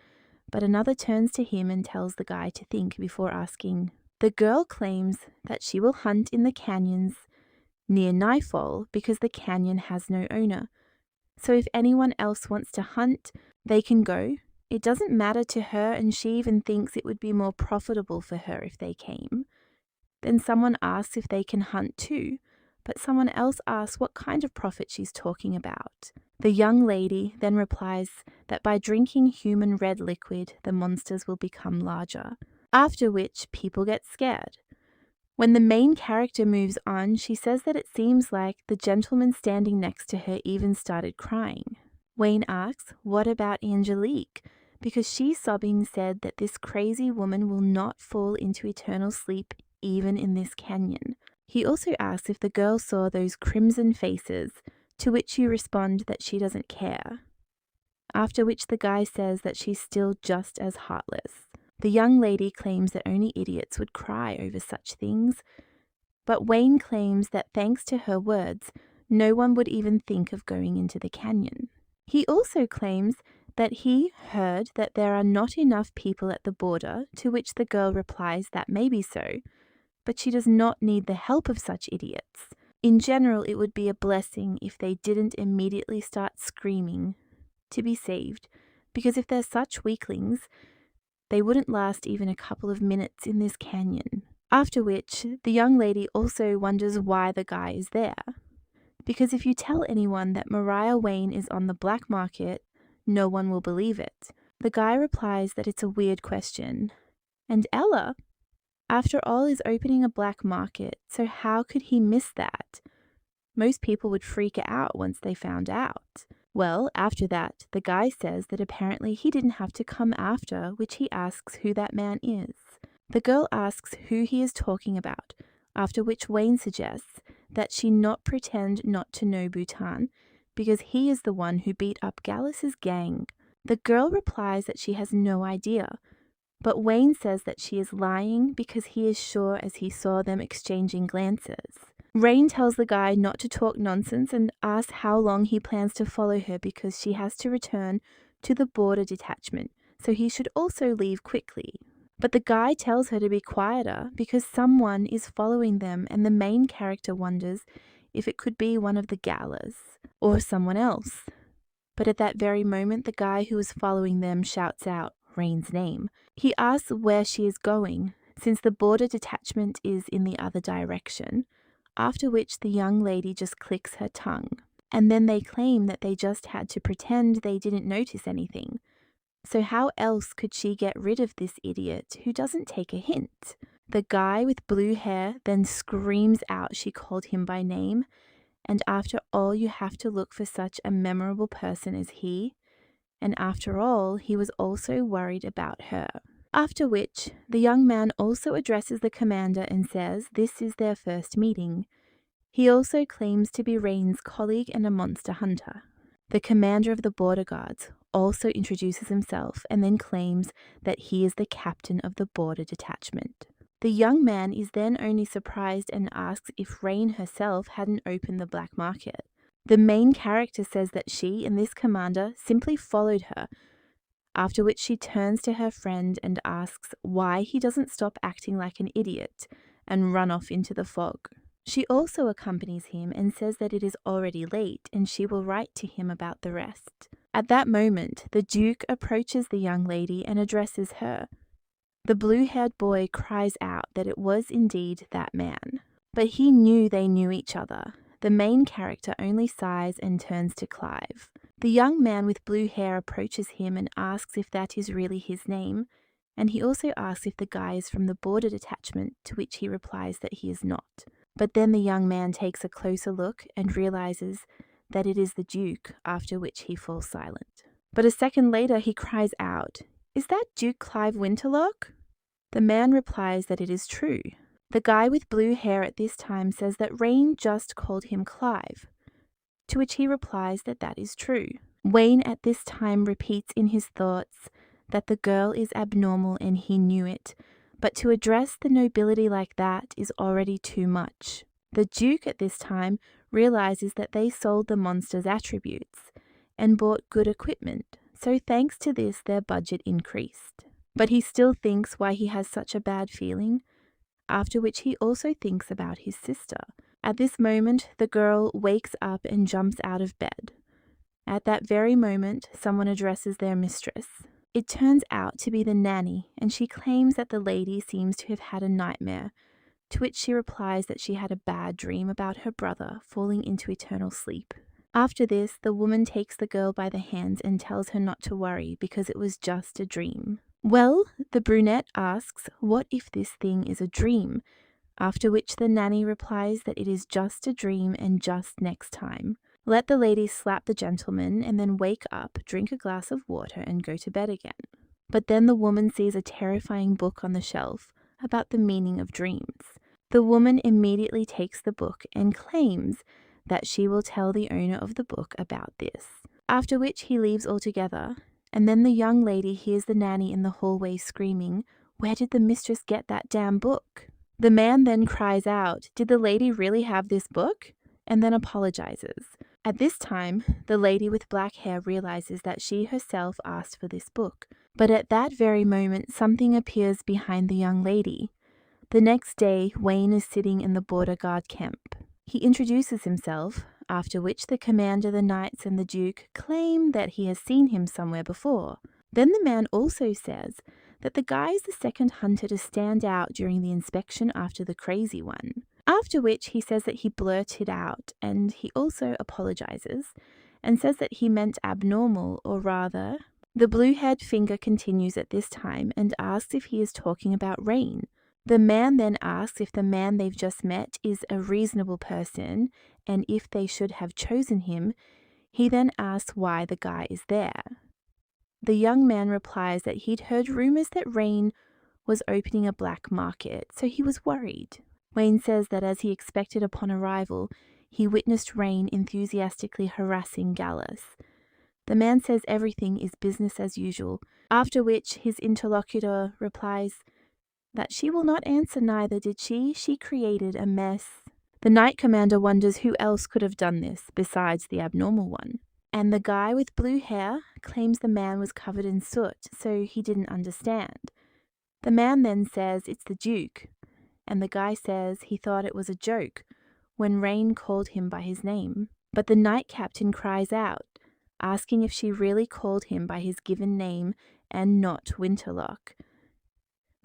But another turns to him and tells the guy to think before asking. The girl claims that she will hunt in the canyons near nightfall because the canyon has no owner. So if anyone else wants to hunt, they can go. It doesn't matter to her, and she even thinks it would be more profitable for her if they came. Then someone asks if they can hunt too, but someone else asks what kind of profit she's talking about. The young lady then replies that by drinking human red liquid, the monsters will become larger, after which people get scared. When the main character moves on, she says that it seems like the gentleman standing next to her even started crying. Wayne asks, what about Angelique? Because she sobbing said that this crazy woman will not fall into eternal sleep even in this canyon. He also asks if the girl saw those crimson faces, to which you respond that she doesn't care. After which the guy says that she's still just as heartless. The young lady claims that only idiots would cry over such things, but Wayne claims that thanks to her words, no one would even think of going into the canyon. He also claims that he heard that there are not enough people at the border, to which the girl replies that may be so, but she does not need the help of such idiots. In general, it would be a blessing if they didn't immediately start screaming to be saved, because if they're such weaklings, they wouldn't last even a couple of minutes in this canyon. After which, the young lady also wonders why the guy is there. Because if you tell anyone that Mariah Wayne is on the black market, no one will believe it. The guy replies that it's a weird question. And Ella, after all, is opening a black market, so how could he miss that? Most people would freak out once they found out. Well, after that, the guy says that apparently he didn't have to come after, which he asks who that man is. The girl asks who he is talking about, after which Wayne suggests that she not pretend not to know Bhutan, because he is the one who beat up Gallus's gang. The girl replies that she has no idea, but Wayne says that she is lying because he is sure as he saw them exchanging glances. Rain tells the guy not to talk nonsense and asks how long he plans to follow her because she has to return to the border detachment, so he should also leave quickly. But the guy tells her to be quieter because someone is following them, and the main character wonders if it could be one of the Gallas or someone else. But at that very moment, the guy who is following them shouts out Rain's name. He asks where she is going, since the border detachment is in the other direction, after which the young lady just clicks her tongue. And then they claim that they just had to pretend they didn't notice anything. So how else could she get rid of this idiot who doesn't take a hint? The guy with blue hair then screams out she called him by name, and after all you have to look for such a memorable person as he, and after all he was also worried about her. After which, the young man also addresses the commander and says this is their first meeting. He also claims to be Rain's colleague and a monster hunter. The commander of the border guards also introduces himself and then claims that he is the captain of the border detachment. The young man is then only surprised and asks if Rain herself hadn't opened the black market. The main character says that she and this commander simply followed her, after which she turns to her friend and asks why he doesn't stop acting like an idiot and run off into the fog. She also accompanies him and says that it is already late and she will write to him about the rest. At that moment, the Duke approaches the young lady and addresses her. The blue-haired boy cries out that it was indeed that man. But he knew they knew each other. The main character only sighs and turns to Clive. The young man with blue hair approaches him and asks if that is really his name, and he also asks if the guy is from the border detachment, to which he replies that he is not. But then the young man takes a closer look and realizes that it is the Duke, after which he falls silent. But a second later he cries out, "Is that Duke Clive Winterlock?" The man replies that it is true. The guy with blue hair at this time says that Rain just called him Clive, to which he replies that that is true. Wayne at this time repeats in his thoughts that the girl is abnormal and he knew it, but to address the nobility like that is already too much. The Duke at this time realizes that they sold the monster's attributes and bought good equipment, so thanks to this their budget increased. But he still thinks why he has such a bad feeling, after which he also thinks about his sister. At this moment, the girl wakes up and jumps out of bed. At that very moment, someone addresses their mistress. It turns out to be the nanny, and she claims that the lady seems to have had a nightmare, to which she replies that she had a bad dream about her brother falling into eternal sleep. After this, the woman takes the girl by the hands and tells her not to worry because it was just a dream. Well, the brunette asks, what if this thing is a dream? After which the nanny replies that it is just a dream and just next time. Let the lady slap the gentleman and then wake up, drink a glass of water and go to bed again. But then the woman sees a terrifying book on the shelf about the meaning of dreams. The woman immediately takes the book and claims that she will tell the owner of the book about this. After which he leaves altogether. And then the young lady hears the nanny in the hallway screaming, "Where did the mistress get that damn book?" The man then cries out, "Did the lady really have this book?" and then apologizes. At this time, the lady with black hair realizes that she herself asked for this book. But at that very moment, something appears behind the young lady. The next day, Wayne is sitting in the border guard camp. He introduces himself, after which the commander, the knights, and the Duke claim that he has seen him somewhere before. Then the man also says that the guy is the second hunter to stand out during the inspection after the crazy one. After which he says that he blurted out, and he also apologizes and says that he meant abnormal, or rather, the blue-haired finger continues at this time and asks if he is talking about Rain. The man then asks if the man they've just met is a reasonable person and if they should have chosen him. He then asks why the guy is there. The young man replies that he'd heard rumors that Rain was opening a black market, so he was worried. Wayne says that as he expected upon arrival, he witnessed Rain enthusiastically harassing Gallus. The man says everything is business as usual, after which his interlocutor replies that she will not answer, neither did she. She created a mess. The knight commander wonders who else could have done this besides the abnormal one. And the guy with blue hair claims the man was covered in soot, so he didn't understand. The man then says it's the Duke, and the guy says he thought it was a joke when Rain called him by his name. But the knight captain cries out, asking if she really called him by his given name and not Winterlock.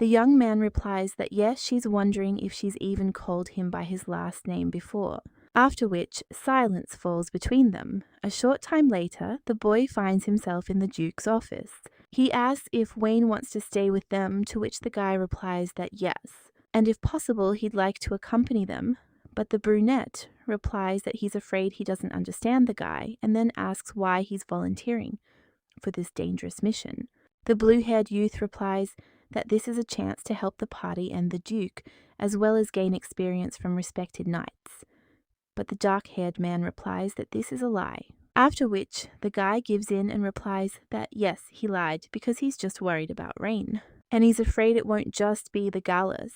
The young man replies that yes, she's wondering if she's even called him by his last name before, after which silence falls between them. A short time later, the boy finds himself in the Duke's office. He asks if Wayne wants to stay with them, to which the guy replies that yes, and if possible he'd like to accompany them, but the brunette replies that he's afraid he doesn't understand the guy, and then asks why he's volunteering for this dangerous mission. The blue-haired youth replies that this is a chance to help the party and the Duke, as well as gain experience from respected knights. But the dark-haired man replies that this is a lie, after which the guy gives in and replies that yes, he lied because he's just worried about Rain, and he's afraid it won't just be the galas.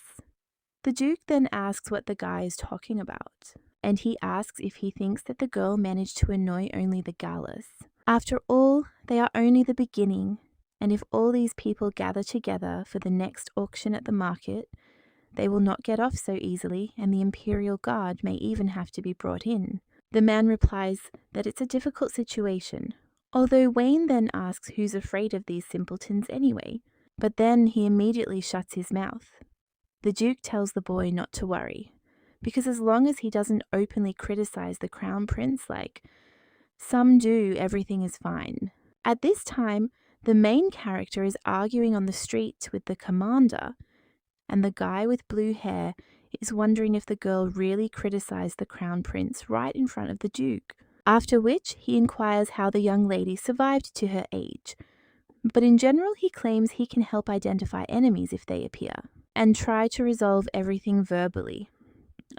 The Duke then asks what the guy is talking about, and he asks if he thinks that the girl managed to annoy only the galas. After all, they are only the beginning, and if all these people gather together for the next auction at the market, they will not get off so easily, and the Imperial Guard may even have to be brought in. The man replies that it's a difficult situation, although Wayne then asks who's afraid of these simpletons anyway, but then he immediately shuts his mouth. The Duke tells the boy not to worry, because as long as he doesn't openly criticize the Crown Prince like some do, everything is fine. At this time, the main character is arguing on the street with the commander, and the guy with blue hair is wondering if the girl really criticized the Crown Prince right in front of the Duke, after which he inquires how the young lady survived to her age. But in general, he claims he can help identify enemies if they appear, and try to resolve everything verbally,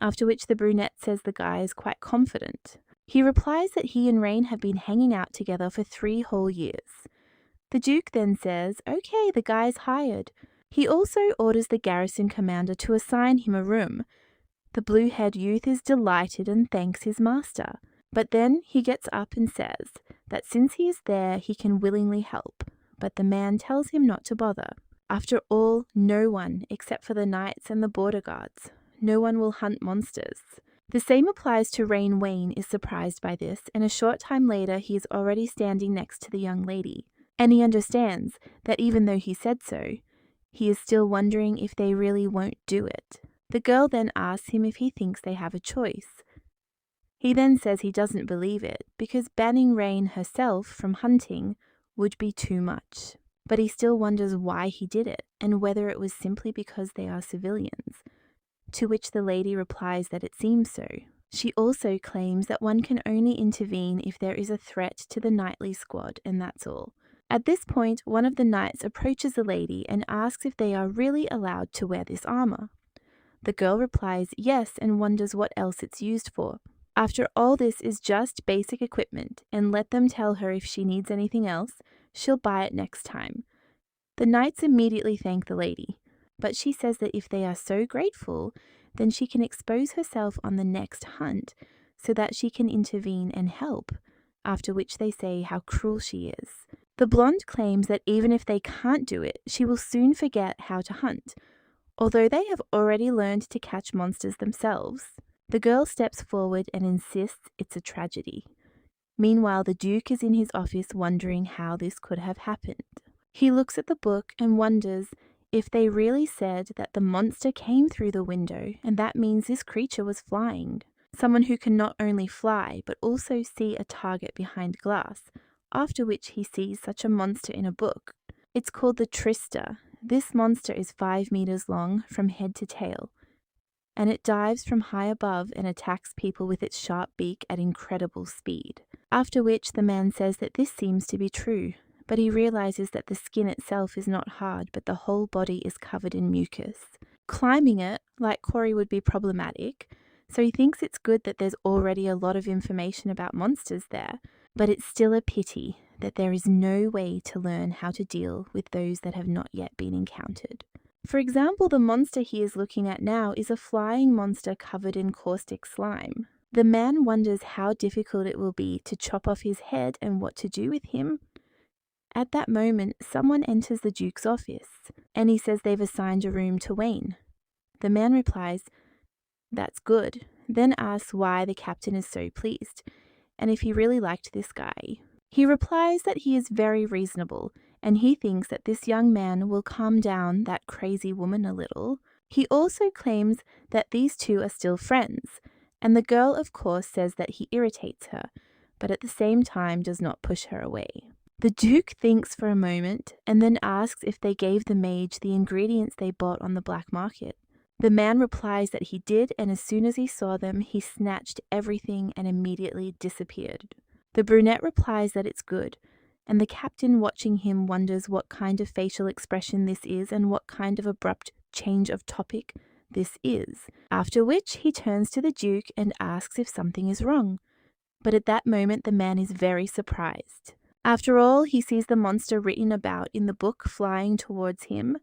after which the brunette says the guy is quite confident. He replies that he and Rain have been hanging out together for 3 whole years. The Duke then says, okay, the guy's hired. He also orders the garrison commander to assign him a room. The blue-haired youth is delighted and thanks his master. But then he gets up and says that since he is there, he can willingly help. But the man tells him not to bother. After all, no one, except for the knights and the border guards, no one will hunt monsters. The same applies to Rain. Wayne is surprised by this, and a short time later he is already standing next to the young lady. And he understands that even though he said so, he is still wondering if they really won't do it. The girl then asks him if he thinks they have a choice. He then says he doesn't believe it, because banning Rain herself from hunting would be too much. But he still wonders why he did it, and whether it was simply because they are civilians, to which the lady replies that it seems so. She also claims that one can only intervene if there is a threat to the knightly squad, and that's all. At this point, one of the knights approaches the lady and asks if they are really allowed to wear this armor. The girl replies yes and wonders what else it's used for. After all, this is just basic equipment, and let them tell her if she needs anything else, she'll buy it next time. The knights immediately thank the lady, but she says that if they are so grateful, then she can expose herself on the next hunt so that she can intervene and help, after which they say how cruel she is. The blonde claims that even if they can't do it, she will soon forget how to hunt, although they have already learned to catch monsters themselves. The girl steps forward and insists it's a tragedy. Meanwhile, the Duke is in his office wondering how this could have happened. He looks at the book and wonders if they really said that the monster came through the window, and that means this creature was flying. Someone who can not only fly, but also see a target behind glass, after which he sees such a monster in a book. It's called the Trista. This monster is 5 meters long from head to tail, and it dives from high above and attacks people with its sharp beak at incredible speed. After which the man says that this seems to be true, but he realizes that the skin itself is not hard, but the whole body is covered in mucus. Climbing it, like Corey, would be problematic, so he thinks it's good that there's already a lot of information about monsters there, but it's still a pity that there is no way to learn how to deal with those that have not yet been encountered. For example, the monster he is looking at now is a flying monster covered in caustic slime. The man wonders how difficult it will be to chop off his head and what to do with him. At that moment, someone enters the Duke's office, and he says they've assigned a room to Wayne. The man replies, "That's good," then asks why the captain is so pleased, and if he really liked this guy. He replies that he is very reasonable, and he thinks that this young man will calm down that crazy woman a little. He also claims that these two are still friends, and the girl, of course, says that he irritates her, but at the same time does not push her away. The Duke thinks for a moment and then asks if they gave the mage the ingredients they bought on the black market. The man replies that he did, and as soon as he saw them, he snatched everything and immediately disappeared. The brunette replies that it's good, and the captain watching him wonders what kind of facial expression this is and what kind of abrupt change of topic this is, after which he turns to the Duke and asks if something is wrong. But at that moment the man is very surprised. After all, he sees the monster written about in the book flying towards him.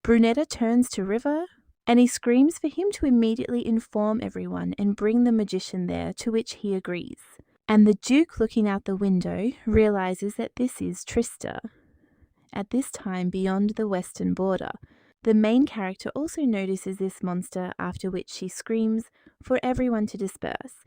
Brunetta turns to River, and he screams for him to immediately inform everyone and bring the magician there, to which he agrees. And the Duke, looking out the window, realizes that this is Trista. At this time, beyond the western border, the main character also notices this monster, after which she screams for everyone to disperse,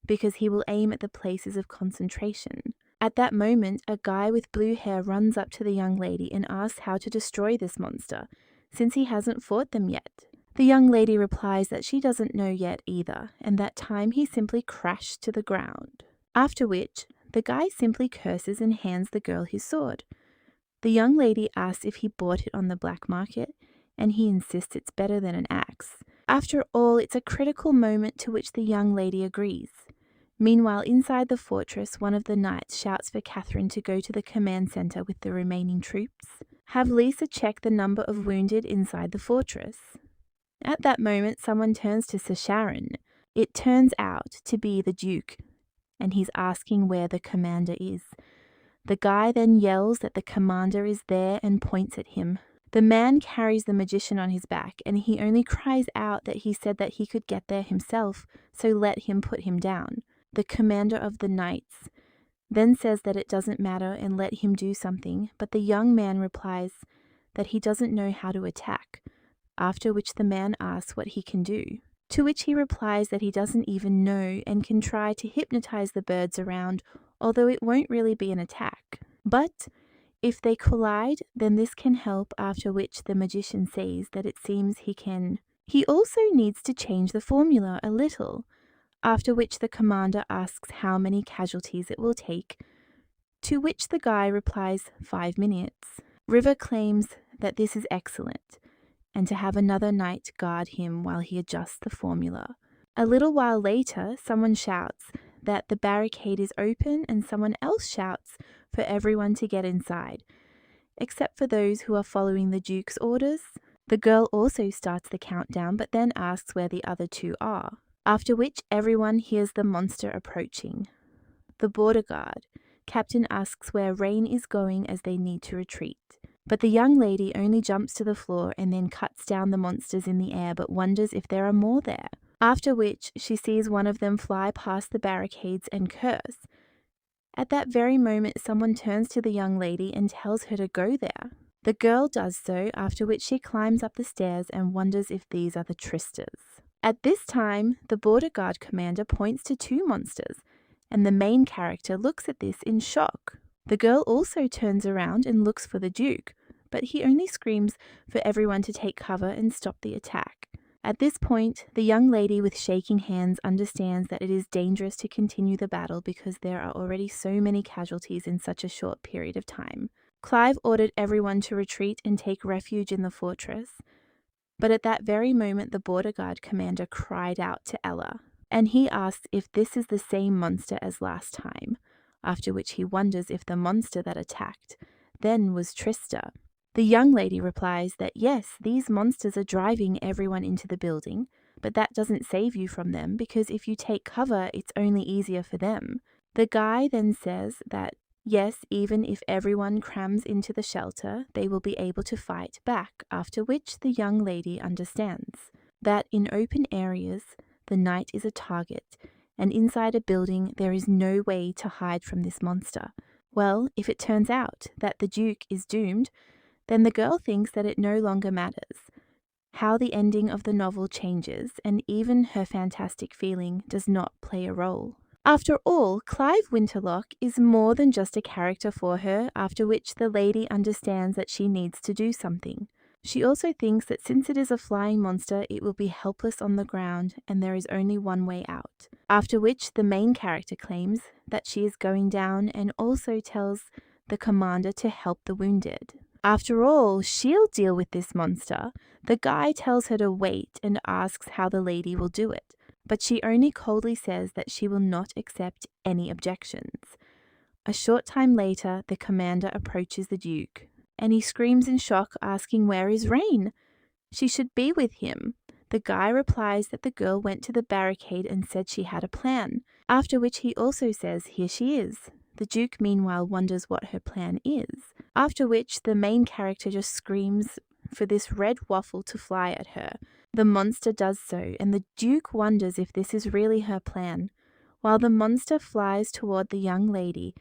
because he will aim at the places of concentration. At that moment, a guy with blue hair runs up to the young lady and asks how to destroy this monster, since he hasn't fought them yet. The young lady replies that she doesn't know yet either, and that time he simply crashed to the ground. After which, the guy simply curses and hands the girl his sword. The young lady asks if he bought it on the black market, and he insists it's better than an axe. After all, it's a critical moment, to which the young lady agrees. Meanwhile, inside the fortress, one of the knights shouts for Catherine to go to the command center with the remaining troops. Have Lisa check the number of wounded inside the fortress. At that moment, someone turns to Sir Sharon. It turns out to be the Duke, and he's asking where the commander is. The guy then yells that the commander is there and points at him. The man carries the magician on his back, and he only cries out that he said that he could get there himself, so let him put him down. The commander of the knights then says that it doesn't matter and let him do something, but the young man replies that he doesn't know how to attack, after which the man asks what he can do, to which he replies that he doesn't even know and can try to hypnotize the birds around, although it won't really be an attack. But if they collide, then this can help, after which the magician says that it seems he can. He also needs to change the formula a little, after which the commander asks how many casualties it will take, to which the guy replies 5 minutes. River claims that this is excellent, and to have another knight guard him while he adjusts the formula. A little while later, someone shouts that the barricade is open, and someone else shouts for everyone to get inside, except for those who are following the Duke's orders. The girl also starts the countdown, but then asks where the other two are, after which everyone hears the monster approaching. The border guard captain asks where Rain is going, as they need to retreat. But the young lady only jumps to the floor and then cuts down the monsters in the air, but wonders if there are more there. After which she sees one of them fly past the barricades and curse. At that very moment, someone turns to the young lady and tells her to go there. The girl does so, after which she climbs up the stairs and wonders if these are the Tristas. At this time, the border guard commander points to 2 monsters, and the main character looks at this in shock. The girl also turns around and looks for the Duke, but he only screams for everyone to take cover and stop the attack. At this point, the young lady with shaking hands understands that it is dangerous to continue the battle because there are already so many casualties in such a short period of time. Clive ordered everyone to retreat and take refuge in the fortress, but at that very moment the border guard commander cried out to Ella, and he asks if this is the same monster as last time, after which he wonders if the monster that attacked then was Trista. The young lady replies that yes, these monsters are driving everyone into the building, but that doesn't save you from them, because if you take cover, it's only easier for them. The guy then says that yes, even if everyone crams into the shelter, they will be able to fight back, after which the young lady understands that in open areas, the knight is a target, and inside a building there is no way to hide from this monster. Well, if it turns out that the Duke is doomed, then the girl thinks that it no longer matters. How the ending of the novel changes, and even her fantastic feeling does not play a role. After all, Clive Winterlock is more than just a character for her, after which the lady understands that she needs to do something. She also thinks that since it is a flying monster, it will be helpless on the ground and there is only one way out. After which the main character claims that she is going down and also tells the commander to help the wounded. After all, she'll deal with this monster. The guy tells her to wait and asks how the lady will do it, but she only coldly says that she will not accept any objections. A short time later, the commander approaches the Duke, and he screams in shock, asking where is Rain? She should be with him. The guy replies that the girl went to the barricade and said she had a plan, after which he also says here she is. The Duke meanwhile wonders what her plan is, after which the main character just screams for this red waffle to fly at her. The monster does so, and the Duke wonders if this is really her plan. While the monster flies toward the young lady,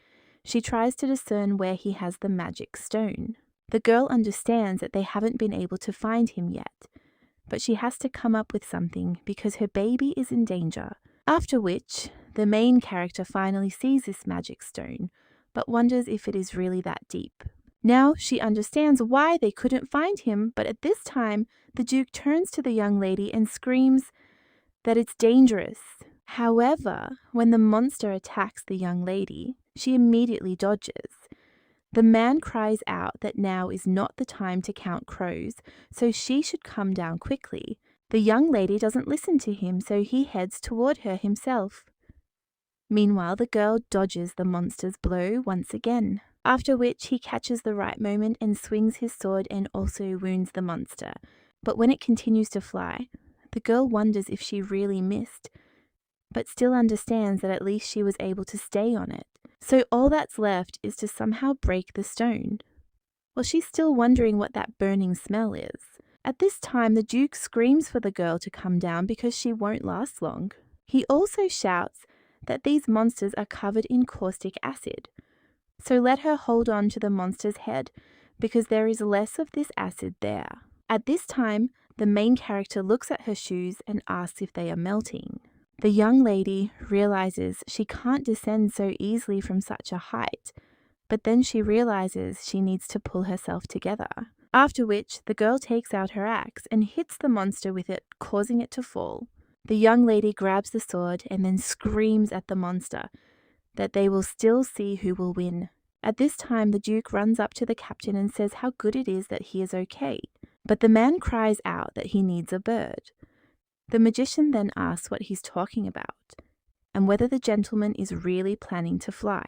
she tries to discern where he has the magic stone. The girl understands that they haven't been able to find him yet, but she has to come up with something because her baby is in danger. After which, the main character finally sees this magic stone, but wonders if it is really that deep. Now she understands why they couldn't find him, but at this time, the Duke turns to the young lady and screams that it's dangerous. However, when the monster attacks the young lady, she immediately dodges. The man cries out that now is not the time to count crows, so she should come down quickly. The young lady doesn't listen to him, so he heads toward her himself. Meanwhile, the girl dodges the monster's blow once again, after which he catches the right moment and swings his sword and also wounds the monster. But when it continues to fly, the girl wonders if she really missed, but still understands that at least she was able to stay on it. So all that's left is to somehow break the stone. Well, she's still wondering what that burning smell is. At this time, the Duke screams for the girl to come down because she won't last long. He also shouts that these monsters are covered in caustic acid. So let her hold on to the monster's head because there is less of this acid there. At this time, the main character looks at her shoes and asks if they are melting. The young lady realizes she can't descend so easily from such a height, but then she realizes she needs to pull herself together. After which, the girl takes out her axe and hits the monster with it, causing it to fall. The young lady grabs the sword and then screams at the monster that they will still see who will win. At this time, the Duke runs up to the captain and says how good it is that he is okay, but the man cries out that he needs a bird. The magician then asks what he's talking about, and whether the gentleman is really planning to fly.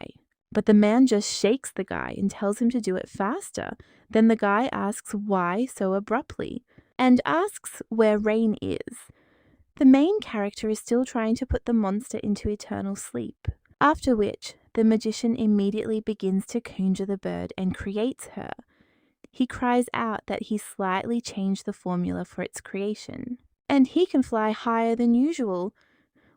But the man just shakes the guy and tells him to do it faster. Then the guy asks why so abruptly, and asks where Rain is. The main character is still trying to put the monster into eternal sleep, after which the magician immediately begins to conjure the bird and creates her. He cries out that he slightly changed the formula for its creation, and he can fly higher than usual.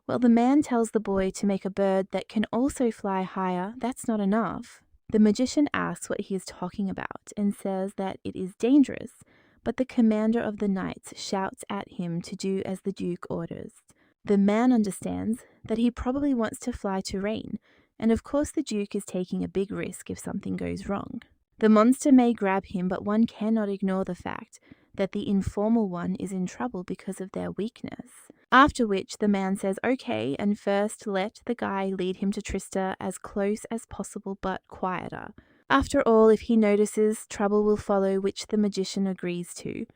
Well, the man tells the boy to make a bird that can also fly higher. That's not enough. The magician asks what he is talking about and says that it is dangerous, but the commander of the knights shouts at him to do as the Duke orders. The man understands that he probably wants to fly to Rain, and of course the Duke is taking a big risk if something goes wrong. The monster may grab him, but one cannot ignore the fact that the informal one is in trouble because of their weakness. After which the man says okay, and first let the guy lead him to Trista as close as possible but quieter. After all, if he notices, trouble will follow, which the magician agrees to.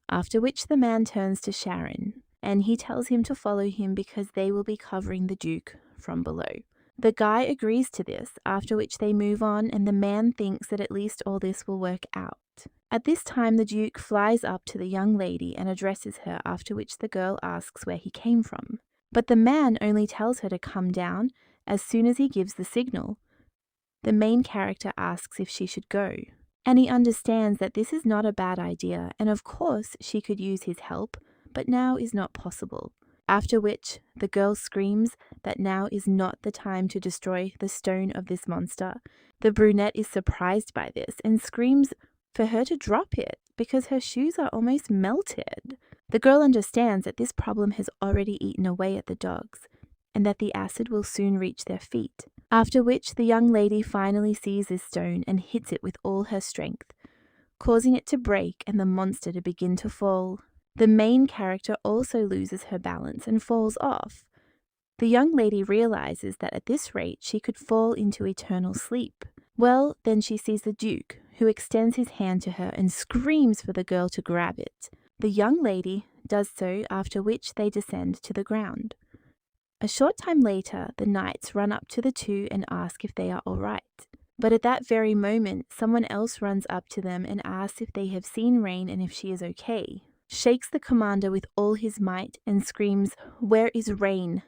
After which the man turns to Sharon, and he tells him to follow him because they will be covering the Duke from below. The guy agrees to this, after which they move on, and the man thinks that at least all this will work out. At this time, the Duke flies up to the young lady and addresses her, after which the girl asks where he came from. But the man only tells her to come down as soon as he gives the signal. The main character asks if she should go, and he understands that this is not a bad idea, and of course she could use his help, but now is not possible. After which, the girl screams that now is not the time to destroy the stone of this monster. The brunette is surprised by this and screams for her to drop it because her shoes are almost melted. The girl understands that this problem has already eaten away at the dogs, and that the acid will soon reach their feet. After which the young lady finally sees this stone and hits it with all her strength, causing it to break and the monster to begin to fall. The main character also loses her balance and falls off. The young lady realizes that at this rate she could fall into eternal sleep. Well, then she sees the Duke, who extends his hand to her and screams for the girl to grab it. The young lady does so, after which they descend to the ground. A short time later, the knights run up to the two and ask if they are all right. But at that very moment, someone else runs up to them and asks if they have seen Rain and if she is okay. Shakes the commander with all his might and screams, "Where is Rain?"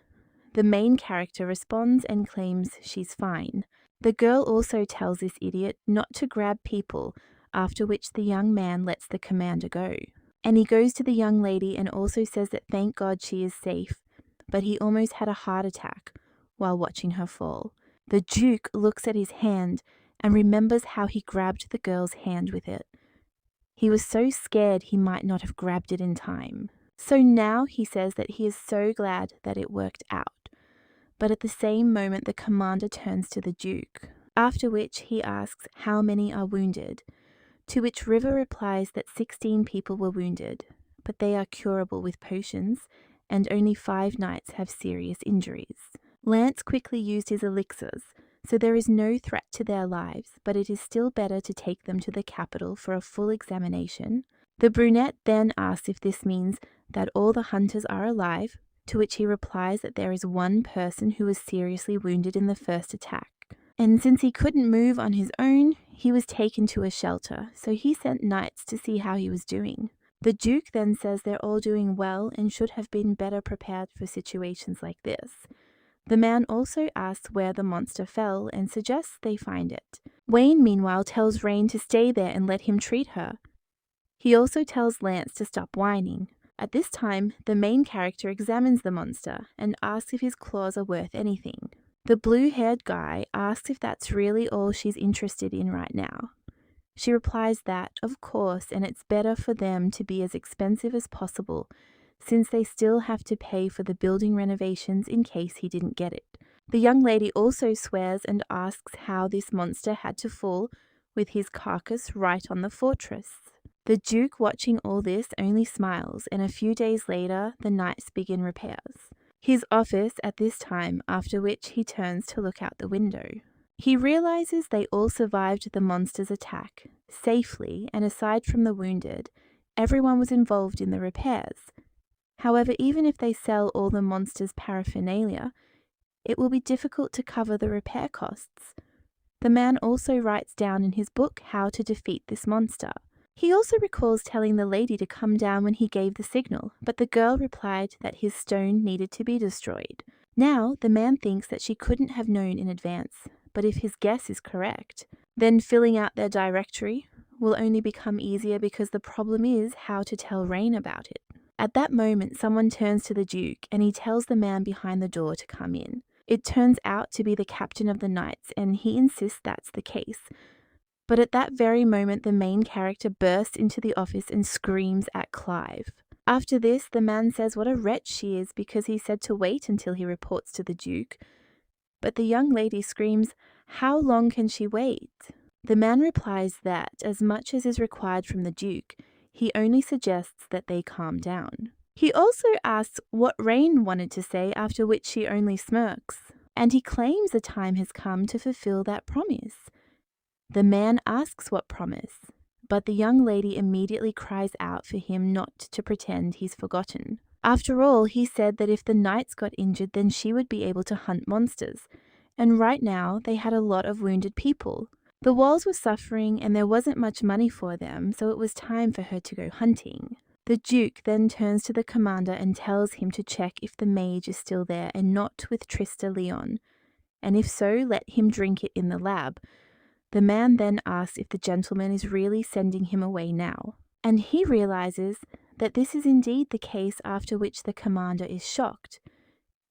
The main character responds and claims she's fine. The girl also tells this idiot not to grab people, after which the young man lets the commander go. And he goes to the young lady and also says that thank God she is safe, but he almost had a heart attack while watching her fall. The Duke looks at his hand and remembers how he grabbed the girl's hand with it. He was so scared he might not have grabbed it in time. So now he says that he is so glad that it worked out. But at the same moment the commander turns to the Duke, after which he asks how many are wounded, to which River replies that 16 people were wounded, but they are curable with potions, and only 5 knights have serious injuries. Lance quickly used his elixirs, so there is no threat to their lives, but it is still better to take them to the capital for a full examination. The brunette then asks if this means that all the hunters are alive, to which he replies that there is one person who was seriously wounded in the first attack. And since he couldn't move on his own, he was taken to a shelter, so he sent knights to see how he was doing. The Duke then says they're all doing well and should have been better prepared for situations like this. The man also asks where the monster fell and suggests they find it. Wayne, meanwhile, tells Rain to stay there and let him treat her. He also tells Lance to stop whining. At this time, the main character examines the monster and asks if his claws are worth anything. The blue-haired guy asks if that's really all she's interested in right now. She replies that, of course, and it's better for them to be as expensive as possible, since they still have to pay for the building renovations in case he didn't get it. The young lady also swears and asks how this monster had to fall with his carcass right on the fortress. The Duke, watching all this, only smiles, and a few days later, the knights begin repairs. His office at this time, after which he turns to look out the window. He realizes they all survived the monster's attack safely, and aside from the wounded, everyone was involved in the repairs. However, even if they sell all the monster's paraphernalia, it will be difficult to cover the repair costs. The man also writes down in his book how to defeat this monster. He also recalls telling the lady to come down when he gave the signal, but the girl replied that his stone needed to be destroyed. Now, the man thinks that she couldn't have known in advance, but if his guess is correct, then filling out their directory will only become easier because the problem is how to tell Rain about it. At that moment, someone turns to the Duke and he tells the man behind the door to come in. It turns out to be the captain of the knights, and he insists that's the case. But at that very moment, the main character bursts into the office and screams at Clive. After this, the man says what a wretch she is because he said to wait until he reports to the Duke. But the young lady screams, "How long can she wait?" The man replies that, as much as is required from the Duke, he only suggests that they calm down. He also asks what Rain wanted to say, after which she only smirks, and he claims the time has come to fulfill that promise. The man asks what promise, but the young lady immediately cries out for him not to pretend he's forgotten. After all, he said that if the knights got injured, then she would be able to hunt monsters, and right now they had a lot of wounded people. The walls were suffering and there wasn't much money for them, so it was time for her to go hunting. The Duke then turns to the commander and tells him to check if the mage is still there and not with Trista Leon, and if so, let him drink it in the lab. The man then asks if the gentleman is really sending him away now, and he realizes that this is indeed the case, after which the commander is shocked.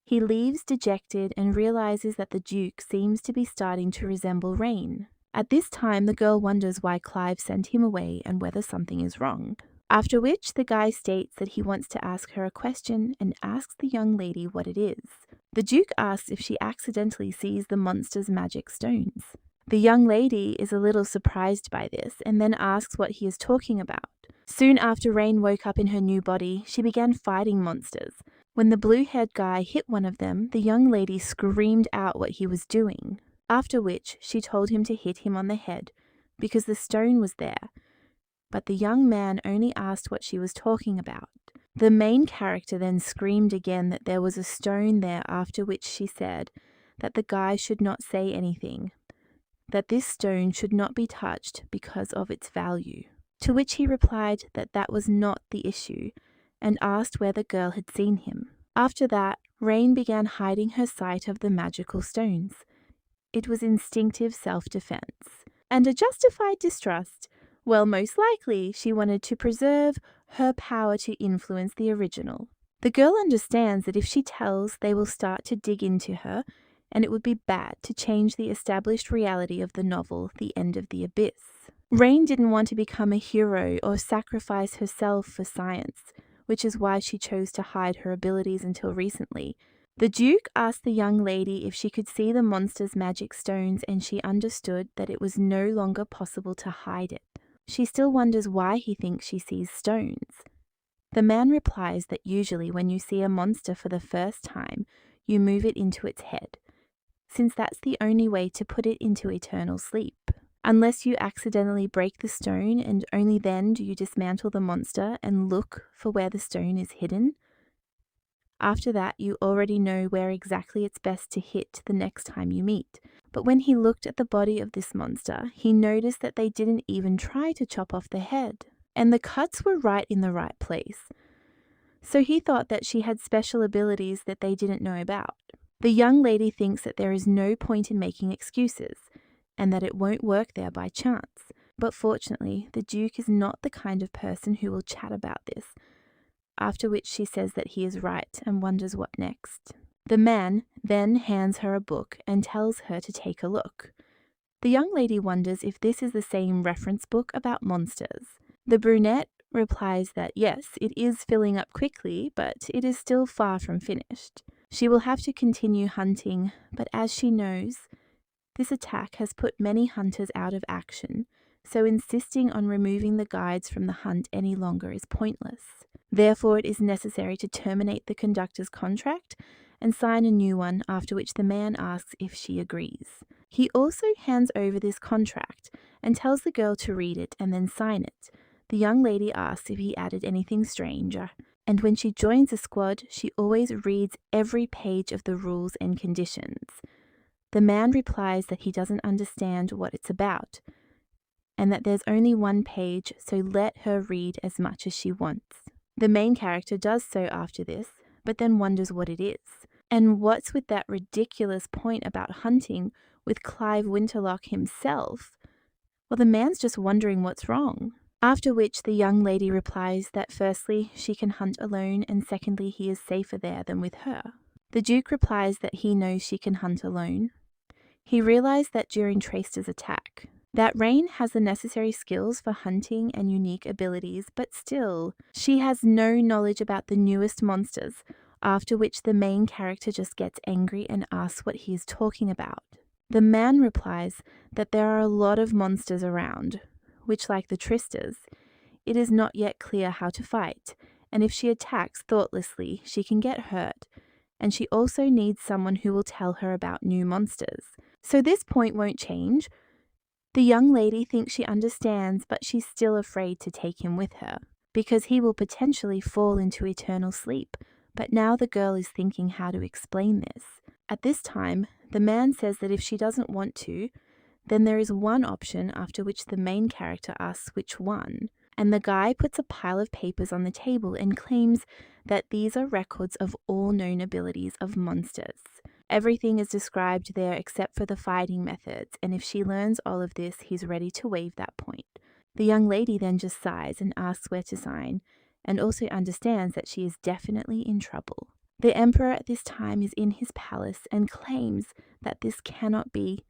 He leaves dejected and realizes that the Duke seems to be starting to resemble Rain. At this time, the girl wonders why Clive sent him away and whether something is wrong. After which, the guy states that he wants to ask her a question and asks the young lady what it is. The Duke asks if she accidentally sees the monster's magic stones. The young lady is a little surprised by this and then asks what he is talking about. Soon after Rain woke up in her new body, she began fighting monsters. When the blue-haired guy hit one of them, the young lady screamed out what he was doing, after which she told him to hit him on the head because the stone was there. But the young man only asked what she was talking about. The main character then screamed again that there was a stone there, after which she said that the guy should not say anything, that this stone should not be touched because of its value. To which he replied that that was not the issue, and asked where the girl had seen him. After that, Rain began hiding her sight of the magical stones. It was instinctive self-defense. And a justified distrust? Well, most likely she wanted to preserve her power to influence the original. The girl understands that if she tells, they will start to dig into her, and it would be bad to change the established reality of the novel, The End of the Abyss. Rain didn't want to become a hero or sacrifice herself for science, which is why she chose to hide her abilities until recently. The Duke asked the young lady if she could see the monster's magic stones, and she understood that it was no longer possible to hide it. She still wonders why he thinks she sees stones. The man replies that usually when you see a monster for the first time, you move it into its head, since that's the only way to put it into eternal sleep. Unless you accidentally break the stone, and only then do you dismantle the monster and look for where the stone is hidden. After that, you already know where exactly it's best to hit the next time you meet. But when he looked at the body of this monster, he noticed that they didn't even try to chop off the head, and the cuts were right in the right place. So he thought that she had special abilities that they didn't know about. The young lady thinks that there is no point in making excuses, and that it won't work there by chance. But fortunately, the Duke is not the kind of person who will chat about this, after which she says that he is right and wonders what next. The man then hands her a book and tells her to take a look. The young lady wonders if this is the same reference book about monsters. The brunette replies that yes, it is filling up quickly, but it is still far from finished. She will have to continue hunting, but as she knows, this attack has put many hunters out of action, so insisting on removing the guides from the hunt any longer is pointless. Therefore, it is necessary to terminate the conductor's contract and sign a new one, after which the man asks if she agrees. He also hands over this contract and tells the girl to read it and then sign it. The young lady asks if he added anything strange, and when she joins the squad, she always reads every page of the rules and conditions. The man replies that he doesn't understand what it's about, and that there's only one page, so let her read as much as she wants. The main character does so after this, but then wonders what it is. And what's with that ridiculous point about hunting with Clive Winterlock himself? Well, the man's just wondering what's wrong. After which the young lady replies that firstly, she can hunt alone, and secondly, he is safer there than with her. The Duke replies that he knows she can hunt alone. He realized that during Trista's attack, that Rain has the necessary skills for hunting and unique abilities, but still, she has no knowledge about the newest monsters, after which the main character just gets angry and asks what he is talking about. The man replies that there are a lot of monsters around, which, like the Tristas, it is not yet clear how to fight, and if she attacks thoughtlessly, she can get hurt, and she also needs someone who will tell her about new monsters. So this point won't change. The young lady thinks she understands, but she's still afraid to take him with her, because he will potentially fall into eternal sleep. But now the girl is thinking how to explain this. At this time, the man says that if she doesn't want to, then there is one option, after which the main character asks which one. And the guy puts a pile of papers on the table and claims that these are records of all known abilities of monsters. Everything is described there except for the fighting methods, and if she learns all of this, he's ready to waive that point. The young lady then just sighs and asks where to sign, and also understands that she is definitely in trouble. The emperor at this time is in his palace and claims that this cannot be,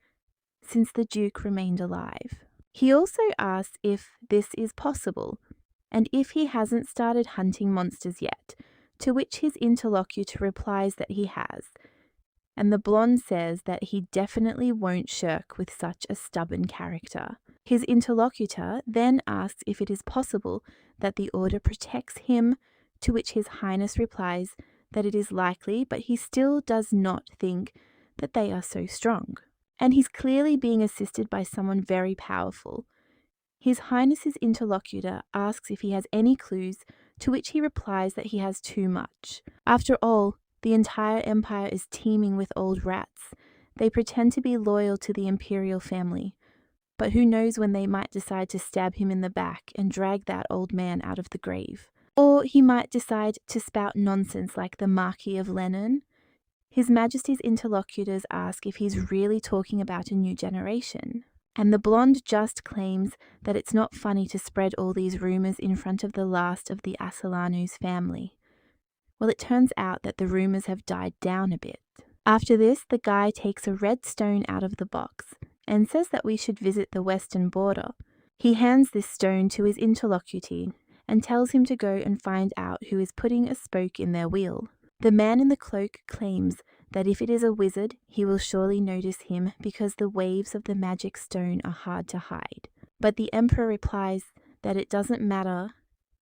since the Duke remained alive. He also asks if this is possible, and if he hasn't started hunting monsters yet, to which his interlocutor replies that he has, and the blonde says that he definitely won't shirk with such a stubborn character. His interlocutor then asks if it is possible that the order protects him, to which His Highness replies that it is likely, but he still does not think that they are so strong. And he's clearly being assisted by someone very powerful. His Highness's interlocutor asks if he has any clues, to which he replies that he has too much. After all, the entire empire is teeming with old rats. They pretend to be loyal to the imperial family, but who knows when they might decide to stab him in the back and drag that old man out of the grave. Or he might decide to spout nonsense like the Marquis of Lennon. His Majesty's interlocutors ask if he's really talking about a new generation. And the blonde just claims that it's not funny to spread all these rumours in front of the last of the Asalanu's family. Well, it turns out that the rumours have died down a bit. After this, the guy takes a red stone out of the box and says that we should visit the western border. He hands this stone to his interlocutor and tells him to go and find out who is putting a spoke in their wheel. The man in the cloak claims that if it is a wizard, he will surely notice him because the waves of the magic stone are hard to hide. But the emperor replies that it doesn't matter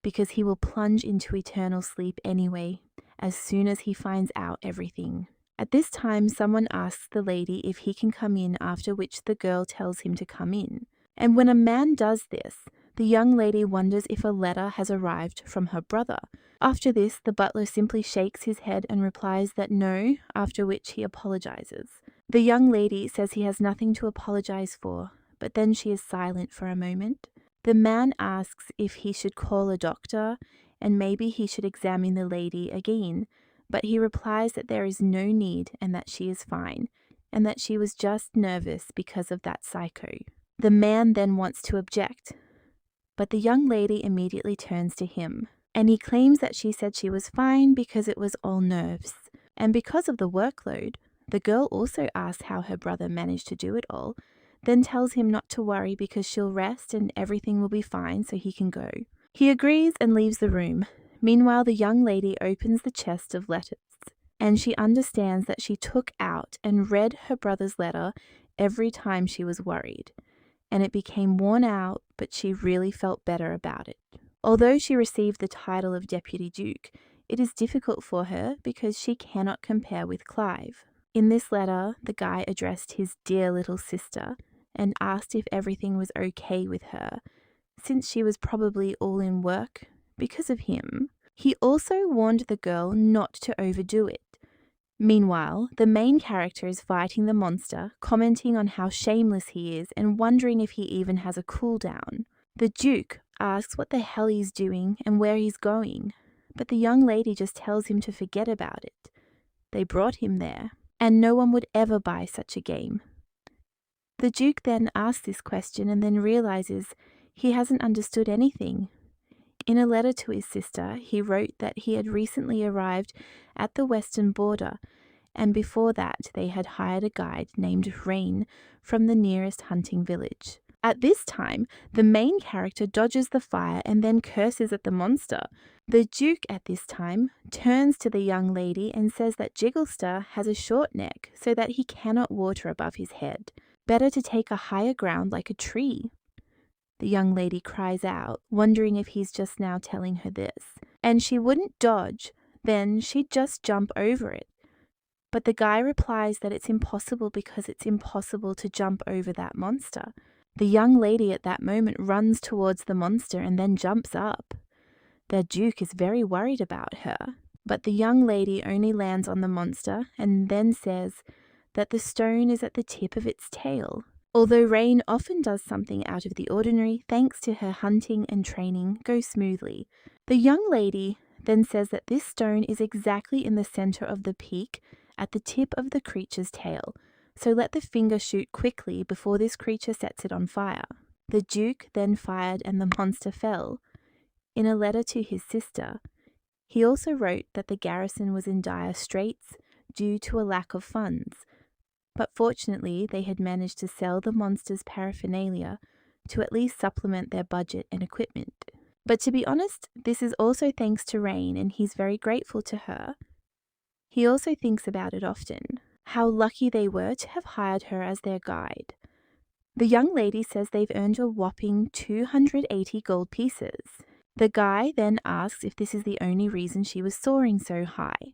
because he will plunge into eternal sleep anyway, as soon as he finds out everything. At this time, someone asks the lady if he can come in, after which the girl tells him to come in. And when a man does this, the young lady wonders if a letter has arrived from her brother. After this, the butler simply shakes his head and replies that no, after which he apologizes. The young lady says he has nothing to apologize for, but then she is silent for a moment. The man asks if he should call a doctor and maybe he should examine the lady again, but he replies that there is no need and that she is fine, and that she was just nervous because of that psycho. The man then wants to object, but the young lady immediately turns to him, and he claims that she said she was fine because it was all nerves. And because of the workload, the girl also asks how her brother managed to do it all, then tells him not to worry because she'll rest and everything will be fine so he can go. He agrees and leaves the room. Meanwhile, the young lady opens the chest of letters, and she understands that she took out and read her brother's letter every time she was worried, and it became worn out, but she really felt better about it. Although she received the title of Deputy Duke, it is difficult for her because she cannot compare with Clive. In this letter, the guy addressed his dear little sister and asked if everything was okay with her, since she was probably all in work because of him. He also warned the girl not to overdo it. Meanwhile, the main character is fighting the monster, commenting on how shameless he is and wondering if he even has a cooldown. The Duke asks what the hell he's doing and where he's going, but the young lady just tells him to forget about it. They brought him there, and no one would ever buy such a game. The Duke then asks this question and then realizes he hasn't understood anything. In a letter to his sister, he wrote that he had recently arrived at the western border, and before that they had hired a guide named Rain from the nearest hunting village. At this time, the main character dodges the fire and then curses at the monster. The Duke at this time turns to the young lady and says that Jigglestar has a short neck so that he cannot water above his head. Better to take a higher ground like a tree. The young lady cries out, wondering if he's just now telling her this. And she wouldn't dodge, then she'd just jump over it. But the guy replies that it's impossible because it's impossible to jump over that monster. The young lady at that moment runs towards the monster and then jumps up. The Duke is very worried about her, but the young lady only lands on the monster and then says that the stone is at the tip of its tail. Although Rain often does something out of the ordinary, thanks to her hunting and training go smoothly. The young lady then says that this stone is exactly in the center of the peak at the tip of the creature's tail, so let the finger shoot quickly before this creature sets it on fire. The Duke then fired and the monster fell. In a letter to his sister, he also wrote that the garrison was in dire straits due to a lack of funds, but fortunately they had managed to sell the monster's paraphernalia to at least supplement their budget and equipment. But to be honest, this is also thanks to Rain, and he's very grateful to her. He also thinks about it often. how lucky they were to have hired her as their guide. The young lady says they've earned a whopping 280 gold pieces. The guy then asks if this is the only reason she was soaring so high.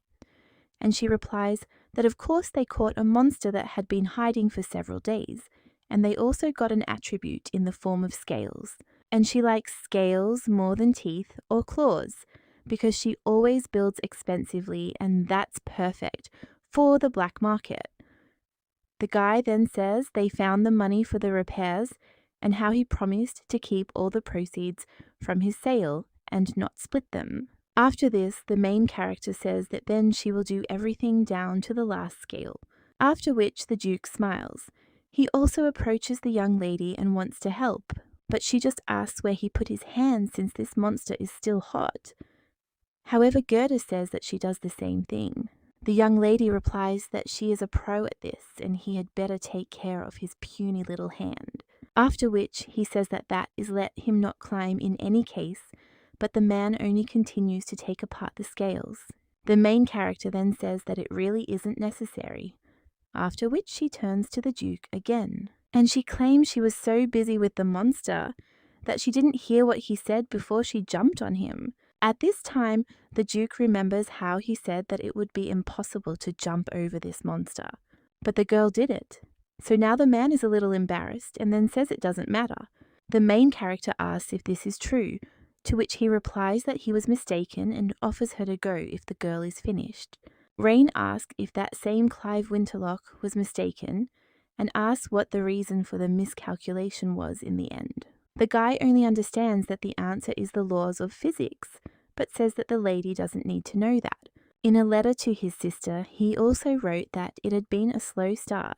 And she replies that of course they caught a monster that had been hiding for several days, and they also got an attribute in the form of scales. And she likes scales more than teeth or claws, because she always builds expensively, and that's perfect for the black market. The guy then says they found the money for the repairs and how he promised to keep all the proceeds from his sale and not split them. After this, the main character says that then she will do everything down to the last scale, after which the Duke smiles. He also approaches the young lady and wants to help, but she just asks where he put his hand since this monster is still hot. However, Gerda says that she does the same thing. The young lady replies that she is a pro at this and he had better take care of his puny little hand. After which he says that is let him not climb in any case, but the man only continues to take apart the scales. The main character then says that it really isn't necessary, after which she turns to the Duke again. And she claims she was so busy with the monster that she didn't hear what he said before she jumped on him. At this time, the Duke remembers how he said that it would be impossible to jump over this monster. But the girl did it. So now the man is a little embarrassed and then says it doesn't matter. The main character asks if this is true, to which he replies that he was mistaken and offers her to go if the girl is finished. Rain asks if that same Clive Winterlock was mistaken and asks what the reason for the miscalculation was in the end. The guy only understands that the answer is the laws of physics, but says that the lady doesn't need to know that. In a letter to his sister, he also wrote that it had been a slow start,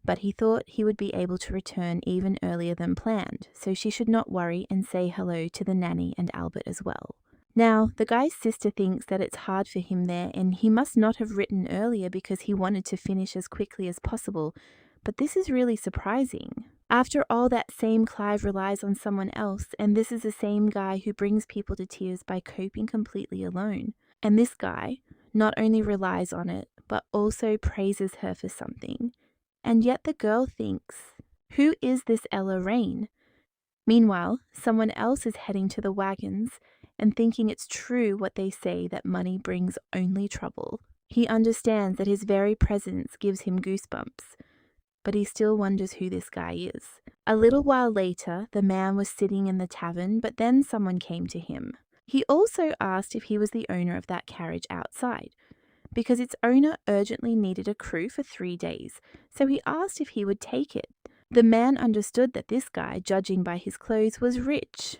but he thought he would be able to return even earlier than planned, so she should not worry and say hello to the nanny and Albert as well. Now, the guy's sister thinks that it's hard for him there and he must not have written earlier because he wanted to finish as quickly as possible, but this is really surprising. After all, that same Clive relies on someone else, and this is the same guy who brings people to tears by coping completely alone. And this guy not only relies on it, but also praises her for something. And yet the girl thinks, who is this Ella Rain? Meanwhile, someone else is heading to the wagons and thinking it's true what they say that money brings only trouble. He understands that his very presence gives him goosebumps, but he still wonders who this guy is. A little while later, the man was sitting in the tavern, but then someone came to him. He also asked if he was the owner of that carriage outside, because its owner urgently needed a crew for 3 days, so he asked if he would take it. The man understood that this guy, judging by his clothes, was rich.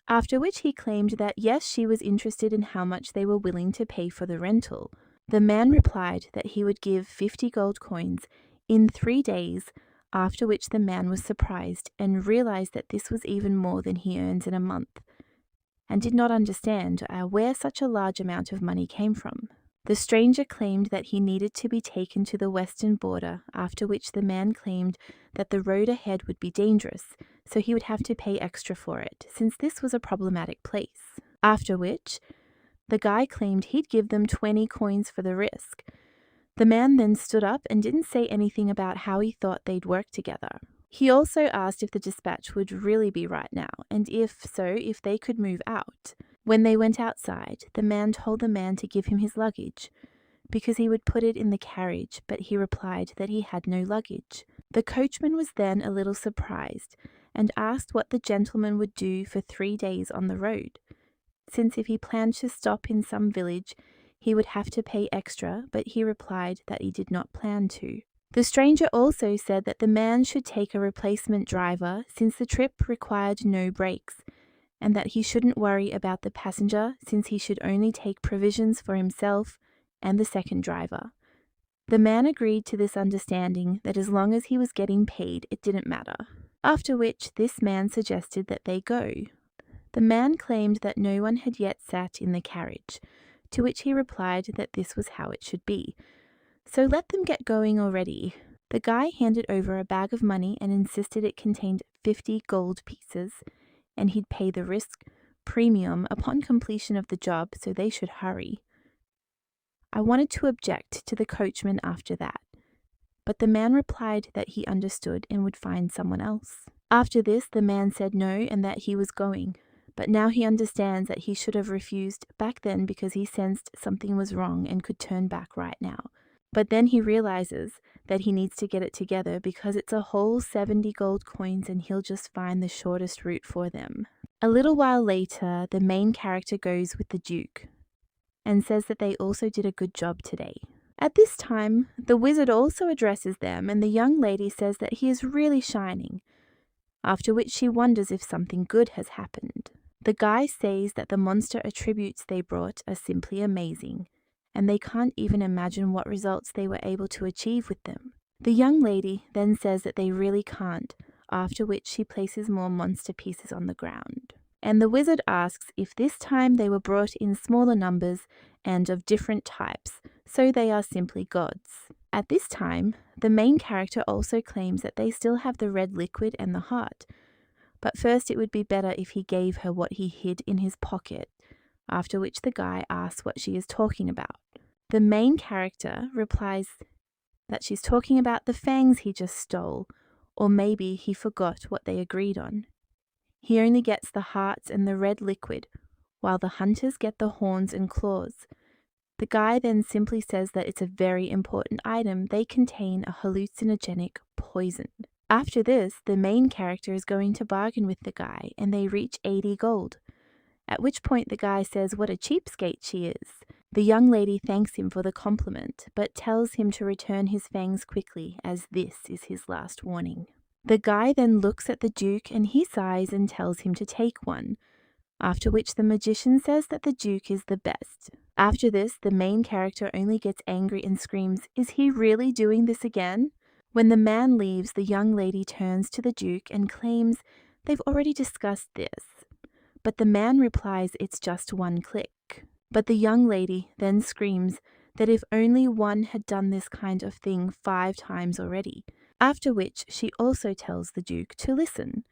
After which he claimed that yes, she was interested in how much they were willing to pay for the rental. The man replied that he would give 50 gold coins in 3 days, after which the man was surprised and realized that this was even more than he earns in a month, and did not understand where such a large amount of money came from. The stranger claimed that he needed to be taken to the western border, after which the man claimed that the road ahead would be dangerous, so he would have to pay extra for it, since this was a problematic place. After which, the guy claimed he'd give them 20 coins for the risk. The man then stood up and didn't say anything about how he thought they'd work together. He also asked if the dispatch would really be right now, and if so, if they could move out. When they went outside, the man told the man to give him his luggage, because he would put it in the carriage, but he replied that he had no luggage. The coachman was then a little surprised, and asked what the gentleman would do for 3 days on the road, since if he planned to stop in some village, he would have to pay extra, but he replied that he did not plan to. The stranger also said that the man should take a replacement driver since the trip required no breaks, and that he shouldn't worry about the passenger since he should only take provisions for himself and the second driver. The man agreed to this understanding that as long as he was getting paid, it didn't matter. After which this man suggested that they go. The man claimed that no one had yet sat in the carriage, to which he replied that this was how it should be. So let them get going already. The guy handed over a bag of money and insisted it contained 50 gold pieces, and he'd pay the risk premium upon completion of the job, so they should hurry. I wanted to object to the coachman after that, but the man replied that he understood and would find someone else. After this, the man said no and that he was going, but now he understands that he should have refused back then because he sensed something was wrong and could turn back right now. But then he realizes that he needs to get it together because it's a whole 70 gold coins and he'll just find the shortest route for them. A little while later, the main character goes with the Duke and says that they also did a good job today. At this time, the wizard also addresses them and the young lady says that he is really shining, after which she wonders if something good has happened. The guy says that the monster attributes they brought are simply amazing, and they can't even imagine what results they were able to achieve with them. The young lady then says that they really can't, after which she places more monster pieces on the ground. And the wizard asks if this time they were brought in smaller numbers and of different types, so they are simply gods. At this time, the main character also claims that they still have the red liquid and the heart, but first it would be better if he gave her what he hid in his pocket, after which the guy asks what she is talking about. The main character replies that she's talking about the fangs he just stole, or maybe he forgot what they agreed on. He only gets the hearts and the red liquid, while the hunters get the horns and claws. The guy then simply says that it's a very important item. They contain a hallucinogenic poison. After this, the main character is going to bargain with the guy, and they reach 80 gold. At which point the guy says what a cheapskate she is. The young lady thanks him for the compliment, but tells him to return his fangs quickly, as this is his last warning. The guy then looks at the Duke and he sighs and tells him to take one, after which the magician says that the Duke is the best. After this, the main character only gets angry and screams, "Is he really doing this again?" When the man leaves, the young lady turns to the Duke and claims they've already discussed this. But the man replies it's just one click. But the young lady then screams that if only one had done this kind of thing 5 times already, after which she also tells the Duke to listen,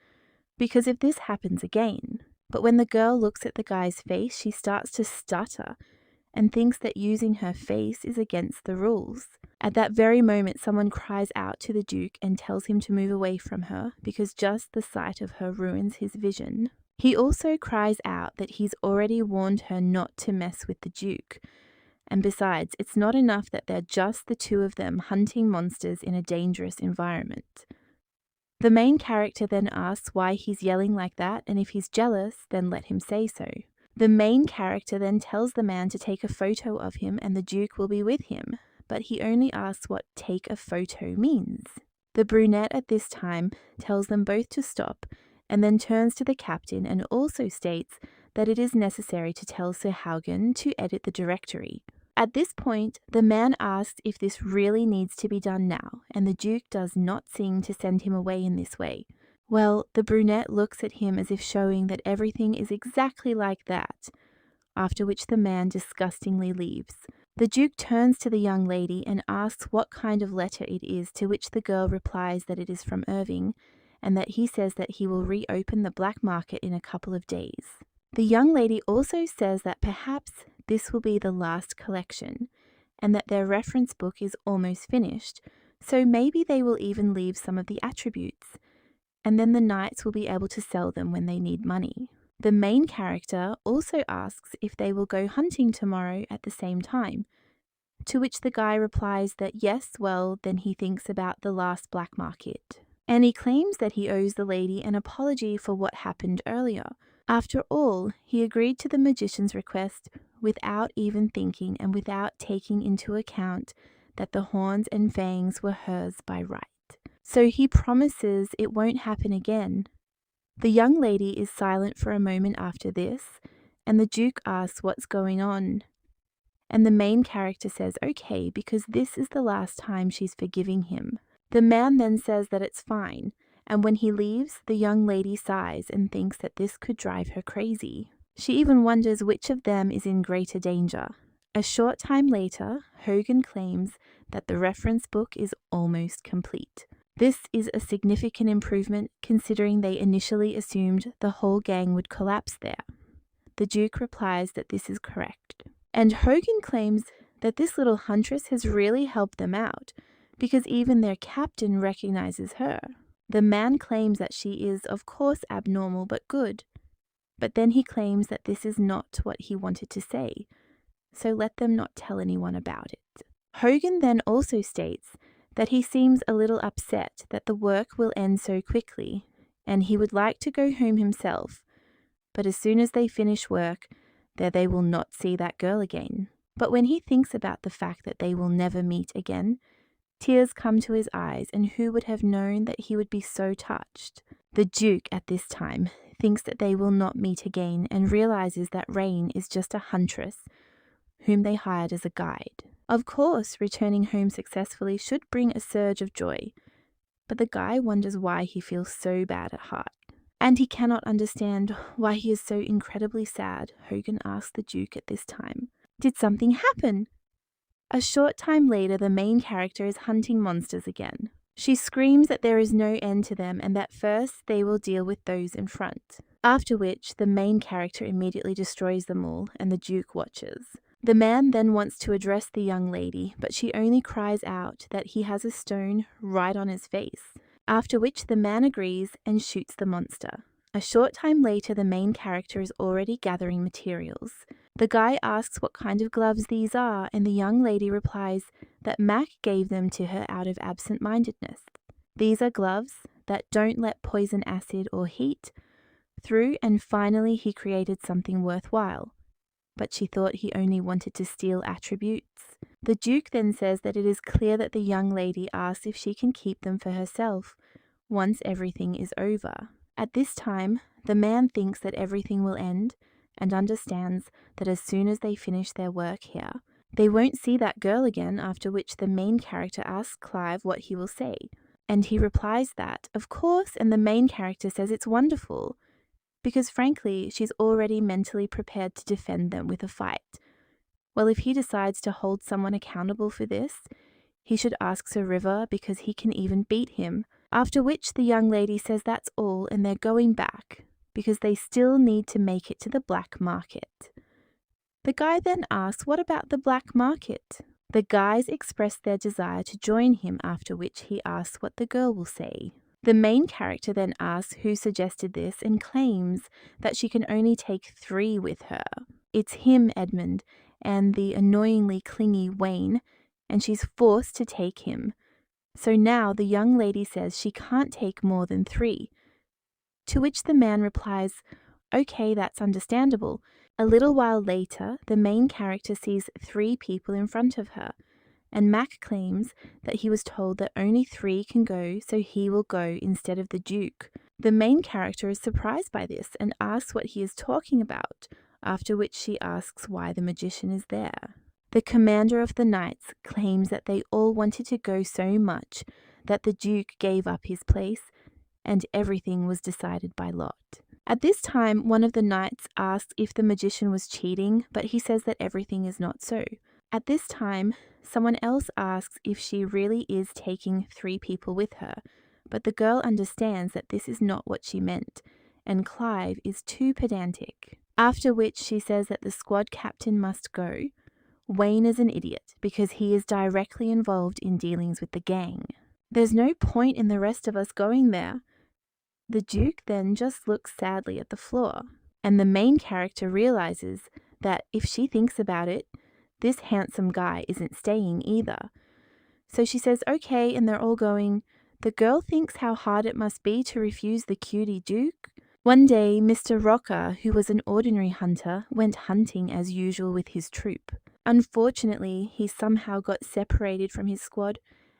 because if this happens again. But when the girl looks at the guy's face, she starts to stutter and thinks that using her face is against the rules. At that very moment, someone cries out to the Duke and tells him to move away from her because just the sight of her ruins his vision. He also cries out that he's already warned her not to mess with the Duke. And besides, it's not enough that they're just the two of them hunting monsters in a dangerous environment. The main character then asks why he's yelling like that, and if he's jealous, then let him say so. The main character then tells the man to take a photo of him and the Duke will be with him, but he only asks what take a photo means. The brunette at this time tells them both to stop and then turns to the captain and also states that it is necessary to tell Sir Haugen to edit the directory. At this point, the man asks if this really needs to be done now, and the Duke does not seem to send him away in this way. Well, the brunette looks at him as if showing that everything is exactly like that, after which the man disgustingly leaves. The Duke turns to the young lady and asks what kind of letter it is, to which the girl replies that it is from Irving, and that he says that he will reopen the black market in a couple of days. The young lady also says that perhaps this will be the last collection, and that their reference book is almost finished, so maybe they will even leave some of the attributes, and then the knights will be able to sell them when they need money. The main character also asks if they will go hunting tomorrow at the same time, to which the guy replies that yes, well, then he thinks about the last black market. And he claims that he owes the lady an apology for what happened earlier. After all, he agreed to the magician's request without even thinking and without taking into account that the horns and fangs were hers by right. So he promises it won't happen again. The young lady is silent for a moment after this, and the Duke asks what's going on. And the main character says okay, because this is the last time she's forgiving him. The man then says that it's fine, and when he leaves, the young lady sighs and thinks that this could drive her crazy. She even wonders which of them is in greater danger. A short time later, Hogan claims that the reference book is almost complete. This is a significant improvement considering they initially assumed the whole gang would collapse there. The Duke replies that this is correct. And Hogan claims that this little huntress has really helped them out, because even their captain recognizes her. The man claims that she is, of course, abnormal but good, but then he claims that this is not what he wanted to say, so let them not tell anyone about it. Hogan then also states that he seems a little upset that the work will end so quickly, and he would like to go home himself, but as soon as they finish work, there they will not see that girl again. But when he thinks about the fact that they will never meet again, tears come to his eyes, and who would have known that he would be so touched? The Duke, at this time, thinks that they will not meet again and realizes that Rain is just a huntress whom they hired as a guide. Of course, returning home successfully should bring a surge of joy, but the guy wonders why he feels so bad at heart. And he cannot understand why he is so incredibly sad, Hogan asks the Duke at this time. Did something happen? A short time later, the main character is hunting monsters again. She screams that there is no end to them and that first they will deal with those in front. After which, the main character immediately destroys them all and the Duke watches. The man then wants to address the young lady, but she only cries out that he has a stone right on his face. After which the man agrees and shoots the monster. A short time later, the main character is already gathering materials. The guy asks what kind of gloves these are, and the young lady replies that Mac gave them to her out of absent-mindedness. These are gloves that don't let poison acid or heat through, and finally he created something worthwhile. But she thought he only wanted to steal attributes. The Duke then says that it is clear that the young lady asks if she can keep them for herself once everything is over. At this time, the man thinks that everything will end and understands that as soon as they finish their work here, they won't see that girl again, after which the main character asks Clive what he will say. And he replies that, of course, and the main character says it's wonderful, because frankly, she's already mentally prepared to defend them with a fight. Well, if he decides to hold someone accountable for this, he should ask Sir River because he can even beat him. After which the young lady says that's all and they're going back because they still need to make it to the black market. The guy then asks, what about the black market? The guys express their desire to join him, after which he asks what the girl will say. The main character then asks who suggested this and claims that she can only take 3 with her. It's him, Edmund, and the annoyingly clingy Wayne, and she's forced to take him. So now the young lady says she can't take more than 3. To which the man replies, okay, that's understandable. A little while later, the main character sees 3 people in front of her, and Mac claims that he was told that only 3 can go, so he will go instead of the Duke. The main character is surprised by this and asks what he is talking about, after which she asks why the magician is there. The commander of the knights claims that they all wanted to go so much that the Duke gave up his place, and everything was decided by lot. At this time, one of the knights asks if the magician was cheating, but he says that everything is not so. At this time, someone else asks if she really is taking 3 people with her, but the girl understands that this is not what she meant, and Clive is too pedantic. After which she says that the squad captain must go. Wayne is an idiot because he is directly involved in dealings with the gang. There's no point in the rest of us going there. The Duke then just looks sadly at the floor, and the main character realizes that if she thinks about it, this handsome guy isn't staying either. So she says okay, and they're all going. The girl thinks how hard it must be to refuse the cutie Duke. One day, Mr. Rocker, who was an ordinary hunter, went hunting as usual with his troop. Unfortunately, he somehow got separated from his squad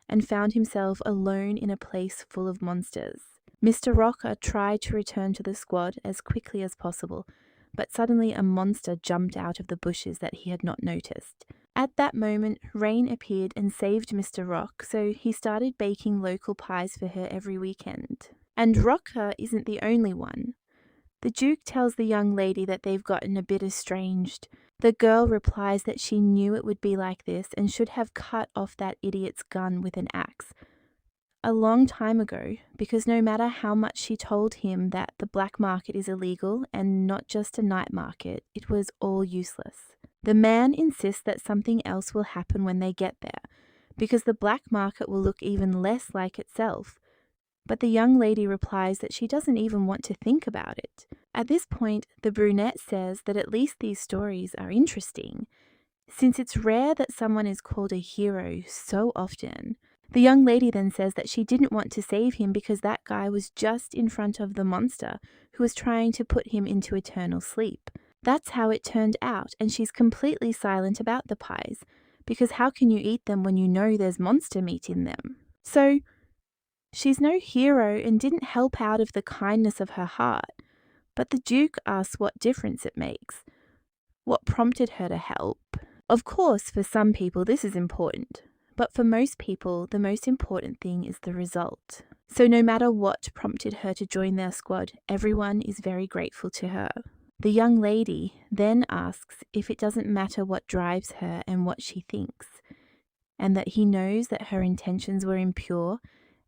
and found himself alone in a place full of monsters. Mr. Rocker tried to return to the squad as quickly as possible, but suddenly a monster jumped out of the bushes that he had not noticed. At that moment, Rain appeared and saved Mr. Rock, so he started baking local pies for her every weekend. And Rocker isn't the only one. The Duke tells the young lady that they've gotten a bit estranged. The girl replies that she knew it would be like this and should have cut off that idiot's gun with an axe a long time ago, because no matter how much she told him that the black market is illegal and not just a night market, it was all useless. The man insists that something else will happen when they get there, because the black market will look even less like itself. But the young lady replies that she doesn't even want to think about it. At this point, the brunette says that at least these stories are interesting, since it's rare that someone is called a hero so often. The young lady then says that she didn't want to save him because that guy was just in front of the monster who was trying to put him into eternal sleep. That's how it turned out, and she's completely silent about the pies, because how can you eat them when you know there's monster meat in them? So, she's no hero and didn't help out of the kindness of her heart, but the Duke asks what difference it makes. What prompted her to help? Of course, for some people this is important, but for most people the most important thing is the result. So no matter what prompted her to join their squad, everyone is very grateful to her. The young lady then asks if it doesn't matter what drives her and what she thinks, and that he knows that her intentions were impure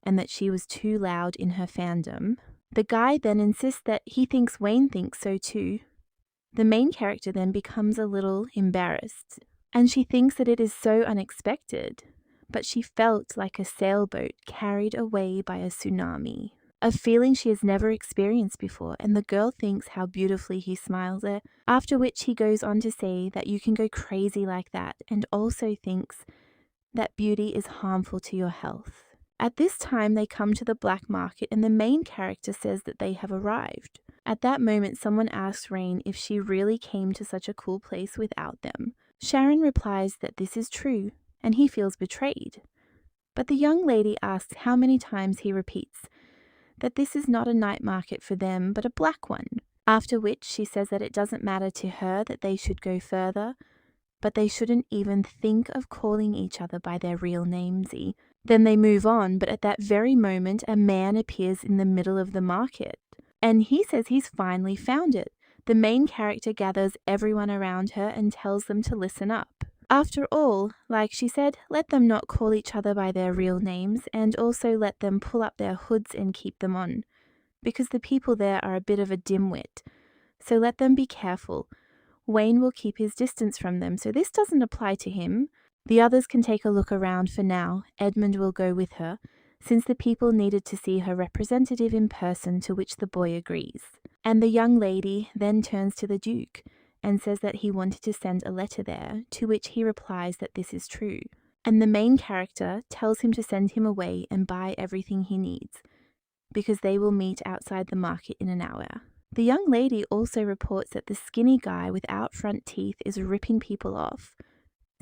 and that she was too loud in her fandom. The guy then insists that he thinks Wayne thinks so too. The main character then becomes a little embarrassed, and she thinks that it is so unexpected, but she felt like a sailboat carried away by a tsunami, a feeling she has never experienced before, and the girl thinks how beautifully he smiles at, after which he goes on to say that you can go crazy like that, and also thinks that beauty is harmful to your health. At this time, they come to the black market, and the main character says that they have arrived. At that moment, someone asks Rain if she really came to such a cool place without them. Sharon replies that this is true, and he feels betrayed. But the young lady asks how many times he repeats that this is not a night market for them, but a black one. After which she says that it doesn't matter to her that they should go further, but they shouldn't even think of calling each other by their real namesy. Then they move on, but at that very moment a man appears in the middle of the market, and he says he's finally found it. The main character gathers everyone around her and tells them to listen up. After all, like she said, let them not call each other by their real names, and also let them pull up their hoods and keep them on, because the people there are a bit of a dimwit, so let them be careful. Wayne will keep his distance from them, so this doesn't apply to him. The others can take a look around for now. Edmund will go with her, since the people needed to see her representative in person, to which the boy agrees. And the young lady then turns to the Duke and says that he wanted to send a letter there, to which he replies that this is true. And the main character tells him to send him away and buy everything he needs, because they will meet outside the market in an hour. The young lady also reports that the skinny guy without front teeth is ripping people off,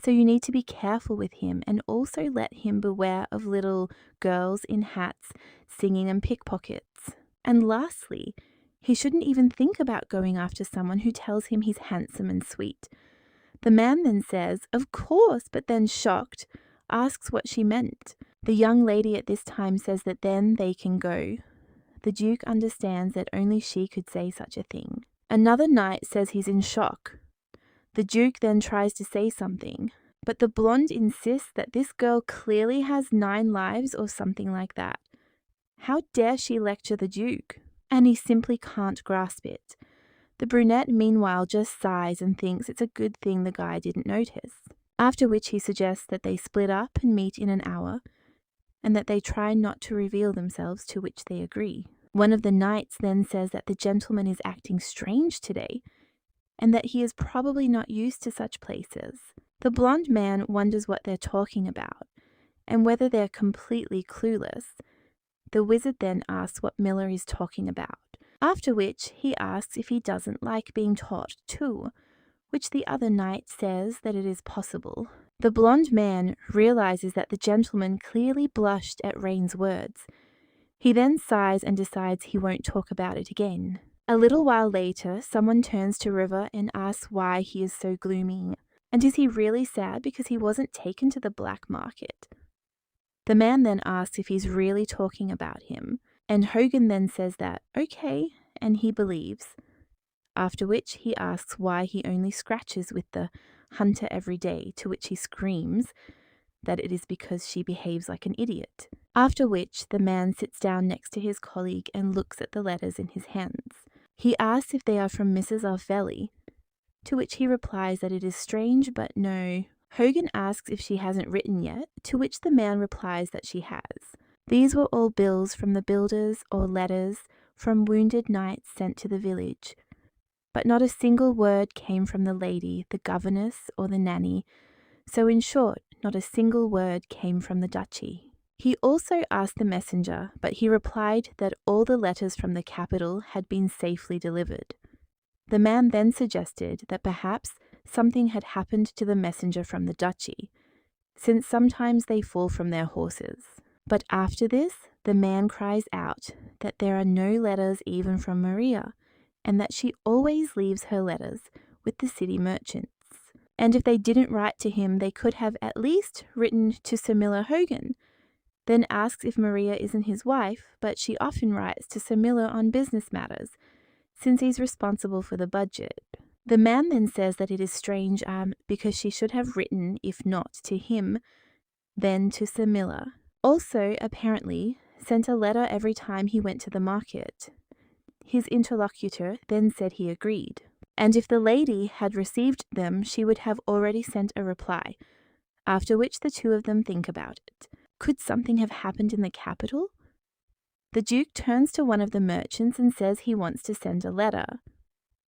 so you need to be careful with him, and also let him beware of little girls in hats singing and pickpockets. And lastly, he shouldn't even think about going after someone who tells him he's handsome and sweet. The man then says, of course, but then shocked, asks what she meant. The young lady at this time says that then they can go. The Duke understands that only she could say such a thing. Another knight says he's in shock. The Duke then tries to say something, but the blonde insists that this girl clearly has 9 lives or something like that. How dare she lecture the Duke? And he simply can't grasp it. The brunette meanwhile just sighs and thinks it's a good thing the guy didn't notice. After which he suggests that they split up and meet in an hour, and that they try not to reveal themselves, to which they agree. One of the knights then says that the gentleman is acting strange today, and that he is probably not used to such places. The blonde man wonders what they're talking about, and whether they're completely clueless. The wizard then asks what Miller is talking about, after which he asks if he doesn't like being taught too, which the other knight says that it is possible. The blonde man realizes that the gentleman clearly blushed at Rain's words. He then sighs and decides he won't talk about it again. A little while later, someone turns to River and asks why he is so gloomy, and is he really sad because he wasn't taken to the black market? The man then asks if he's really talking about him, and Hogan then says that, okay, and he believes. After which he asks why he only scratches with the hunter every day, to which he screams that it is because she behaves like an idiot. After which the man sits down next to his colleague and looks at the letters in his hands. He asks if they are from Mrs. Arfelli, to which he replies that it is strange, but no, Hogan asks if she hasn't written yet, to which the man replies that she has. These were all bills from the builders or letters from wounded knights sent to the village. But not a single word came from the lady, the governess, or the nanny, so in short, not a single word came from the duchy. He also asked the messenger, but he replied that all the letters from the capital had been safely delivered. The man then suggested that perhaps something had happened to the messenger from the duchy, since sometimes they fall from their horses. But after this, the man cries out that there are no letters even from Maria, and that she always leaves her letters with the city merchants. And if they didn't write to him, they could have at least written to Sir Miller Hogan. Then asks if Maria isn't his wife, but she often writes to Sir Miller on business matters, since he's responsible for the budget. The man then says that it is strange because she should have written, if not to him, then to Sir Miller. Also, apparently, sent a letter every time he went to the market. His interlocutor then said he agreed, and if the lady had received them, she would have already sent a reply, after which the two of them think about it. Could something have happened in the capital? The Duke turns to one of the merchants and says he wants to send a letter.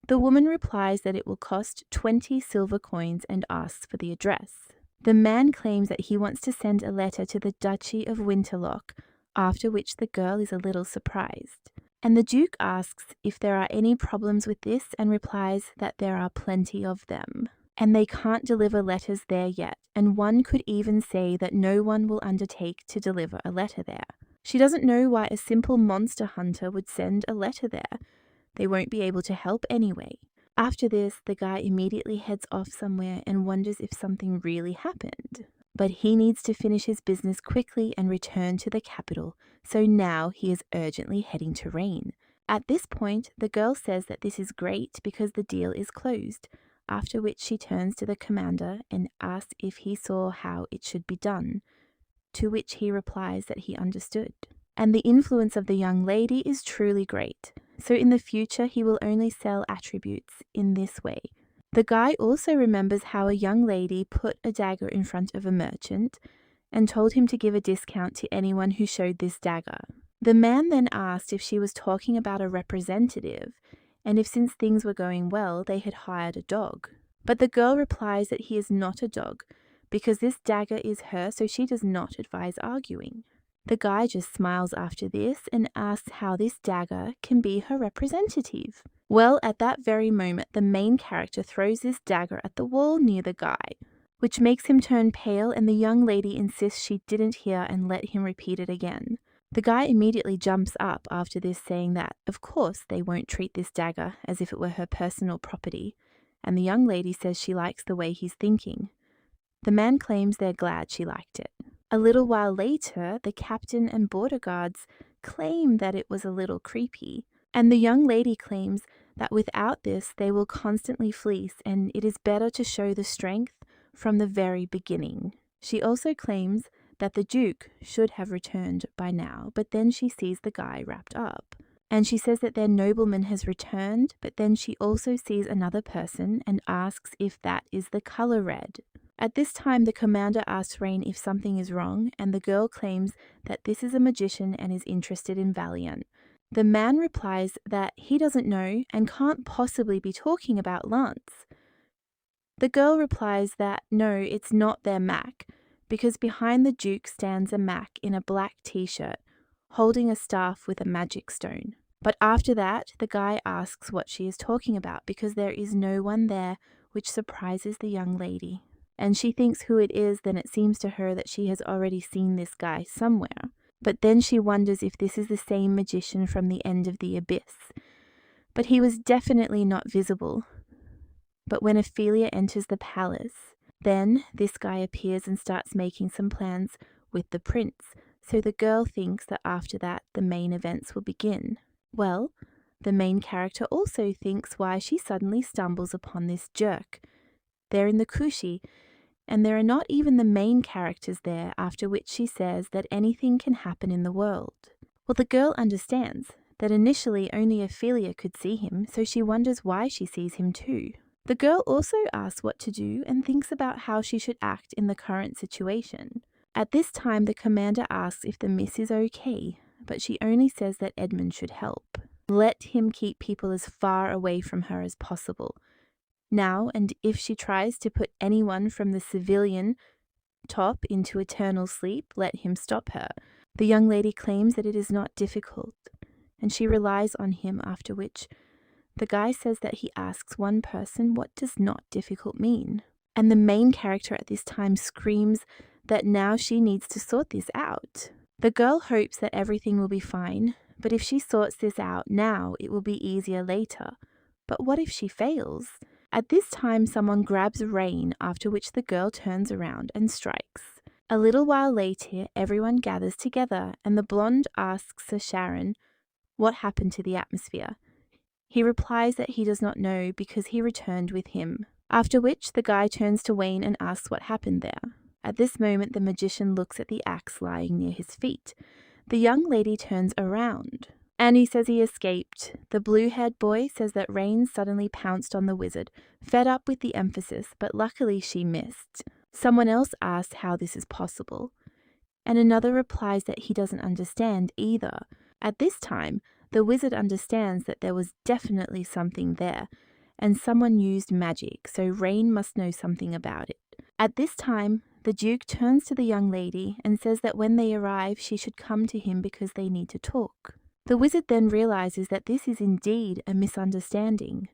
The woman replies that it will cost 20 silver coins and asks for the address. The man claims that he wants to send a letter to the Duchy of Winterlock, after which the girl is a little surprised. And the Duke asks if there are any problems with this and replies that there are plenty of them. And they can't deliver letters there yet, and one could even say that no one will undertake to deliver a letter there. She doesn't know why a simple monster hunter would send a letter there. They won't be able to help anyway. After this, the guy immediately heads off somewhere and wonders if something really happened. But he needs to finish his business quickly and return to the capital, so now he is urgently heading to Rain. At this point, the girl says that this is great because the deal is closed, after which she turns to the commander and asks if he saw how it should be done, to which he replies that he understood. And the influence of the young lady is truly great, so in the future he will only sell attributes in this way. The guy also remembers how a young lady put a dagger in front of a merchant and told him to give a discount to anyone who showed this dagger. The man then asked if she was talking about a representative, and if since things were going well, they had hired a dog. But the girl replies that he is not a dog, because this dagger is her, so she does not advise arguing. The guy just smiles after this and asks how this dagger can be her representative. Well, at that very moment, the main character throws this dagger at the wall near the guy, which makes him turn pale, and the young lady insists she didn't hear and let him repeat it again. The guy immediately jumps up after this, saying that, of course, they won't treat this dagger as if it were her personal property, and the young lady says she likes the way he's thinking. The man claims they're glad she liked it. A little while later, the captain and border guards claim that it was a little creepy, and the young lady claims that without this they will constantly fleece, and it is better to show the strength from the very beginning. She also claims that the Duke should have returned by now, but then she sees the guy wrapped up. And she says that their nobleman has returned, but then she also sees another person and asks if that is the color red. At this time, the commander asks Rain if something is wrong, and the girl claims that this is a magician and is interested in Valiant. The man replies that he doesn't know and can't possibly be talking about Lance. The girl replies that no, it's not their Mac, because behind the Duke stands a Mac in a black t-shirt, holding a staff with a magic stone. But after that, the guy asks what she is talking about because there is no one there, which surprises the young lady. And she thinks who it is, then it seems to her that she has already seen this guy somewhere. But then she wonders if this is the same magician from the end of the abyss. But he was definitely not visible. But when Ophelia enters the palace, then this guy appears and starts making some plans with the prince, so the girl thinks that after that the main events will begin. Well, the main character also thinks why she suddenly stumbles upon this jerk. They're in the Kushi, and there are not even the main characters there, after which she says that anything can happen in the world. Well, the girl understands that initially only Ophelia could see him, so she wonders why she sees him too. The girl also asks what to do and thinks about how she should act in the current situation. At this time, the commander asks if the miss is okay, but she only says that Edmund should help. Let him keep people as far away from her as possible. Now, and if she tries to put anyone from the civilian top into eternal sleep, let him stop her. The young lady claims that it is not difficult, and she relies on him, after which the guy says that he asks one person, what does not difficult mean? And the main character at this time screams that now she needs to sort this out. The girl hopes that everything will be fine, but if she sorts this out now, it will be easier later. But what if she fails? At this time, someone grabs Rain, after which the girl turns around and strikes. A little while later, everyone gathers together, and the blonde asks Sir Sharon what happened to the atmosphere. He replies that he does not know because he returned with him. After which, the guy turns to Wayne and asks what happened there. At this moment, the magician looks at the axe lying near his feet. The young lady turns around, and he says he escaped. The blue-haired boy says that Rain suddenly pounced on the wizard, fed up with the emphasis, but luckily she missed. Someone else asks how this is possible, and another replies that he doesn't understand either. At this time, the wizard understands that there was definitely something there, and someone used magic, so Rain must know something about it. At this time, the Duke turns to the young lady and says that when they arrive, she should come to him because they need to talk. The wizard then realizes that this is indeed a misunderstanding,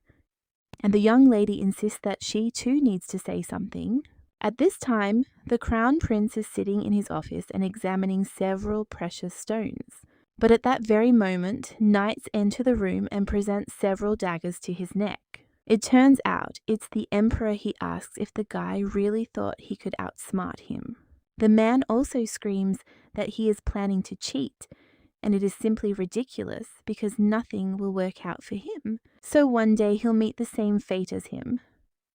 and the young lady insists that she too needs to say something. At this time, the crown prince is sitting in his office and examining several precious stones. But at that very moment, knights enter the room and present several daggers to his neck. It turns out it's the emperor. He asks if the guy really thought he could outsmart him. The man also screams that he is planning to cheat, and it is simply ridiculous because nothing will work out for him. So one day he'll meet the same fate as him.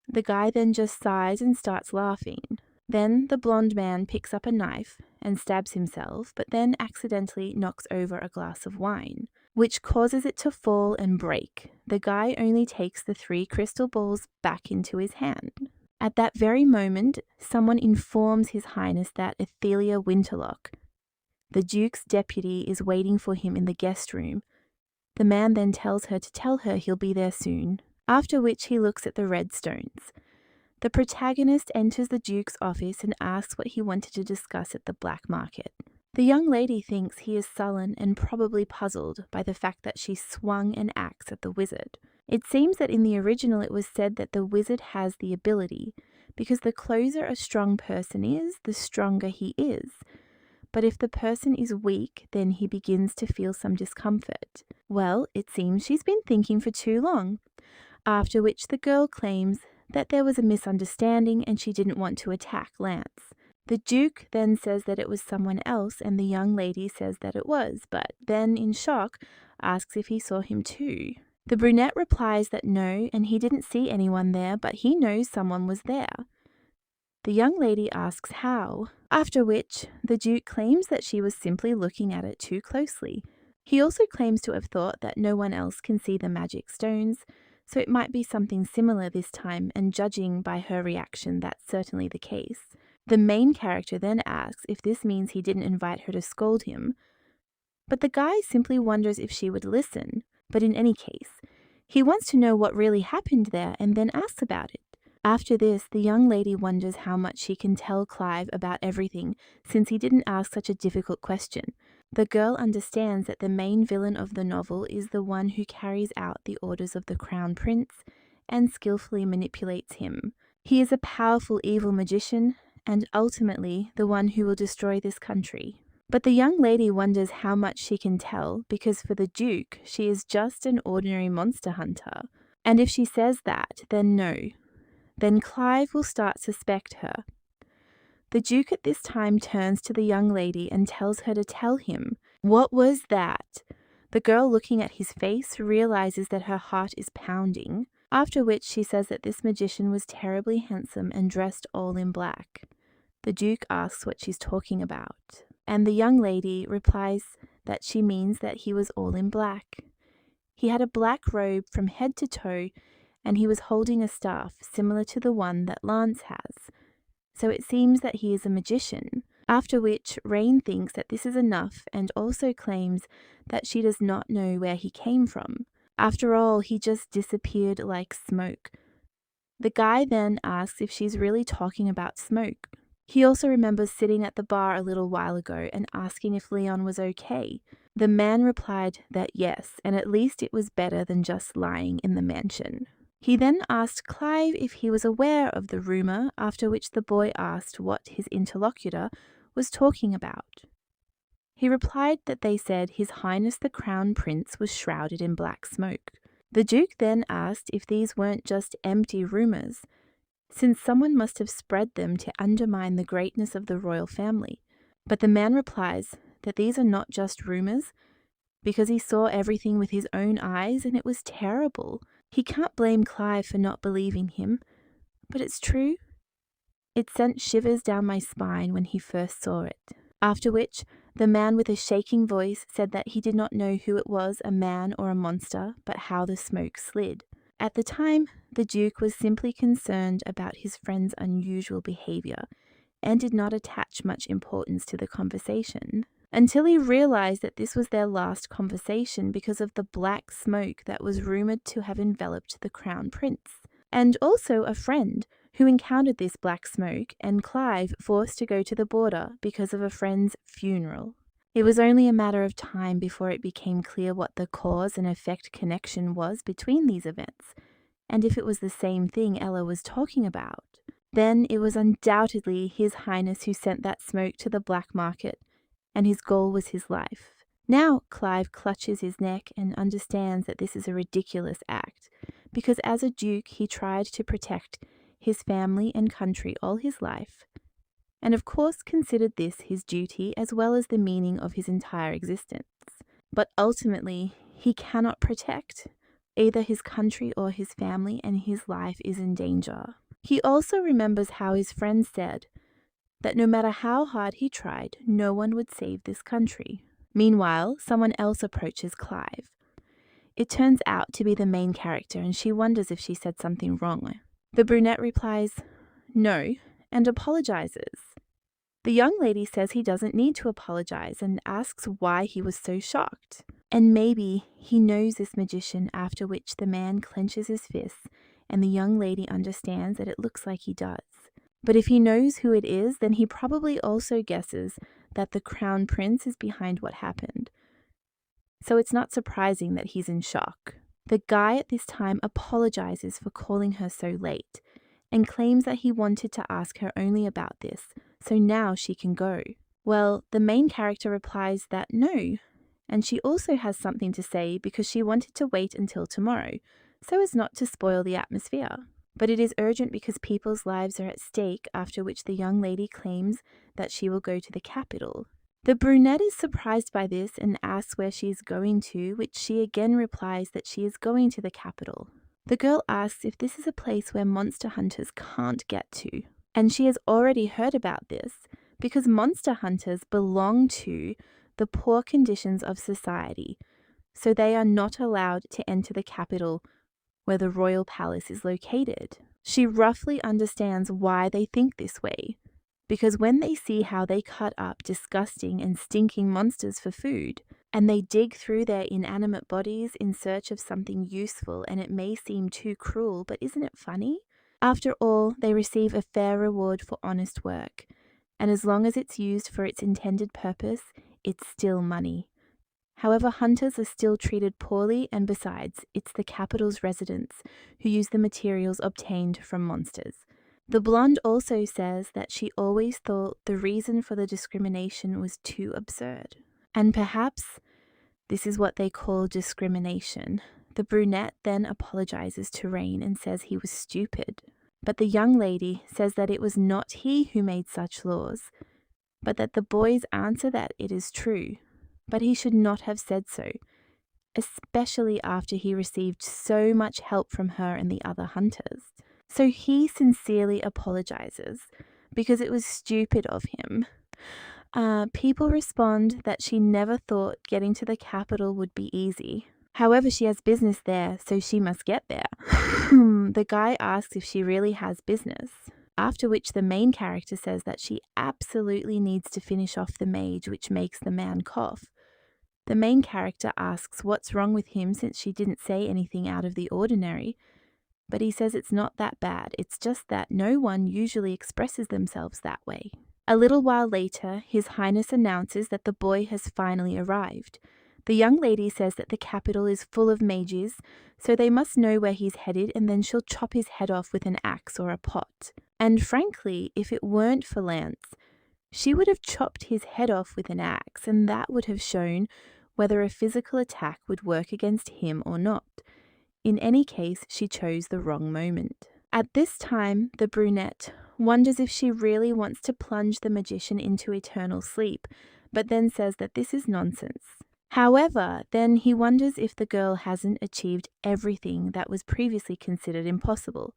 The guy then just sighs and starts laughing. Then the blonde man picks up a knife and stabs himself, but then accidentally knocks over a glass of wine, which causes it to fall and break. The guy only takes the 3 crystal balls back into his hand. At that very moment, someone informs His Highness that Clive Winterlock, the Duke's deputy, is waiting for him in the guest room. The man then tells her to tell her he'll be there soon, after which he looks at the red stones. The protagonist enters the Duke's office and asks what he wanted to discuss at the black market. The young lady thinks he is sullen and probably puzzled by the fact that she swung an axe at the wizard. It seems that in the original it was said that the wizard has the ability, because the closer a strong person is, the stronger he is. But if the person is weak, then he begins to feel some discomfort. Well, it seems she's been thinking for too long. After which the girl claims that there was a misunderstanding and she didn't want to attack Lance. The Duke then says that it was someone else, and the young lady says that it was, but then in shock asks if he saw him too. The brunette replies that no, and he didn't see anyone there, but he knows someone was there. The young lady asks how, after which the Duke claims that she was simply looking at it too closely. He also claims to have thought that no one else can see the magic stones, so it might be something similar this time, and judging by her reaction, that's certainly the case. The main character then asks if this means he didn't invite her to scold him, but the guy simply wonders if she would listen. But in any case, he wants to know what really happened there and then asks about it. After this, the young lady wonders how much she can tell Clive about everything, since he didn't ask such a difficult question. The girl understands that the main villain of the novel is the one who carries out the orders of the Crown Prince and skillfully manipulates him. He is a powerful evil magician and ultimately the one who will destroy this country. But the young lady wonders how much she can tell because for the Duke, she is just an ordinary monster hunter. And if she says that, then no. Then Clive will start to suspect her. The Duke at this time turns to the young lady and tells her to tell him. What was that? The girl, looking at his face, realizes that her heart is pounding, after which she says that this magician was terribly handsome and dressed all in black. The Duke asks what she's talking about, and the young lady replies that she means that he was all in black. He had a black robe from head to toe, and he was holding a staff similar to the one that Lance has. So it seems that he is a magician, after which Rain thinks that this is enough and also claims that she does not know where he came from. After all, he just disappeared like smoke. The guy then asks if she's really talking about smoke. He also remembers sitting at the bar a little while ago and asking if Leon was okay. The man replied that yes, and at least it was better than just lying in the mansion. He then asked Clive if he was aware of the rumour, after which the boy asked what his interlocutor was talking about. He replied that they said His Highness the Crown Prince was shrouded in black smoke. The Duke then asked if these weren't just empty rumours, since someone must have spread them to undermine the greatness of the royal family. But the man replies that these are not just rumours, because he saw everything with his own eyes and it was terrible. He can't blame Clive for not believing him, but it's true. It sent shivers down my spine when he first saw it. After which, the man with a shaking voice said that he did not know who it was, a man or a monster, but how the smoke slid. At the time, the Duke was simply concerned about his friend's unusual behaviour and did not attach much importance to the conversation, until he realised that this was their last conversation because of the black smoke that was rumoured to have enveloped the Crown Prince, and also a friend who encountered this black smoke and Clive forced to go to the border because of a friend's funeral. It was only a matter of time before it became clear what the cause and effect connection was between these events, and if it was the same thing Ella was talking about. Then it was undoubtedly His Highness who sent that smoke to the black market, and his goal was his life. Now Clive clutches his neck and understands that this is a ridiculous act, because as a duke he tried to protect his family and country all his life, and of course considered this his duty as well as the meaning of his entire existence. But ultimately, he cannot protect either his country or his family, and his life is in danger. He also remembers how his friend said that no matter how hard he tried, no one would save this country. Meanwhile, someone else approaches Clive. It turns out to be the main character, and she wonders if she said something wrong. The brunette replies, no, and apologizes. The young lady says he doesn't need to apologize and asks why he was so shocked. And maybe he knows this magician, after which the man clenches his fists and the young lady understands that it looks like he does. But if he knows who it is, then he probably also guesses that the Crown Prince is behind what happened. So it's not surprising that he's in shock. The guy at this time apologizes for calling her so late and claims that he wanted to ask her only about this, so now she can go. Well, the main character replies that no, and she also has something to say because she wanted to wait until tomorrow, so as not to spoil the atmosphere. But it is urgent because people's lives are at stake, after which the young lady claims that she will go to the capital. The brunette is surprised by this and asks where she is going to, which she again replies that she is going to the capital. The girl asks if this is a place where monster hunters can't get to, and she has already heard about this because monster hunters belong to the poor conditions of society, so they are not allowed to enter the capital where the royal palace is located. She roughly understands why they think this way, because when they see how they cut up disgusting and stinking monsters for food, and they dig through their inanimate bodies in search of something useful, and it may seem too cruel, but isn't it funny? After all, they receive a fair reward for honest work, and as long as it's used for its intended purpose, it's still money. However, hunters are still treated poorly, and besides, it's the capital's residents who use the materials obtained from monsters. The blonde also says that she always thought the reason for the discrimination was too absurd. And perhaps this is what they call discrimination. The brunette then apologizes to Rain and says he was stupid. But the young lady says that it was not he who made such laws, but that the boys answer that it is true. But he should not have said so, especially after he received so much help from her and the other hunters. So he sincerely apologizes because it was stupid of him. People respond that she never thought getting to the capital would be easy. However, she has business there, so she must get there. The guy asks if she really has business, after which the main character says that she absolutely needs to finish off the mage, which makes the man cough. The main character asks what's wrong with him since she didn't say anything out of the ordinary, but he says it's not that bad, it's just that no one usually expresses themselves that way. A little while later, His Highness announces that the boy has finally arrived. The young lady says that the capital is full of mages, so they must know where he's headed, and then she'll chop his head off with an axe or a pot. And frankly, if it weren't for Lance, she would have chopped his head off with an axe, and that would have shown whether a physical attack would work against him or not. In any case, she chose the wrong moment. At this time, the brunette wonders if she really wants to plunge the magician into eternal sleep, but then says that this is nonsense. However, then he wonders if the girl hasn't achieved everything that was previously considered impossible.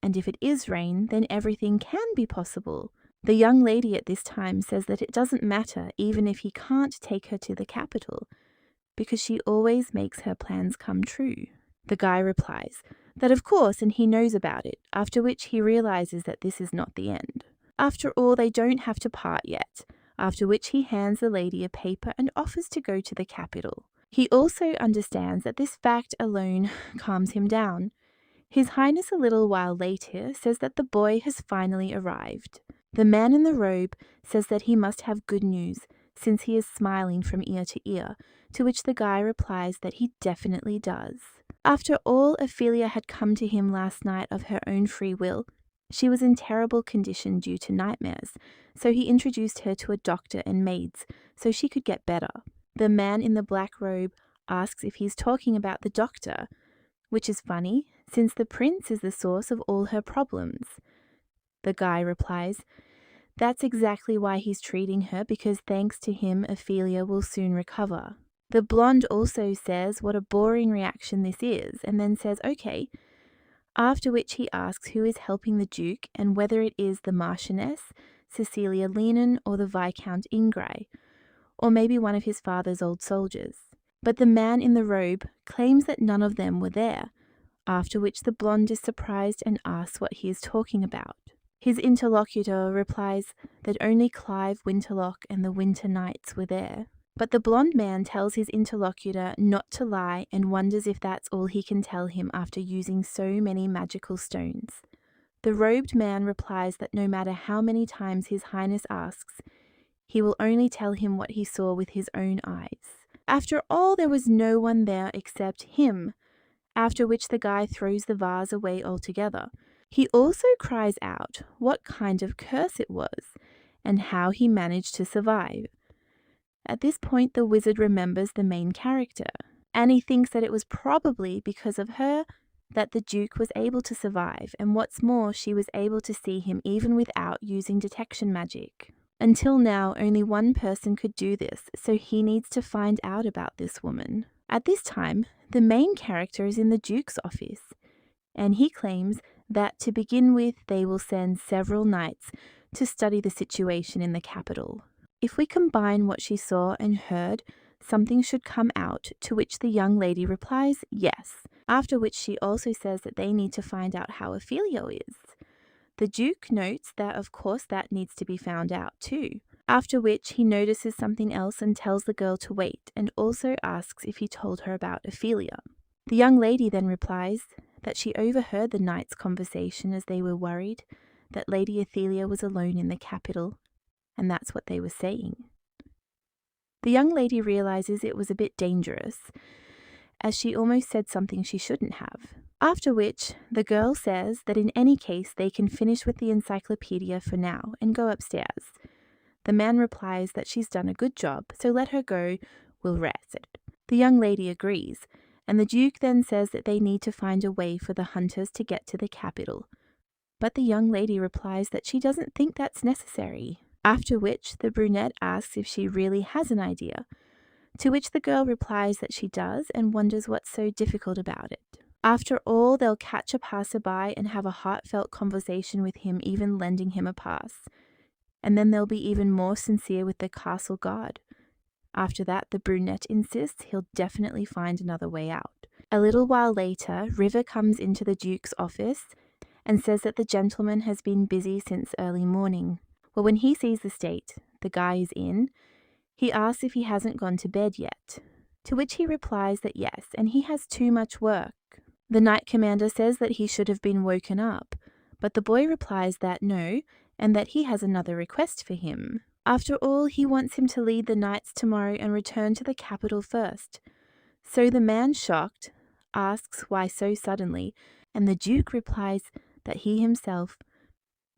And if it is rain, then everything can be possible. The young lady at this time says that it doesn't matter even if he can't take her to the capital, because she always makes her plans come true. The guy replies that of course, and he knows about it, after which he realizes that this is not the end. After all, they don't have to part yet, after which he hands the lady a paper and offers to go to the capital. He also understands that this fact alone calms him down. His Highness a little while later says that the boy has finally arrived. The man in the robe says that he must have good news, since he is smiling from ear to ear, to which the guy replies that he definitely does. After all, Ophelia had come to him last night of her own free will. She was in terrible condition due to nightmares, so he introduced her to a doctor and maids so she could get better. The man in the black robe asks if he's talking about the doctor, which is funny, since the prince is the source of all her problems. The guy replies, that's exactly why he's treating her, because thanks to him, Ophelia will soon recover. The blonde also says what a boring reaction this is, and then says, okay, after which he asks who is helping the Duke and whether it is the Marchioness, Cecilia Lennon, or the Viscount Ingray, or maybe one of his father's old soldiers. But the man in the robe claims that none of them were there, after which the blonde is surprised and asks what he is talking about. His interlocutor replies that only Clive Winterlock and the Winter Knights were there. But the blonde man tells his interlocutor not to lie and wonders if that's all he can tell him after using so many magical stones. The robed man replies that no matter how many times His Highness asks, he will only tell him what he saw with his own eyes. After all, there was no one there except him, after which the guy throws the vase away altogether. He also cries out what kind of curse it was, and how he managed to survive. At this point, the wizard remembers the main character, and he thinks that it was probably because of her that the Duke was able to survive, and what's more, she was able to see him even without using detection magic. Until now, only one person could do this, so he needs to find out about this woman. At this time, the main character is in the Duke's office, and he claims that to begin with, they will send several knights to study the situation in the capital. If we combine what she saw and heard, something should come out, to which the young lady replies yes, after which she also says that they need to find out how Ophelia is. The Duke notes that of course that needs to be found out too, after which he notices something else and tells the girl to wait, and also asks if he told her about Ophelia. The young lady then replies that she overheard the knights' conversation as they were worried that Lady Ophelia was alone in the capital, and that's what they were saying. The young lady realizes it was a bit dangerous, as she almost said something she shouldn't have. After which, the girl says that in any case they can finish with the encyclopedia for now and go upstairs. The man replies that she's done a good job, so let her go, we'll rest. The young lady agrees, and the Duke then says that they need to find a way for the hunters to get to the capital. But the young lady replies that she doesn't think that's necessary. After which, the brunette asks if she really has an idea, to which the girl replies that she does and wonders what's so difficult about it. After all, they'll catch a passerby and have a heartfelt conversation with him, even lending him a pass. And then they'll be even more sincere with the castle guard. After that, the brunette insists he'll definitely find another way out. A little while later, River comes into the Duke's office and says that the gentleman has been busy since early morning. Well, when he sees the state the guy is in, he asks if he hasn't gone to bed yet, to which he replies that yes, and he has too much work. The Knight Commander says that he should have been woken up, but the boy replies that no, and that he has another request for him. After all, he wants him to lead the knights tomorrow and return to the capital first. So the man, shocked, asks why so suddenly, and the Duke replies that he himself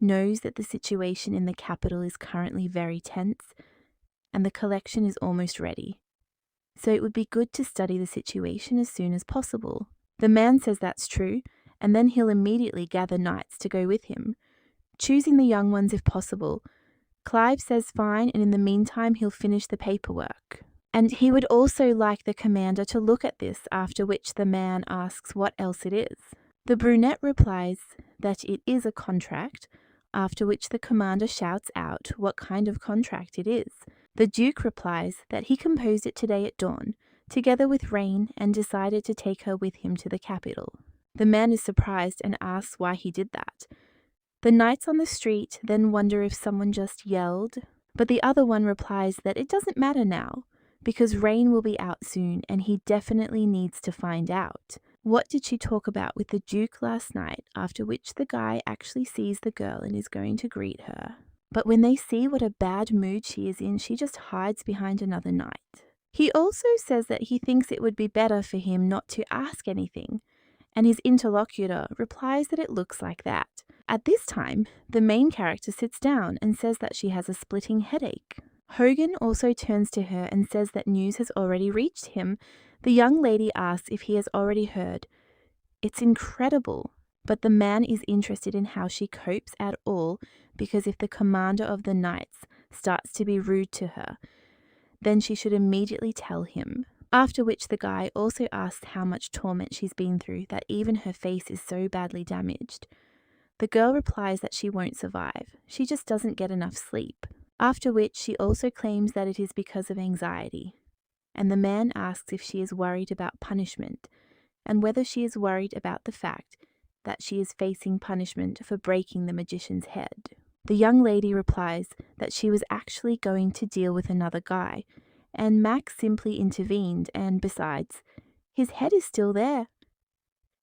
knows that the situation in the capital is currently very tense and the collection is almost ready. So it would be good to study the situation as soon as possible. The man says that's true, and then he'll immediately gather knights to go with him, choosing the young ones if possible. Clive says fine, and in the meantime he'll finish the paperwork. And he would also like the commander to look at this, after which the man asks what else it is. The brunette replies that it is a contract, after which the commander shouts out what kind of contract it is. The Duke replies that he composed it today at dawn, together with Rain, and decided to take her with him to the capital. The man is surprised and asks why he did that. The knights on the street then wonder if someone just yelled, but the other one replies that it doesn't matter now, because Rain will be out soon and he definitely needs to find out. What did she talk about with the Duke last night, after which the guy actually sees the girl and is going to greet her. But when they see what a bad mood she is in, she just hides behind another knight. He also says that he thinks it would be better for him not to ask anything, and his interlocutor replies that it looks like that. At this time, the main character sits down and says that she has a splitting headache. Hogan also turns to her and says that news has already reached him. The young lady asks if he has already heard. It's incredible, but the man is interested in how she copes at all, because if the commander of the knights starts to be rude to her, then she should immediately tell him. After which the guy also asks how much torment she's been through, that even her face is so badly damaged. The girl replies that she won't survive, she just doesn't get enough sleep. After which she also claims that it is because of anxiety. And the man asks if she is worried about punishment, and whether she is worried about the fact that she is facing punishment for breaking the magician's head. The young lady replies that she was actually going to deal with another guy, and Max simply intervened, and besides, his head is still there.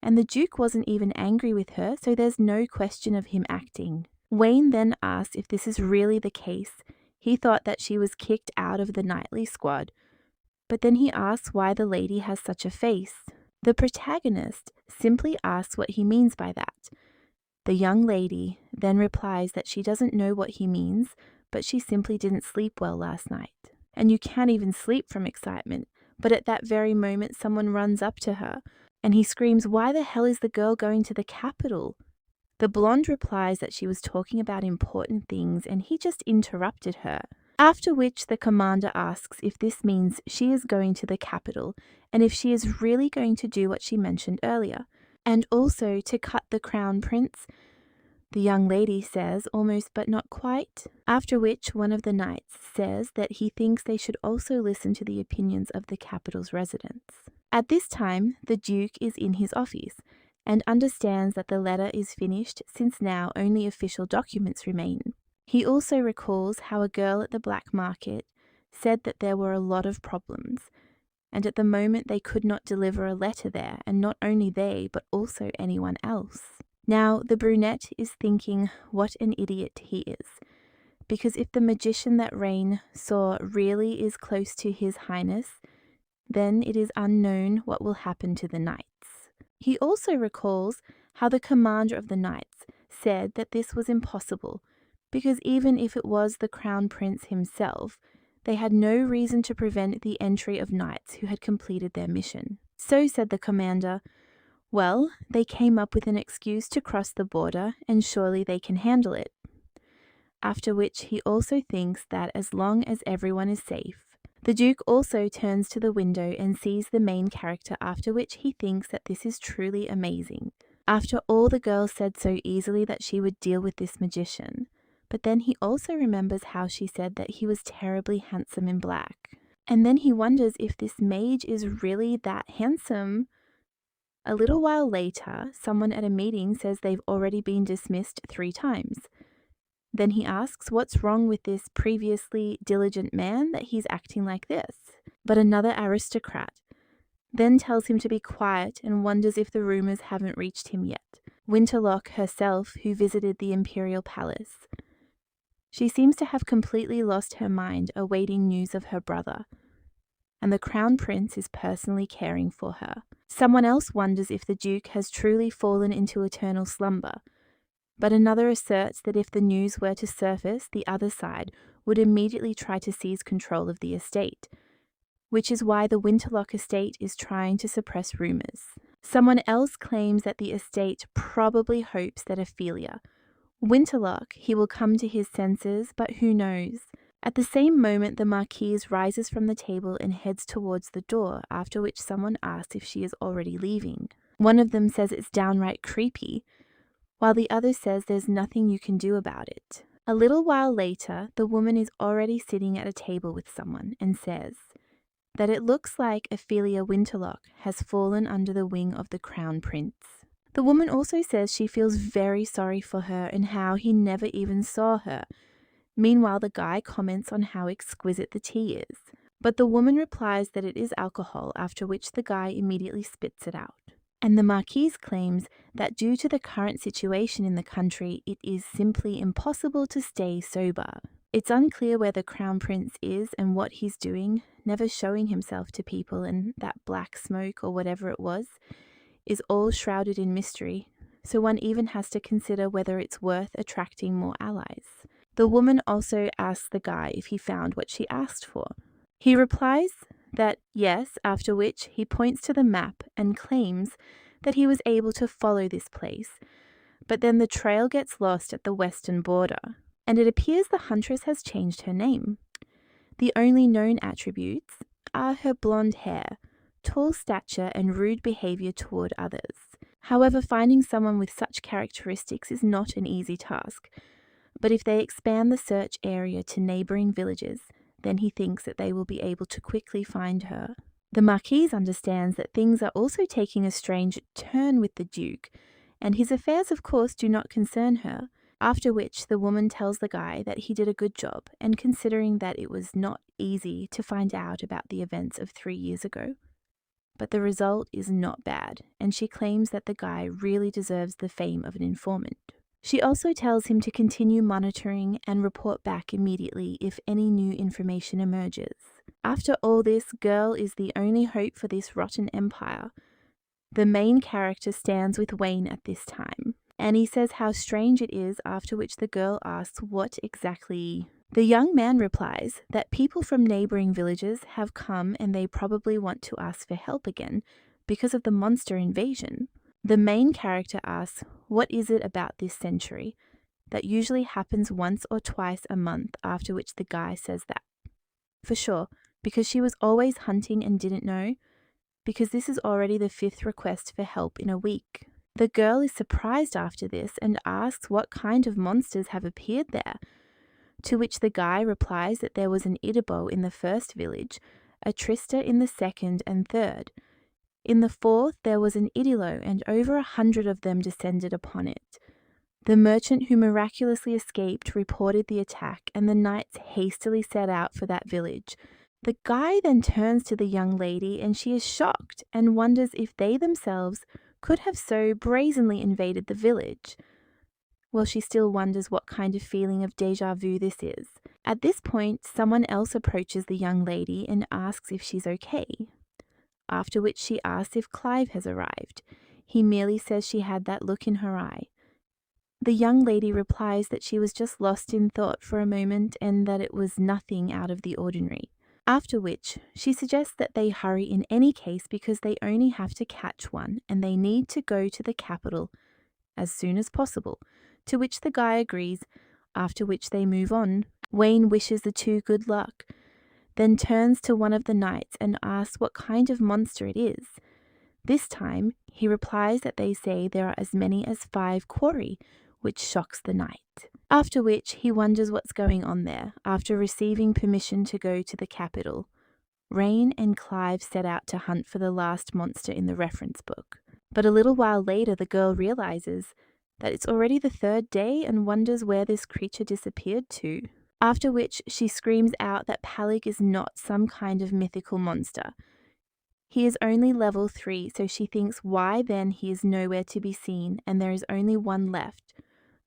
And the Duke wasn't even angry with her, so there's no question of him acting. Wayne then asks if this is really the case. He thought that she was kicked out of the knightly squad, but then he asks why the lady has such a face. The protagonist simply asks what he means by that. The young lady then replies that she doesn't know what he means, but she simply didn't sleep well last night. And you can't even sleep from excitement, but at that very moment someone runs up to her, and he screams, "Why the hell is the girl going to the capital?" The blonde replies that she was talking about important things and he just interrupted her. After which the commander asks if this means she is going to the capital and if she is really going to do what she mentioned earlier, and also to cut the crown prince. The young lady says almost but not quite, after which one of the knights says that he thinks they should also listen to the opinions of the capital's residents. At this time, the Duke is in his office and understands that the letter is finished since now only official documents remain. He also recalls how a girl at the black market said that there were a lot of problems, and at the moment they could not deliver a letter there, and not only they, but also anyone else. Now, the brunette is thinking what an idiot he is, because if the magician that Rain saw really is close to His Highness, then it is unknown what will happen to the knights. He also recalls how the commander of the knights said that this was impossible, because even if it was the crown prince himself, they had no reason to prevent the entry of knights who had completed their mission. So said the commander, well, they came up with an excuse to cross the border, and surely they can handle it. After which he also thinks that as long as everyone is safe. The Duke also turns to the window and sees the main character, after which he thinks that this is truly amazing. After all, the girl said so easily that she would deal with this magician. But then he also remembers how she said that he was terribly handsome in black. And then he wonders if this mage is really that handsome, A little while later, someone at a meeting says they've already been dismissed 3 times. Then he asks what's wrong with this previously diligent man that he's acting like this. But another aristocrat then tells him to be quiet and wonders if the rumours haven't reached him yet. Winterlock herself, who visited the imperial palace. She seems to have completely lost her mind awaiting news of her brother, and the crown prince is personally caring for her. Someone else wonders if the duke has truly fallen into eternal slumber, but another asserts that if the news were to surface, the other side would immediately try to seize control of the estate, which is why the Winterlock estate is trying to suppress rumours. Someone else claims that the estate probably hopes that Ophelia, Winterlock, he will come to his senses, but who knows? At the same moment, the Marquise rises from the table and heads towards the door, after which someone asks if she is already leaving. One of them says it's downright creepy, while the other says there's nothing you can do about it. A little while later, the woman is already sitting at a table with someone and says that it looks like Ophelia Winterlock has fallen under the wing of the Crown Prince. The woman also says she feels very sorry for her and how he never even saw her. Meanwhile, the guy comments on how exquisite the tea is. But the woman replies that it is alcohol, after which the guy immediately spits it out. And the Marquise claims that due to the current situation in the country, it is simply impossible to stay sober. It's unclear where the Crown Prince is and what he's doing, never showing himself to people, and that black smoke or whatever it was is all shrouded in mystery, so one even has to consider whether it's worth attracting more allies. The woman also asks the guy if he found what she asked for. He replies that yes, after which he points to the map and claims that he was able to follow this place, but then the trail gets lost at the western border, and it appears the huntress has changed her name. The only known attributes are her blonde hair, tall stature, and rude behaviour toward others. However, finding someone with such characteristics is not an easy task, but if they expand the search area to neighbouring villages, then he thinks that they will be able to quickly find her. The Marquise understands that things are also taking a strange turn with the Duke, and his affairs of course do not concern her, after which the woman tells the guy that he did a good job, and considering that it was not easy to find out about the events of 3 years ago. But the result is not bad, and she claims that the guy really deserves the fame of an informant. She also tells him to continue monitoring and report back immediately if any new information emerges. After all this, girl is the only hope for this rotten empire. The main character stands with Wayne at this time, and he says how strange it is, after which the girl asks what exactly. The young man replies that people from neighbouring villages have come and they probably want to ask for help again because of the monster invasion. The main character asks, what is it about this century that usually happens once or twice a month, after which the guy says that. For sure, because she was always hunting and didn't know, because this is already the 5th request for help in a week. The girl is surprised after this and asks what kind of monsters have appeared there, to which the guy replies that there was an Idibo in the 1st village, a Trista in the 2nd and 3rd. In the 4th, there was an Idilo, and over 100 of them descended upon it. The merchant who miraculously escaped reported the attack, and the knights hastily set out for that village. The guy then turns to the young lady, and she is shocked and wonders if they themselves could have so brazenly invaded the village. Well, she still wonders what kind of feeling of déjà vu this is. At this point, someone else approaches the young lady and asks if she's okay, after which she asks if Clive has arrived. He merely says she had that look in her eye. The young lady replies that she was just lost in thought for a moment and that it was nothing out of the ordinary. After which, she suggests that they hurry in any case because they only have to catch one and they need to go to the capital as soon as possible, to which the guy agrees, after which they move on. Wayne wishes the two good luck, then turns to one of the knights and asks what kind of monster it is. This time, he replies that they say there are as many as 5 quarry, which shocks the knight. After which, he wonders what's going on there, after receiving permission to go to the capital. Rain and Clive set out to hunt for the last monster in the reference book. But a little while later, the girl realizes that it's already the third day and wonders where this creature disappeared to. After which she screams out that Peleg is not some kind of mythical monster. He is only level 3, so she thinks why then he is nowhere to be seen and there is only one left.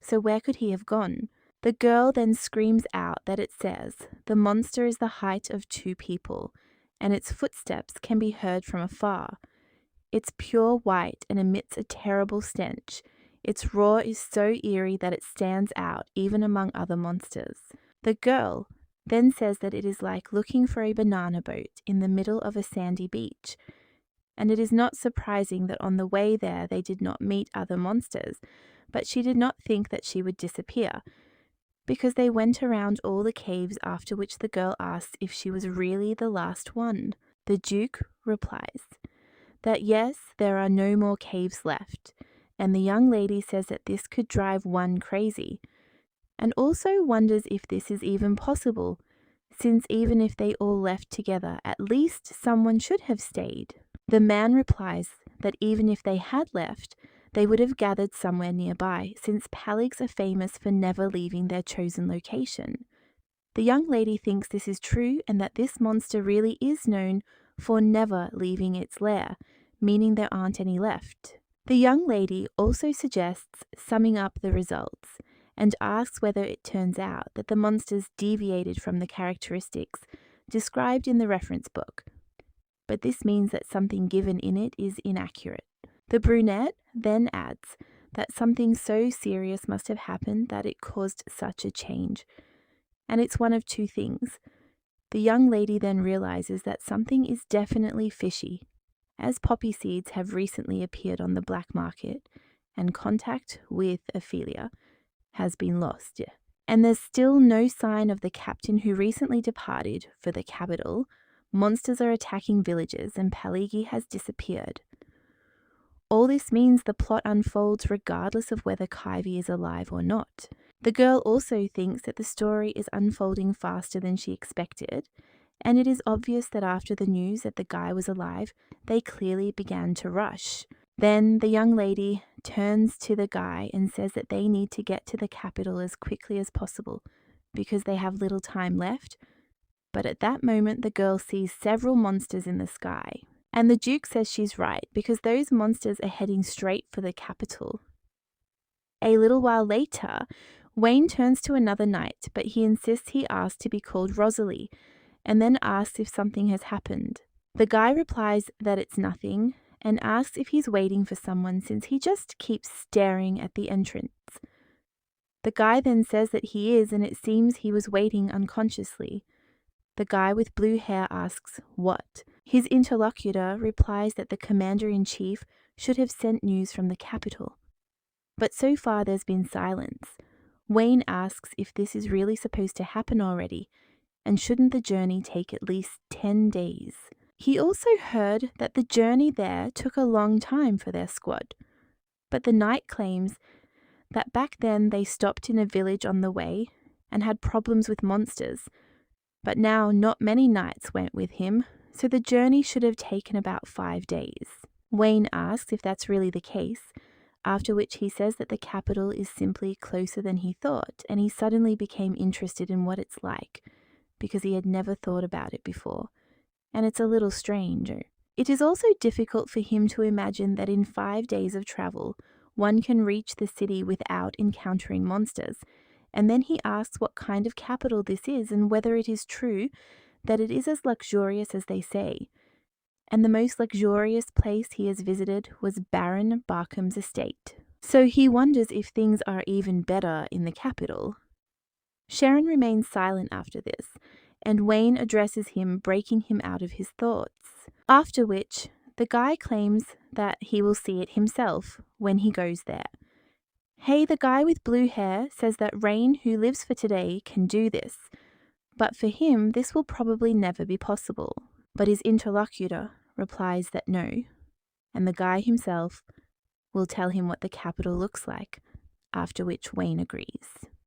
So where could he have gone? The girl then screams out that it says the monster is the height of 2 people, and its footsteps can be heard from afar. It's pure white and emits a terrible stench. Its roar is so eerie that it stands out even among other monsters. The girl then says that it is like looking for a banana boat in the middle of a sandy beach, and it is not surprising that on the way there they did not meet other monsters, but she did not think that she would disappear, because they went around all the caves, after which the girl asks if she was really the last one. The Duke replies that yes, there are no more caves left, and the young lady says that this could drive one crazy, and also wonders if this is even possible, since even if they all left together, at least someone should have stayed. The man replies that even if they had left, they would have gathered somewhere nearby, since Pelegs are famous for never leaving their chosen location. The young lady thinks this is true and that this monster really is known for never leaving its lair, meaning there aren't any left. The young lady also suggests summing up the results and asks whether it turns out that the monsters deviated from the characteristics described in the reference book, but this means that something given in it is inaccurate. The brunette then adds that something so serious must have happened that it caused such a change, and it's one of 2 things. The young lady then realizes that something is definitely fishy, as poppy seeds have recently appeared on the black market, and contact with Ophelia has been lost. And there's still no sign of the captain who recently departed for the capital. Monsters are attacking villages, and Pelegi has disappeared. All this means the plot unfolds regardless of whether Kyvie is alive or not. The girl also thinks that the story is unfolding faster than she expected, and it is obvious that after the news that the guy was alive, they clearly began to rush. Then the young lady turns to the guy and says that they need to get to the capital as quickly as possible because they have little time left. But at that moment, the girl sees several monsters in the sky. And the Duke says she's right because those monsters are heading straight for the capital. A little while later, Wayne turns to another knight, but he insists he asks to be called Rosalie, and then asks if something has happened. The guy replies that it's nothing, and asks if he's waiting for someone since he just keeps staring at the entrance. The guy then says that he is, and it seems he was waiting unconsciously. The guy with blue hair asks, what? His interlocutor replies that the commander-in-chief should have sent news from the capital. But so far there's been silence. Wayne asks if this is really supposed to happen already, and shouldn't the journey take at least 10 days? He also heard that the journey there took a long time for their squad, but the knight claims that back then they stopped in a village on the way and had problems with monsters, but now not many knights went with him, so the journey should have taken about 5 days. Wayne asks if that's really the case, after which he says that the capital is simply closer than he thought, and he suddenly became interested in what it's like, because he had never thought about it before, and it's a little strange. It is also difficult for him to imagine that in 5 days of travel, one can reach the city without encountering monsters, and then he asks what kind of capital this is and whether it is true that it is as luxurious as they say. And the most luxurious place he has visited was Baron Barkham's estate. So he wonders if things are even better in the capital. Sharon remains silent after this, and Wayne addresses him, breaking him out of his thoughts. After which, the guy claims that he will see it himself when he goes there. Hey, the guy with blue hair says that Rain, who lives for today, can do this, but for him this will probably never be possible. But his interlocutor replies that no, and the guy himself will tell him what the capital looks like, after which Wayne agrees.